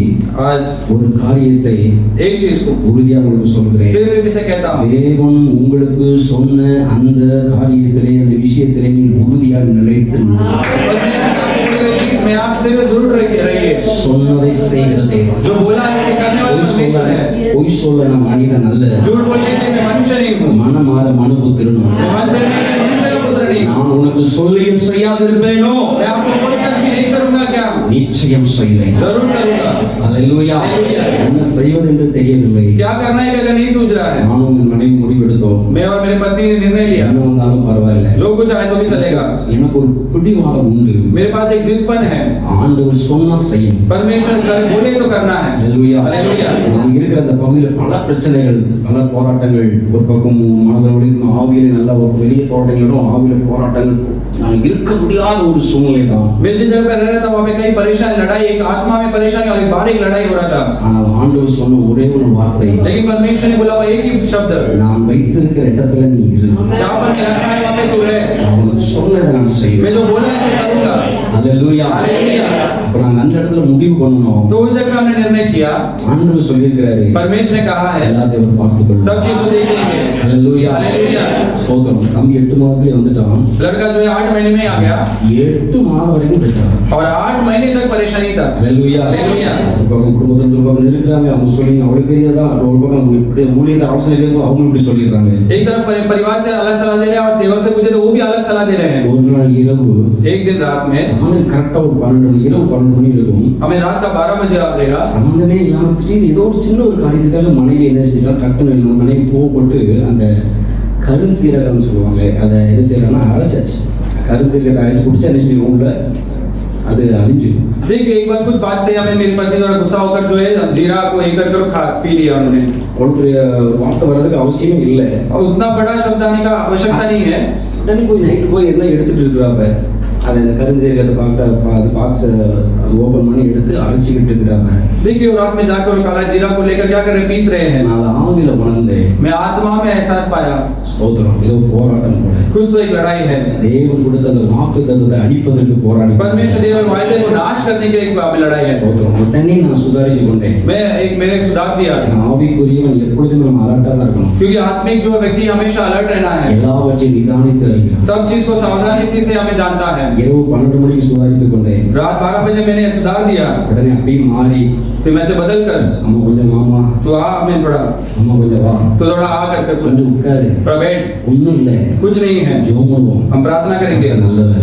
आज ஒரு காரியத்தை एक चीज को உறுதியா உங்களுக்கு சொல்கிறேன். फिर से कहता हूँ, தேவன் உங்களுக்கு சொன்ன அந்த காரியத்திலே அந்த விஷயத்திலே நீ உறுதியாக நிலைத்து நில். परमेश्वर ने आपको कोई प्लीज मैं आपसे दूर रहिए। சொன்னதை செய்கிற தேவன். जो बोला है उसे करने वाला परमेश्वर है। பொய் சொல்ல நான் மனிதன் அல்ல. झूठ बोलने के मैं मनुष्य नहीं हूँ। மனமாற மனுபுத்திரனும். मैं मन से नहीं, मनुष्य का पुत्र नहीं। நான் உனக்கு சொல்லியும் செய்யாதிருப்பேனோ? मैं आपको बोलकर भी नहीं करूँगा क्या? நிச்சயம் செய்வேன். जरूर करूँगा। ஹல்லேலூயா. हालेलुया। என்ன செய்வது என்று தெரியவில்லை. क्या करना है क्या नहीं सोच रहा है। நானும் என் மனைவி முடிவெடுத்தோம். मैं और मेरी पत्नी ने निर्णय लिया என்ன வந்தாலும் பரவாயில்லை. जो कुछ आए तो भी चलेगा। எனக்கு ஒரு பிடிவாதம் உண்டு. मेरे पास एक जिदपन है। ஆண்டவர் சொன்னா செய்யும். परमेश्वर बोले तो करना है। ஹல்லேலூயா. हालेलुया। நான் இருக்கிற அந்த பகுதியில் பல பிரச்சனைகள், பல போராட்டங்கள், ஒரு பக்கம் மனதோடு ஆவியிலே நல்ல ஒரு பெரிய போராட்டங்களும் ஆவியில போராட்டங்கள், நான் இருக்க முடியாத ஒரு சூழ்நிலை தான். मैं जिस जगह पर रह रहा था वहाँ पे कई परेशानी, लड़ाई, एक आत्मा में परेशानी और एक बाहरी लड़ाई हो रहा था। ஆனால் ஆண்டவர் சொன்ன ஒரே ஒரு வார்த்தை, लेकिन परमेश्वर ने बोला हुआ एक ही शब्द, நான் வைத்திருக்கிற இடத்துல நீ இரு. जहाँ पर मैं रखा है वहाँ पे तू रह। நான் உனக்கு சொன்னதை நான் मैं செய்வேன். जो बोला है मैं करूँगा। ஹல்லேலூயா. हालेलुया। அப்ப நாங்க அந்த இடத்துல முடிவு பண்ணணும். तो उस जगह हमने निर्णय किया। ஆண்டவர் சொல்லியிருக்கிறாரு, परमेश्वर ने कहा है எல்லாத்தையும் அவர் பார்த்துக்கொள்ளும். सब चीज को देखेंगे। ஹல்லேலூயா. हालेलुया। ஸ்தோத்திரம். தம்பி 8 மாதத்திலே வந்துட்டான். लड़का जो है 8 महीने में आ गया 8 மாதம் வரைக்கும் பிரச்சனை. और 8 महीने तक परेशानी था। ஹல்லேலூயா. हालेलुया। ஒரு பக்கம் குடும்பத்துல ஒரு பக்கம் இருக்கிறாங்க, அவங்க சொல்லி அவளுக்கு தெரியாதான், ஒரு பக்கம் இப்படி ஊழியர் அவசரம் கேட்கும், அவங்க இப்படி சொல்லிடுறாங்க. एक तरफ परिवार से अलग सलाह दे रहे हैं और सेवक से पूछे तो वो भी अलग सलाह दे रहे हैं। ஒரு நாள் இரவு एक दिन रात में சாயந்தரம் கரெக்டா ஒரு 12 மணி, இரவு 12 மணி இருக்கும். हमें रात का 12 बजे रहेगा। சம்பந்தமே இல்லாம திடீர்னு ஏதோ ஒரு சின்ன ஒரு காரியத்துக்காக மனைவி என்ன செஞ்சா, டக்குன்னு மனைவி போட்டு அந்த கருஞ்சீரகம் சொல்லுவாங்க, அதை என்ன செய்யறாங்கன்னா அரைச்சாச்சு. கருஞ்சீரகத்தை அரைச்சு குடிச்சா என்ன செஞ்சு ரூம்ல அது அழிஞ்சிடும். देखिए एक बार कुछ बात से हमें मेरी पत्नी थोड़ा गुस्सा होकर जो है जीरा को एक कर खा पी लिया उन्होंने। ஒரு வார்த்தை வர்றதுக்கு அவசியம் இல்லை. और उतना बड़ा शब्द आने का आवश्यकता नहीं है। உடனே போய் நைட்டு போய் என்ன எடுத்துட்டு இருக்கிறாப்ப, அதை அந்த கருஞ்சீரகத்தை அது பாக்ஸ் அது ஓபன் பண்ணி எடுத்து அரைச்சிக்கிட்டு இருக்கிறாங்க. देखिए रात में जाकर और काला जीरा को लेकर क्या कर रहे पीस रहे हैं। நான் ஆவியில உணர்ந்தேன். मैं आत्मा में एहसास पाया ஸ்தோத்திரம். ஏதோ போராட்டம் போல. कुछ तो एक लड़ाई है। தேவன் கொடுத்த அந்த வாக்குத்தத்தத்தை அடிப்பதற்கு போராடி. परमेश्वर देव वायदे को नाश करने के एक लड़ाई है। ஸ்தோத்திரம். உடனே நான் சுதாரிச்சு கொண்டேன். मैं एक मेरे सुधार दिया ஆவிக்குரியவன் எப்பொழுதும் நம்ம அலர்ட்டா தான் இருக்கணும். क्योंकि आत्मिक जो व्यक्ति हमेशा अलर्ट रहना है। எல்லாவற்றையும் நிதானித்து அறிகிறான். सब चीज को सावधानी से हमें जानता है। இரவு 12 மணிக்கு சுதாரித்துக் கொண்டேன். रात 12 बजे मैंने सुधार दिया। உடனே அப்படியே மாறி, फिर मैं से बदल कर அம்மா கொஞ்சம் மாமா, तो आ मैं थोड़ा அம்மா கொஞ்சம் வா, तो थोड़ा आ करके வந்து உட்காரு, थोड़ा बैठ, ஒண்ணும் இல்லை, कुछ नहीं है, ஜெபம் பண்ணுவோம். हम प्रार्थना करेंगे।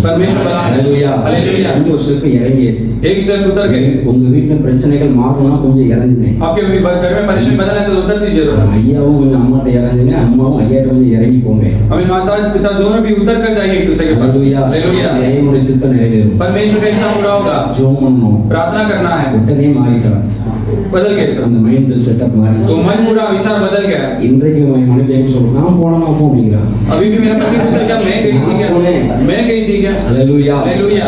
परमेश्वर बना है। ஹல்லேலூயா. हालेलुया। இந்த ஒரு ஸ்டெப் இறங்கியாச்சு. एक स्टेप उतर गए। உங்க வீட்டுல பிரச்சனைகள் மாறணும்னா கொஞ்சம் இறங்குனேன். आपके घर में परेशानी बदल है तो उतर दीजिए। ஐயாவும் கொஞ்சம் அம்மாட்ட இறங்குங்க, அம்மாவும் ஐயாட்ட கொஞ்சம் இறங்கி போங்க. हमें माता पिता दोनों भी उतर कर जाएंगे एक दूसरे के पास। ஹல்லேலூயா. हालेलुया। தேவனுடைய சித்தம் நிறைவேறும். परमेश्वर का इच्छा पूरा होगा। ஜெபம் பண்ணணும். प्रार्थना करना है। உடனே மாறிட்டான். बदल गए सब। அந்த மைண்ட் செட்டப் மாறி. तो मन पूरा विचार बदल गया। இன்றைக்கு என் மனைவி என்ன சொல்றா, நான் போனா அப்படிங்கிறா. अभी भी मेरा पति पूछता क्या मैं गई थी क्या, मैं गई थी क्या। ஹல்லேலூயா. हालेलुया।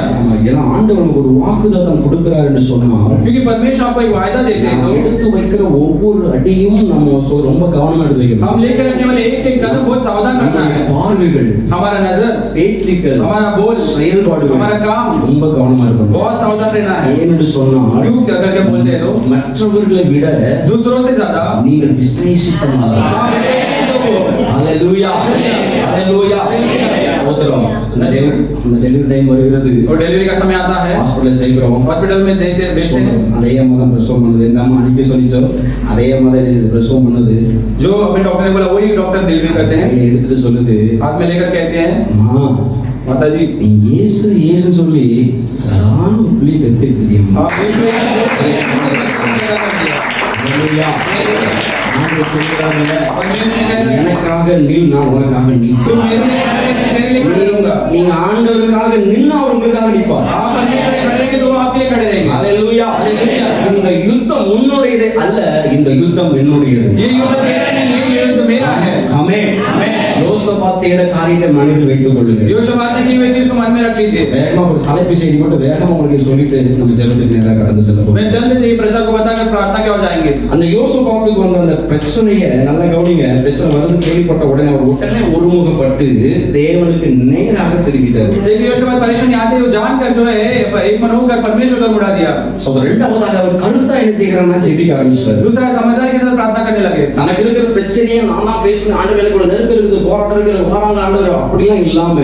ஏன்னா ஆண்டவர் நமக்கு ஒரு வாக்குத்தத்தம் கொடுக்கிறார் என்று சொன்னா, क्योंकि परमेश्वर आपको एक वायदा देते हैं நாம் तो எடுத்து வைக்கிற ஒவ்வொரு அடியும் நம்ம ரொம்ப கவனமா எடுத்து வைக்கணும். हम लेकर रखने वाले एक एक कदम बहुत सावधान रखना है। பார்வைகள், हमारा नजर, பேச்சுக்கள், हमारा बोल, செயல்பாடுகள் हमारा काम ரொம்ப கவனமா இருக்கணும். बहुत सावधान रहना है। ஏனென்று சொன்னால், क्यों क्या करके बोलते हैं तो மற்றவர்களை விட दूसरों से ज्यादा நீங்கள் விசேஷித்தமானவர். आप विशेष लोग हो। ஹல்லேலூயா. ஹல்லேலூயா. ஸ்தோத்திரம். இந்த டெலிவரி டைம் வருகிறது. और डिलीवरी का समय आता है, ஹாஸ்பிடல்ல செய்கிறோம். हॉस्पिटल में देते बेचते हैं। அதே மாதம் பிரசவம் பண்ணுது. இந்த அம்மா அன்னைக்கு சொல்லிச்சோ, அதே மாதம் இது பிரசவம் பண்ணுது. जो अपने डॉक्टर ने बोला वही डॉक्टर डिलीवरी करते हैं। கையில எடுத்துட்டு சொல்லுது, हाथ में लेकर कहते हैं அம்மா माता जी நீ இயேசு இயேசு சொல்லி அதான் புள்ளி பெற்றிருக்கீங்க. आप यीशु ஹல்லேலூயா. ஆண்டவர் சொல்கிறாருல்ல, परमेश्वर எனக்காக நில், நான் உனக்காக तुम நிற்பேன். मेरे लिए खड़े रहेंगे, तेरे लिए खड़े रहूंगा। நீங்க ஆண்டவருக்காக நின்னா அவர் உங்களுக்காக நிற்பார். आप परमेश्वर के खड़े रहेंगे तो वो आपके लिए खड़े रहेंगे। ஹல்லேலூயா. ஹல்லேலூயா. இந்த யுத்தம் உன்னுடையது அல்ல, இந்த யுத்தம் என்னுடையது. ये युद्ध मेरा नहीं, ये युद्ध मेरा है। ஆமென். ஆமென். யோசபாத் செய்த காரியத்தை மனதில் வைத்துக் கொள்ளுங்கள். योशबात ने की हुई चीज को मन में रख लीजिए। வேகமா ஒரு தலைப்பு செய்தி போட்டு வேகமா உங்களுக்கு சொல்லிட்டு நம்ம ஜெபத்துக்கு நேரா கடந்து செல்ல मैं போறோம். जल्द से ही प्रजा को बताकर प्रार्थना के ओर जाएंगे। அந்த யோசபாத்துக்கு வந்த அந்த பிரச்சனையை நல்லா கவனிங்க. பிரச்சனை வந்து கேள்விப்பட்ட உடனே அவர் உடனே ஒருமுகப்பட்டு தேவனுக்கு நேராக திரும்பிட்டார். देखिए योशबात परेशानी आते ही जानकर जो है एक मन होकर परमेश्वर को मुड़ा दिया। சோ இரண்டாவதாக அவர் கருத்தா என்ன செய்யறாருன்னா ஜெபிக்க ஆரம்பிச்சார். दूसरा समझदारी के साथ प्रार्थना करने लगे। தனக்கு இருக்கிற பிரச்சனையை நான் தான் ஃபேஸ் பண்ணி, ஆண்டவரே எனக்கு ஒரு நெருக்கம் இருக்குது, போராட்டம் போராட்டங்கள் வாராங்க ஆண்டவர் அப்படிலாம் இல்லாம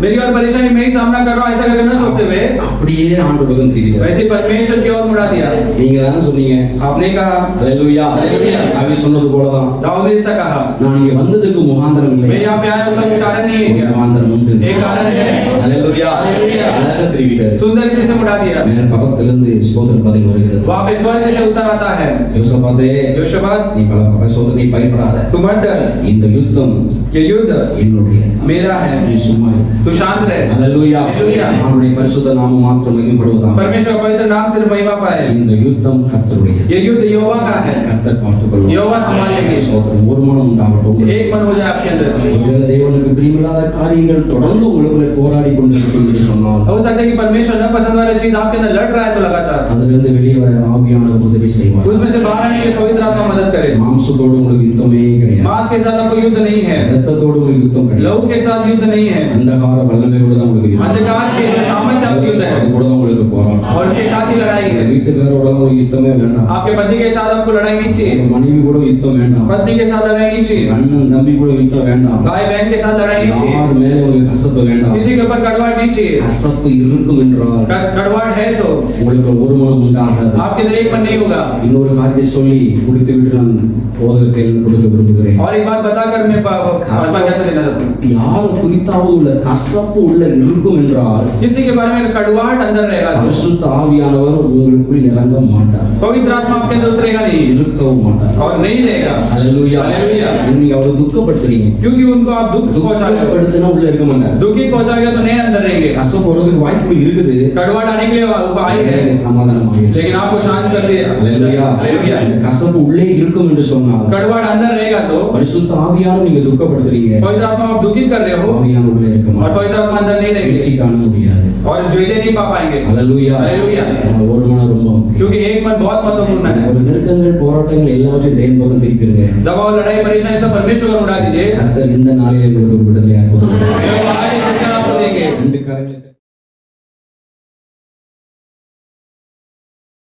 मेरी और परेशानी मैं ही सामना कर रहा हूँ ऐसा करके न सोचते हुए அப்படியே ஆண்டவர் பக்கம் திரும்பிட்டார். वैसे परमेश्वर की ओर मुड़ा दिया। நீங்க தானே சொன்னீங்க. आपने कहा, ஹalleluya. हालेलुया। தாவீது சொன்னது போலதான். दाऊद ने ऐसा कहा, நான் இங்க வந்ததுக்கு முகாந்திரம் இல்லை. मैं यहाँ पे आया उसका कुछ कारण नहीं है ஒரு क्या? முகாந்திரம் உண்டு. एक कारण है। ஹalleluya. हालेलुया। அழகா திரும்பிட்டார். सुंदर रीति से मुड़ा दिया। மேல் பக்கத்துல இருந்து சோதனை பதில் வருகிறது. वहाँ पे स्वर्ग से उतर आता है। யோசபாத்தே, योशबात, நீ பல சோதனை பயப்படாத. तू मत डर, இந்த யுத்தம் ये युद्ध என்னுடைய, मेरा है, நீ சும்மா இரு. तू शांत रह। ஹalleluya. हालेलुया। அவருடைய பரிசுத்த நாமம் மாத்திரம் மகிமைப்படுவதாக. परमेश्वर का पवित्र नाम सिर्फ महिमा पाए। இந்த யுத்தம் கர்த்தருடையது. ये युद्ध यहोवा का है, கர்த்தர் பார்த்துக் கொள்வார். यहोवा संभालेंगे। சோதரம் ஒரு மனம் உண்டாகட்டும். एक मन हो जाए आपके अंदर। ஒருவேளை தேவனுக்கு பிரியமில்லாத காரியங்கள் தொடர்ந்து உங்களுக்குள்ளே போராடி கொண்டிருக்கும் என்று சொன்னால் हो सकता है कि परमेश्वर न पसंद वाली चीज आपके अंदर लड़ रहा है तो लगातार அதிலிருந்து வெளியே வர ஆவியானவர் உதவி செய்வார். उसमें से बाहर आने के लिए पवित्र आत्मा मदद करे। மாம்சத்தோடு உங்களுக்கு யுத்தமே கிடையாது. मांस के साथ आपको युद्ध नहीं है, ரத்தத்தோடு உங்களுக்கு யுத்தம் கிடையாது. लहू के साथ युद्ध नहीं है, அந்தகார வல்லமையோடு தான் உங்களுக்கு யுத்தம். अंधकार के सामर्थ्य आपको युद्ध है அது கூட தான் உங்களுக்கு போராட்டம். और उसके साथ ही लड़ाई உங்க है। வீட்டுக்காரோட உங்களுக்கு யுத்தமே வேண்டாம். आपके पति के साथ आपको लड़ाई नहीं चाहिए, உங்க மனைவி கூட யுத்தம் வேண்டாம். पत्नी के साथ लड़ाई नहीं चाहिए, அண்ணன் தம்பி கூட யுத்தம் வேண்டாம். भाई बहन के साथ लड़ाई नहीं चाहिए, யார் மேலே உங்களுக்கு கசப்பு வேண்டாம். किसी के ऊपर कड़वाहट नहीं चाहिए। கசப்பு இருக்கும் என்றால் कड़वाहट है तो உங்களுக்கு ஒரு மனம் உண்டாகாது. आपके अंदर एक मन नहीं होगा। இன்னொரு காரியத்தை சொல்லி முடித்து விட்டு நான் போதகத்தை கொடுக்க விரும்புகிறேன். और एक बात बताकर मैं आत्मा ज्ञान देना चाहता हूँ। யார் குறித்தாவது உள்ள கசப்பு உள்ள இருக்கும் என்றால் किसी के बारे में कड़वाहट अंदर रहेगा तो பரிசுத்த ஆவியானவர் உங்களுக்குள் இறங்க மாட்டார். पवित्र आत्मा आपके अंदर उतरेगा नहीं இருக்கவும் மாட்டார். और नहीं रहेगा। ஹalleluya. हालेलुया। நீங்க அவரை துக்கப்படுத்துறீங்க. क्योंकि उनको आप दुख पहुंचा रहे हो। துக்கப்படுத்தினா உள்ள இருக்க மாட்டார். दुखी पहुंचाएगा तो नहीं अंदर रहेंगे। கசப்பு வரதுக்கு வாய்ப்புகள் இருக்குது. कड़वाहट आने के लिए उपाय है, சமாதானம் ஆகிடும். लेकिन आपको शांत कर दिया। ஹalleluya. हालेलुया। இந்த கசப்பு உள்ளே இருக்கும் என்று சொன்னால் कड़वाहट अंदर रहेगा तो பரிசுத்த ஆவியானவர் நீங்க துக்கப்படுத்துறீங்க. पवित्र आत्मा आप दुखी कर रहे हो ஆவியானவர் உள்ள இருக்க और மாட்டார். पवित्र आत्मा अंदर नहीं रहेंगे வெற்றி காண முடியாது. और जुझे नहीं पा पाएंगे। ஹalleluya. हालेलुया। ஒரு மனம் ரொம்ப क्योंकि एक मन बहुत महत्वपूर्ण है। ஒரு நெருக்கங்கள் போராட்டங்கள் எல்லாவற்றையும் தேவன் பக்கம் திருப்பிடுங்க. दबाव लड़ाई परेशानी सब परमेश्वर को उड़ा दीजिए। கர்த்தர் இந்த நாளிலே உங்களுக்கு ஒரு விடுதலையாக கொடுப்பார்.